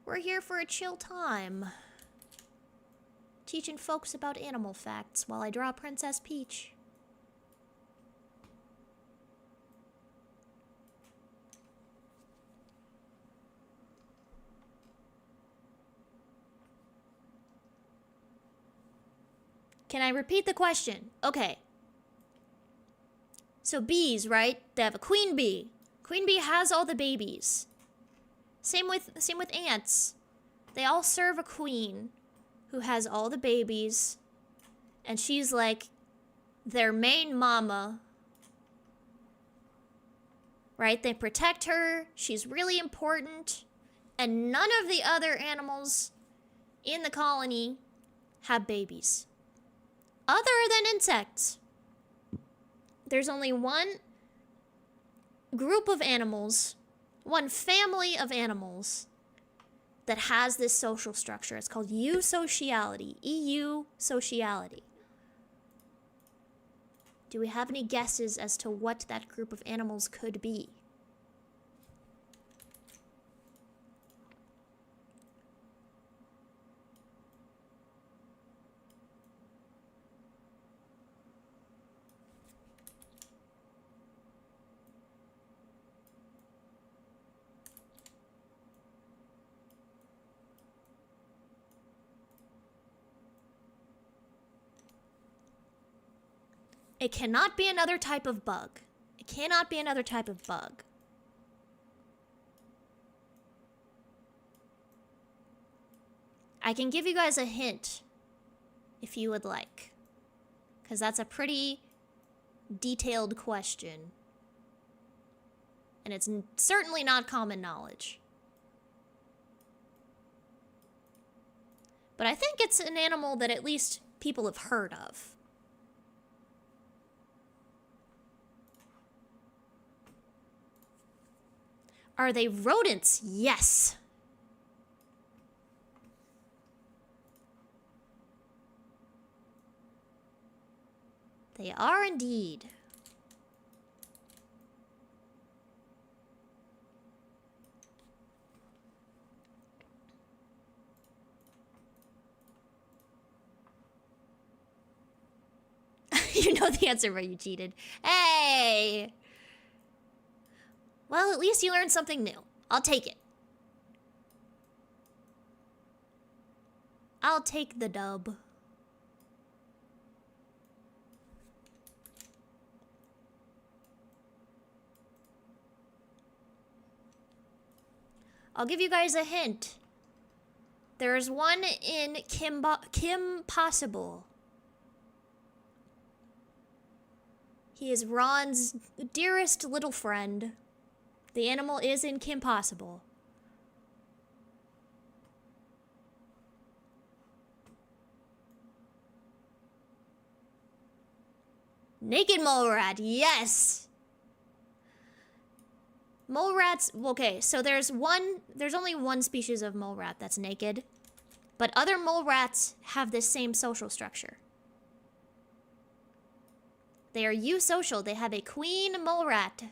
We're here for a chill time. Teaching folks about animal facts while I draw Princess Peach. Can I repeat the question? Okay. So bees, right? They have a queen bee. Queen bee has all the babies. Same with ants. They all serve a queen who has all the babies, and she's like their main mama. Right? They protect her. She's really important, and none of the other animals in the colony have babies. Other than insects. There's only one group of animals, one family of animals that has this social structure. It's called eusociality. Eusociality. Do we have any guesses as to what that group of animals could be? It cannot be another type of bug. It cannot be another type of bug. I can give you guys a hint if you would like, because that's a pretty detailed question. And it's certainly not common knowledge. But I think it's an animal that at least people have heard of. Are they rodents? Yes. They are indeed. You know the answer, but you cheated. Hey! Well, at least you learned something new. I'll take it. I'll take the dub. I'll give you guys a hint. There's one in Kim Possible. He is Ron's dearest little friend. The animal is in Kim Possible. Naked mole rat, yes! Mole rats, okay, so there's only one species of mole rat that's naked. But other mole rats have this same social structure. They are eusocial. They have a queen mole rat.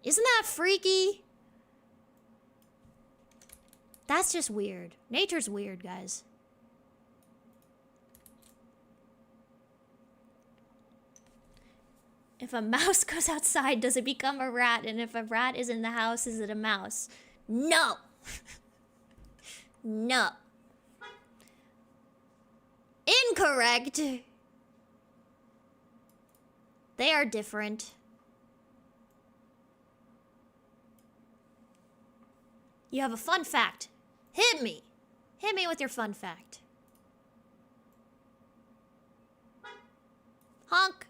Isn't that freaky? That's just weird. Nature's weird, guys. If a mouse goes outside, does it become a rat? And if a rat is in the house, is it a mouse? No! No. Incorrect! They are different. You have a fun fact. Hit me! Hit me with your fun fact. Honk!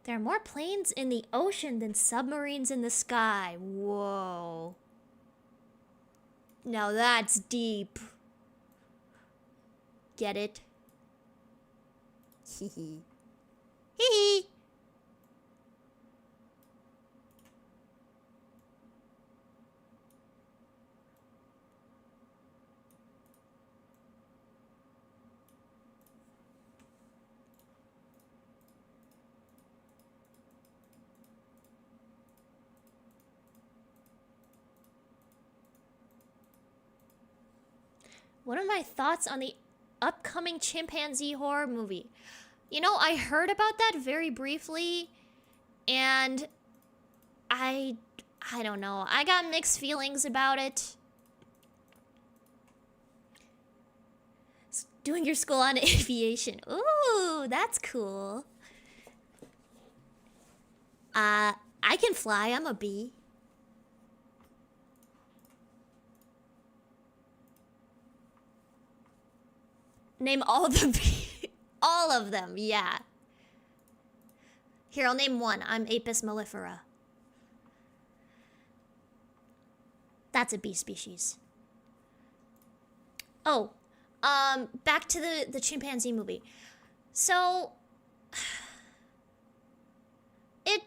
There are more planes in the ocean than submarines in the sky. Whoa. Now that's deep. Get it? Hee hee. Hee hee. What are my thoughts on the upcoming chimpanzee horror movie? You know, I heard about that very briefly, and I don't know. I got mixed feelings about it. Doing your school on aviation. Ooh, that's cool. I can fly. I'm a bee. Name all the all of them, yeah. Here, I'll name one. I'm Apis mellifera. That's a bee species. Oh, back to the chimpanzee movie. So, it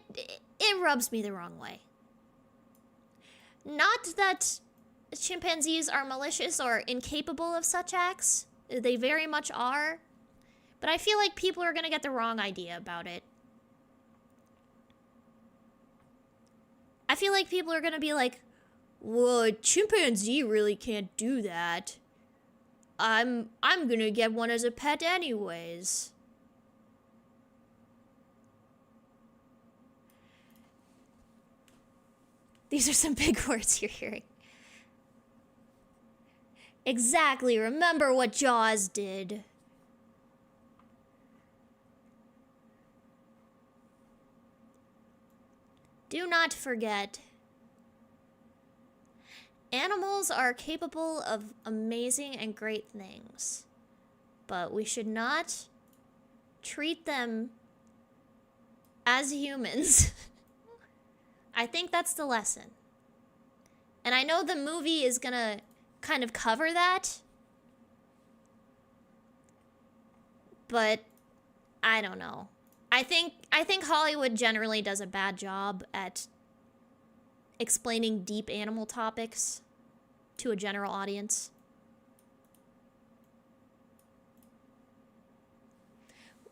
rubs me the wrong way. Not that chimpanzees are malicious or incapable of such acts. They very much are. But I feel like people are gonna get the wrong idea about it. I feel like people are gonna be like, well, a chimpanzee really can't do that. I'm gonna get one as a pet anyways. These are some big words you're hearing. Exactly, remember what Jaws did. Do not forget, animals are capable of amazing and great things, but we should not treat them as humans. I think that's the lesson. And I know the movie is gonna kind of cover that, But I don't know. I think Hollywood generally does a bad job at explaining deep animal topics to a general audience.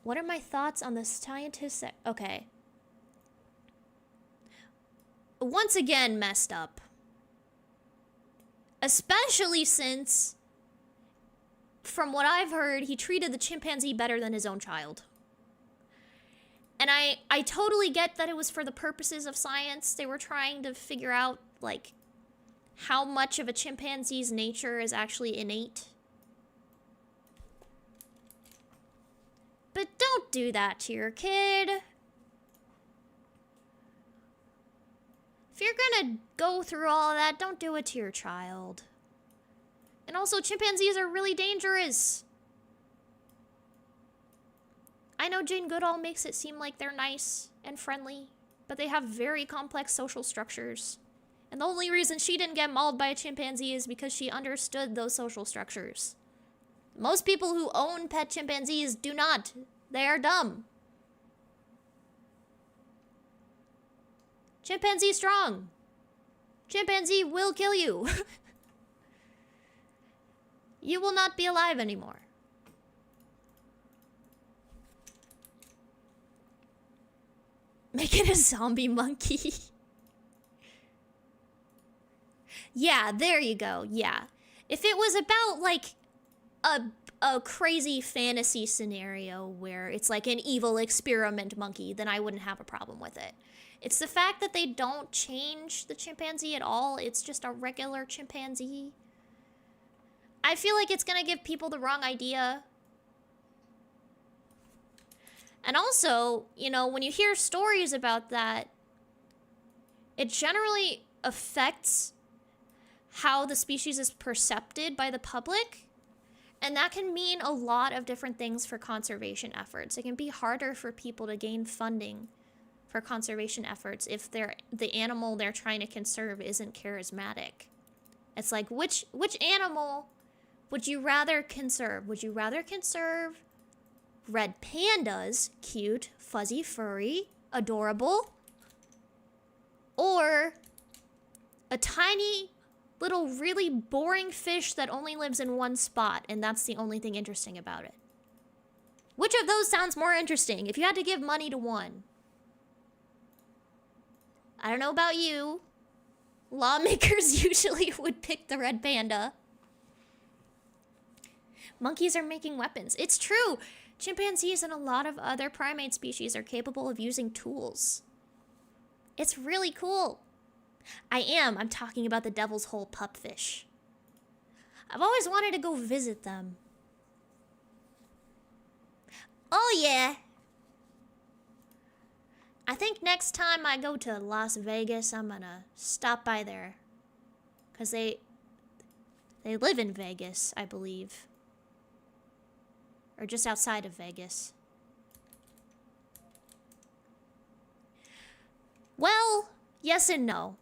What are my thoughts on the scientists that... Okay. Once again, messed up. Especially since, from what I've heard, he treated the chimpanzee better than his own child. And I totally get that it was for the purposes of science. They were trying to figure out, like, how much of a chimpanzee's nature is actually innate. But don't do that to your kid. If you're gonna go through all of that, don't do it to your child. And also, chimpanzees are really dangerous. I know Jane Goodall makes it seem like they're nice and friendly, but they have very complex social structures. And the only reason she didn't get mauled by a chimpanzee is because she understood those social structures. Most people who own pet chimpanzees do not. They are dumb. Chimpanzee strong. Chimpanzee will kill you. You will not be alive anymore. Make it a zombie monkey. Yeah, there you go. Yeah. If it was about, like, a crazy fantasy scenario where it's like an evil experiment monkey, then I wouldn't have a problem with it. It's the fact that they don't change the chimpanzee at all. It's just a regular chimpanzee. I feel like it's gonna give people the wrong idea. And also, you know, when you hear stories about that, it generally affects how the species is perceived by the public. And that can mean a lot of different things for conservation efforts. It can be harder for people to gain funding for conservation efforts if the animal they're trying to conserve isn't charismatic. It's like, which animal would you rather conserve? Would you rather conserve red pandas, cute, fuzzy, furry, adorable, or a tiny little really boring fish that only lives in one spot and that's the only thing interesting about it? Which of those sounds more interesting if you had to give money to one? I don't know about you. Lawmakers usually would pick the red panda. Monkeys are making weapons. It's true. Chimpanzees and a lot of other primate species are capable of using tools. It's really cool. I'm talking about the devil's hole pupfish. I've always wanted to go visit them. Oh yeah. I think next time I go to Las Vegas, I'm gonna stop by there. 'Cause they live in Vegas, I believe. Or just outside of Vegas. Well, yes and no.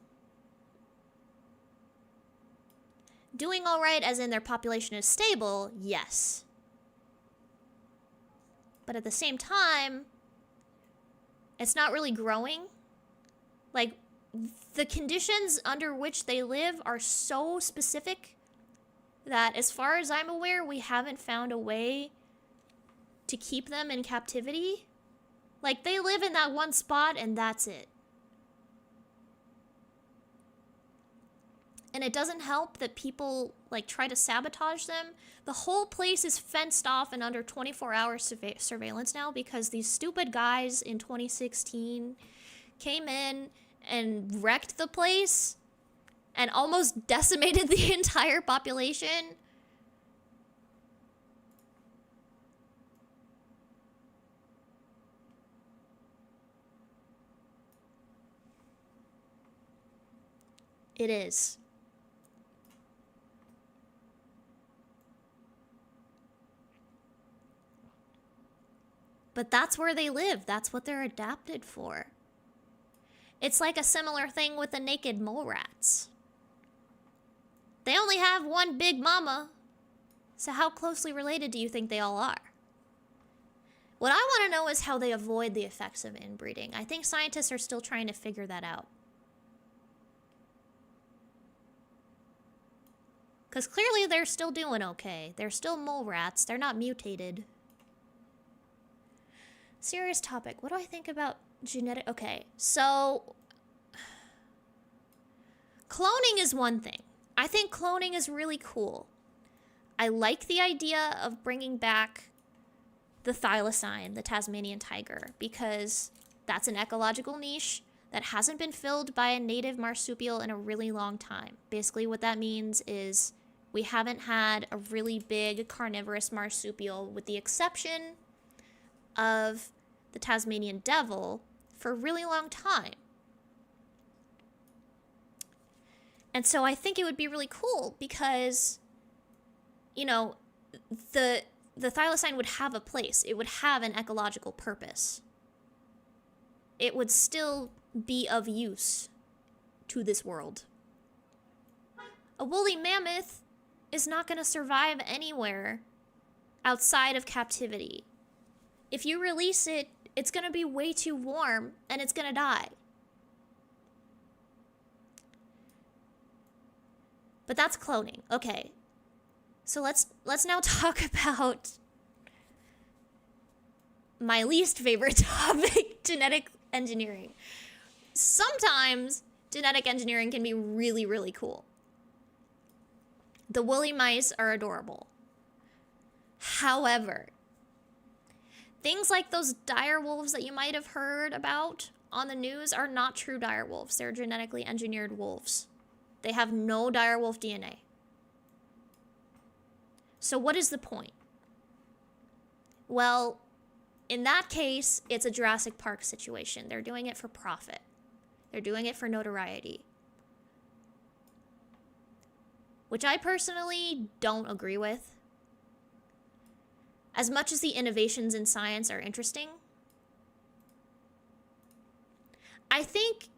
Doing all right as in their population is stable, yes. But at the same time, it's not really growing. Like, the conditions under which they live are so specific that as far as I'm aware, we haven't found a way to keep them in captivity. Like, they live in that one spot and that's it. And it doesn't help that people, like, try to sabotage them. The whole place is fenced off and under 24-hour surveillance now because these stupid guys in 2016 came in and wrecked the place and almost decimated the entire population. It is. But that's where they live. That's what they're adapted for. It's like a similar thing with the naked mole rats. They only have one big mama. So how closely related do you think they all are? What I want to know is how they avoid the effects of inbreeding. I think scientists are still trying to figure that out. Because clearly they're still doing okay. They're still mole rats. They're not mutated. Serious topic. What do I think about genetic... Okay, so... Cloning is one thing. I think cloning is really cool. I like the idea of bringing back the thylacine, the Tasmanian tiger, because that's an ecological niche that hasn't been filled by a native marsupial in a really long time. Basically what that means is we haven't had a really big carnivorous marsupial, with the exception of the Tasmanian devil, for a really long time. And so I think it would be really cool because, you know, the thylacine would have a place. It would have an ecological purpose. It would still be of use to this world. A woolly mammoth is not going to survive anywhere outside of captivity. If you release it, it's going to be way too warm and it's going to die. But that's cloning. Okay. So let's now talk about my least favorite topic, genetic engineering. Sometimes genetic engineering can be really, really cool. The woolly mice are adorable. However, things like those dire wolves that you might have heard about on the news are not true dire wolves. They're genetically engineered wolves. They have no dire wolf DNA. So what is the point? Well, in that case, it's a Jurassic Park situation. They're doing it for profit. They're doing it for notoriety. Which I personally don't agree with. As much as the innovations in science are interesting, I think...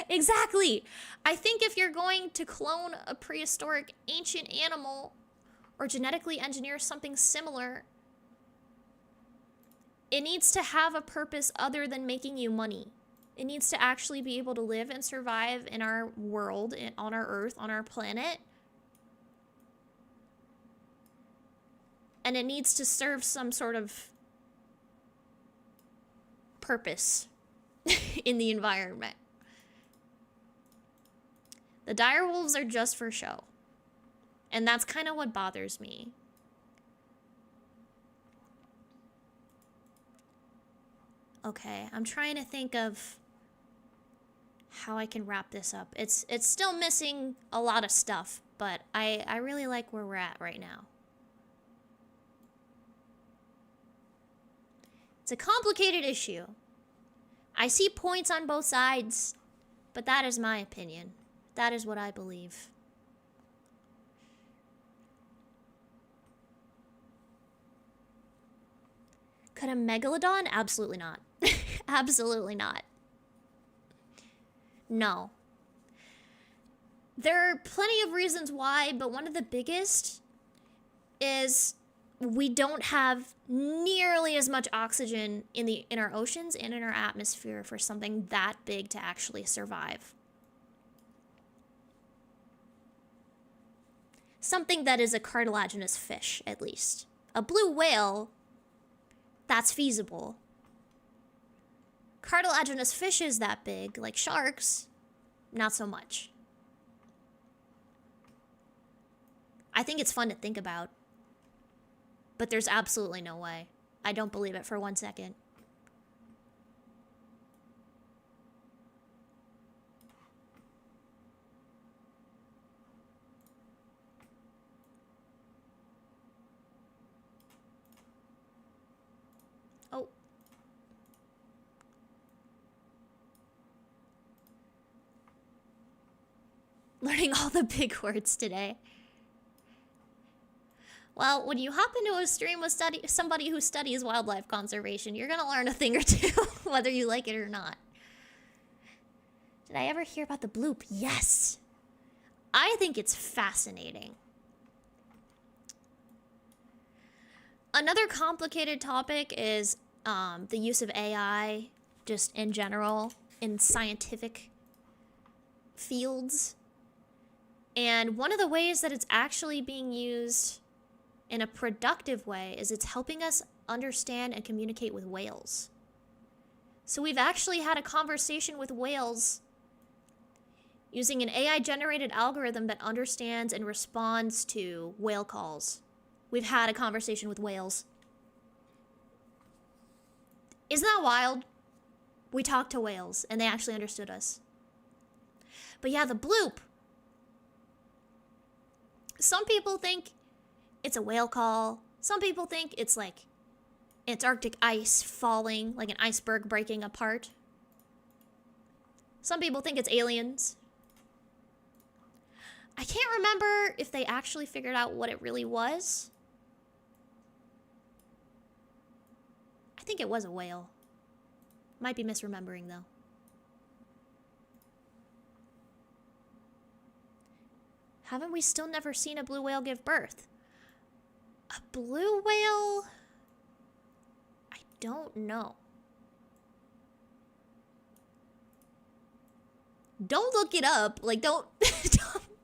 Exactly! I think if you're going to clone a prehistoric ancient animal or genetically engineer something similar, it needs to have a purpose other than making you money. It needs to actually be able to live and survive in our world, on our Earth, on our planet. And it needs to serve some sort of purpose in the environment. The dire wolves are just for show. And that's kind of what bothers me. Okay, I'm trying to think of how I can wrap this up. It's still missing a lot of stuff, but I really like where we're at right now. It's a complicated issue. I see points on both sides, but that is my opinion. That is what I believe. Could a megalodon? Absolutely not. Absolutely not. No. There are plenty of reasons why, but one of the biggest is we don't have nearly as much oxygen in our oceans and in our atmosphere for something that big to actually survive. Something that is a cartilaginous fish, at least. A blue whale, that's feasible. Cartilaginous fishes that big, like sharks, not so much. I think it's fun to think about. But there's absolutely no way. I don't believe it for 1 second. Oh. Learning all the big words today. Well, when you hop into a stream with somebody who studies wildlife conservation, you're gonna learn a thing or two, whether you like it or not. Did I ever hear about the bloop? Yes! I think it's fascinating. Another complicated topic is the use of AI, just in general, in scientific fields. And one of the ways that it's actually being used in a productive way is it's helping us understand and communicate with whales. So we've actually had a conversation with whales using an AI-generated algorithm that understands and responds to whale calls. We've had a conversation with whales. Isn't that wild? We talked to whales, and they actually understood us. But yeah, the bloop. Some people think it's a whale call. Some people think it's like Antarctic ice falling, like an iceberg breaking apart. Some people think it's aliens. I can't remember if they actually figured out what it really was. I think it was a whale. Might be misremembering though. Haven't we still never seen a blue whale give birth? A blue whale? I don't know. Don't look it up. Like, don't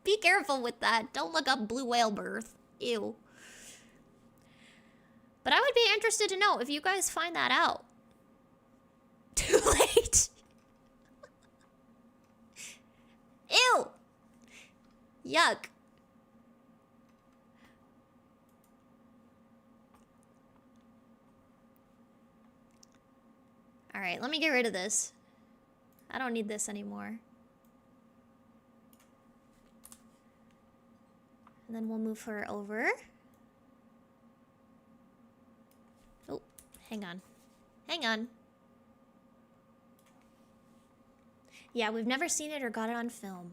be careful with that. Don't look up blue whale birth. Ew. But I would be interested to know if you guys find that out. Too late. Ew. Yuck. All right, let me get rid of this. I don't need this anymore. And then we'll move her over. Oh, hang on. Hang on. Yeah, we've never seen it or got it on film.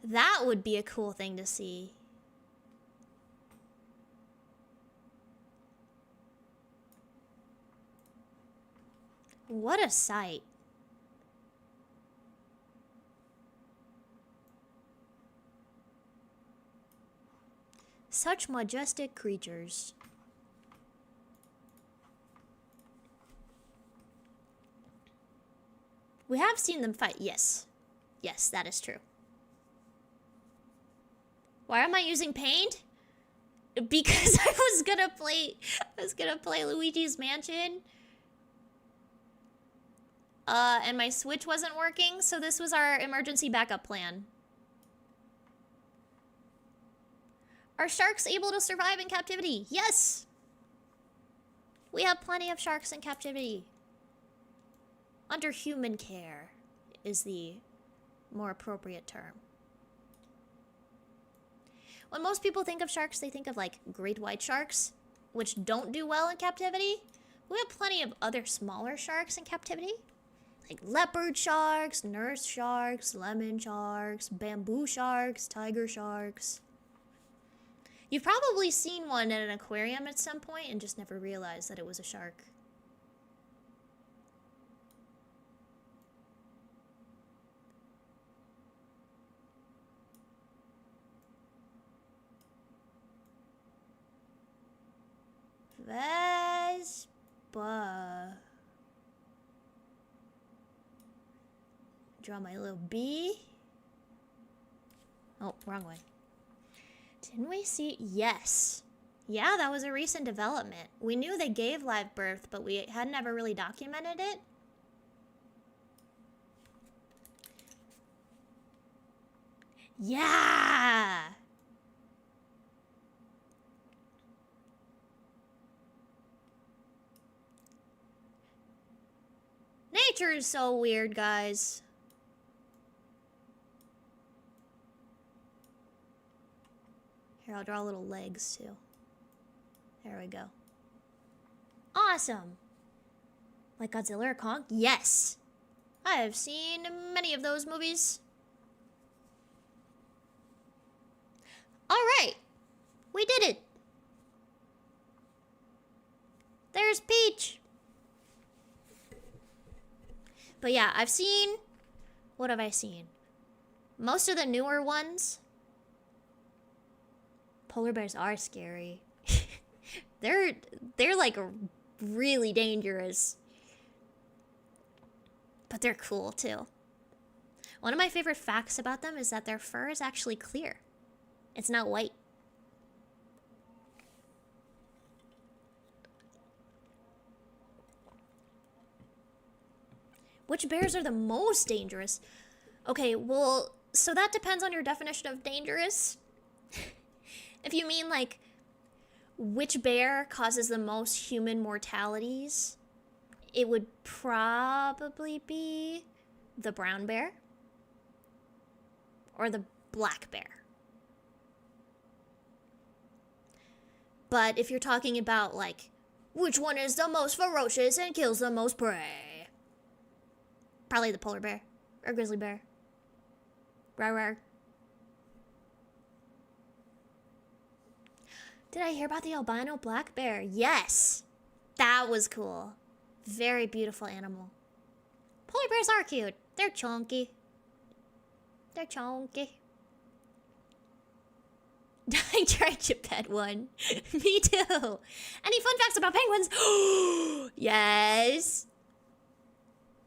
That would be a cool thing to see. What a sight. Such majestic creatures. We have seen them fight, yes. Yes, that is true. Why am I using paint? Because I was gonna play Luigi's Mansion. And my Switch wasn't working, so this was our emergency backup plan. Are sharks able to survive in captivity? Yes! We have plenty of sharks in captivity. Under human care is the more appropriate term. When most people think of sharks, they think of like great white sharks, which don't do well in captivity. We have plenty of other smaller sharks in captivity. Like leopard sharks, nurse sharks, lemon sharks, bamboo sharks, tiger sharks. You've probably seen one at an aquarium at some point and just never realized that it was a shark. Vespa. Draw my little bee. Oh, wrong way. Didn't we see? Yes. Yeah, that was a recent development. We knew they gave live birth, but we hadn't ever really documented it. Yeah! Nature is so weird, guys. Here, I'll draw little legs, too. There we go. Awesome! Like Godzilla or Kong? Yes! I have seen many of those movies. Alright! We did it! There's Peach! But yeah, I've seen... What have I seen? Most of the newer ones. Polar bears are scary. They're like really dangerous. But they're cool too. One of my favorite facts about them is that their fur is actually clear. It's not white. Which bears are the most dangerous? Okay, well, so that depends on your definition of dangerous. If you mean like which bear causes the most human mortalities, it would probably be the brown bear or the black bear. But if you're talking about like which one is the most ferocious and kills the most prey, probably the polar bear or grizzly bear. Rawr. Did I hear about the albino black bear? Yes! That was cool. Very beautiful animal. Polar bears are cute. They're chunky. They're chunky. I tried to pet one. Me too. Any fun facts about penguins? Yes.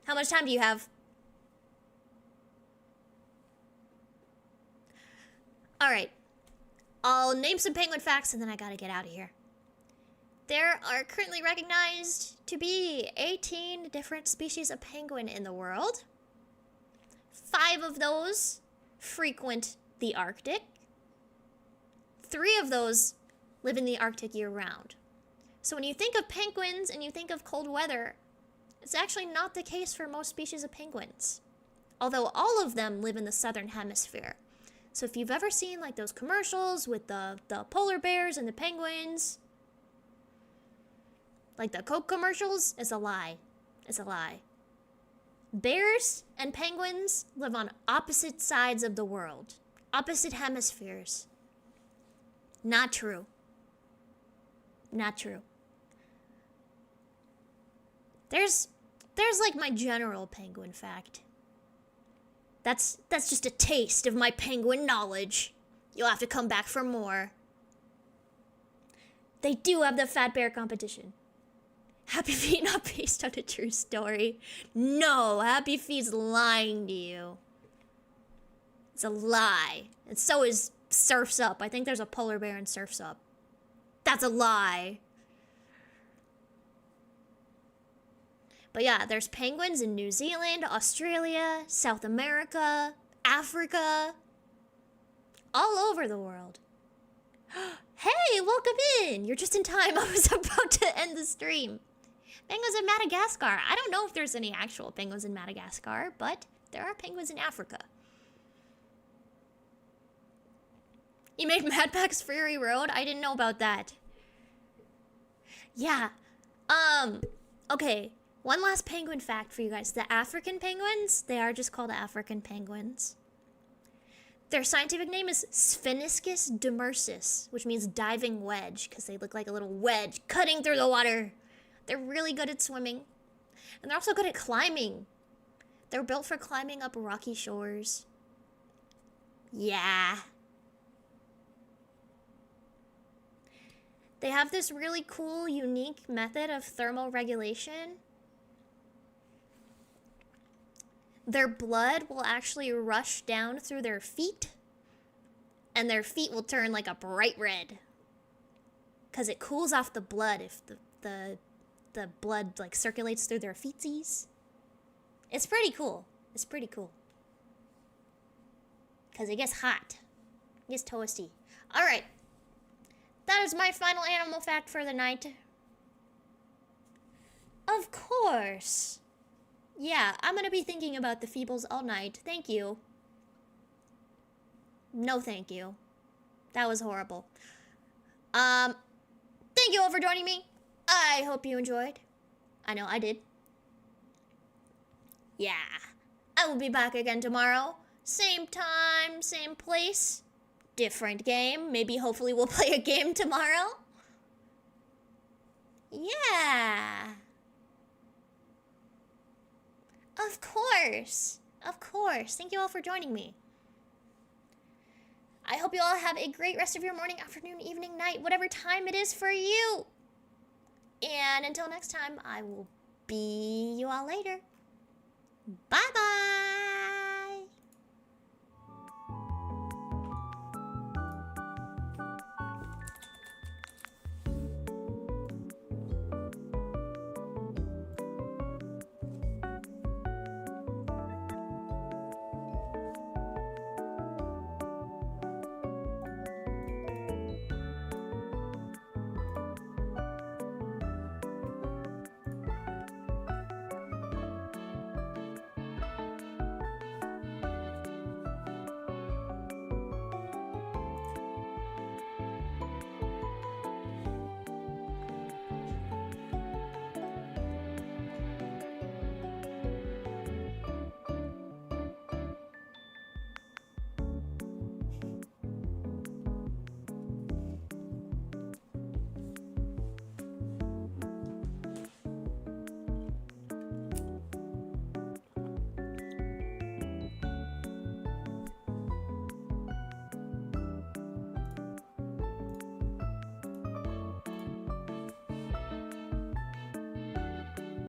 How much time do you have? All right. I'll name some penguin facts and then I gotta get out of here. There are currently recognized to be 18 different species of penguin in the world. 5 of those frequent the Arctic. 3 of those live in the Arctic year-round. So when you think of penguins and you think of cold weather, it's actually not the case for most species of penguins. Although all of them live in the southern hemisphere. So if you've ever seen like those commercials with the polar bears and the penguins, like the Coke commercials, it's a lie. It's a lie. Bears and penguins live on opposite sides of the world. Opposite hemispheres. Not true. Not true. There's like my general penguin fact. That's just a taste of my penguin knowledge. You'll have to come back for more. They do have the fat bear competition. Happy Feet not based on a true story. No, Happy Feet's lying to you. It's a lie. And so is Surf's Up. I think there's a polar bear in Surf's Up. That's a lie. But yeah, there's penguins in New Zealand, Australia, South America, Africa, all over the world. Hey, welcome in! You're just in time. I was about to end the stream. Penguins in Madagascar. I don't know if there's any actual penguins in Madagascar, but there are penguins in Africa. You made Mad Max Fury Road? I didn't know about that. Yeah. Okay. One last penguin fact for you guys. The African penguins, they are just called African penguins. Their scientific name is Spheniscus demersus, which means diving wedge, because they look like a little wedge cutting through the water. They're really good at swimming. And they're also good at climbing. They're built for climbing up rocky shores. Yeah. They have this really cool, unique method of thermal regulation. Their blood will actually rush down through their feet, and their feet will turn like a bright red. Because it cools off the blood if the blood like circulates through their feetsies. It's pretty cool. It's pretty cool. Because it gets hot. It gets toasty. Alright. That is my final animal fact for the night. Of course. Yeah, I'm gonna be thinking about the Feebles all night. Thank you. No thank you. That was horrible. Thank you all for joining me. I hope you enjoyed. I know I did. Yeah. I will be back again tomorrow. Same time, same place. Different game. Maybe hopefully we'll play a game tomorrow. Yeah. Of course. Of course. Thank you all for joining me. I hope you all have a great rest of your morning, afternoon, evening, night, whatever time it is for you. And until next time, I will be you all later. Bye-bye.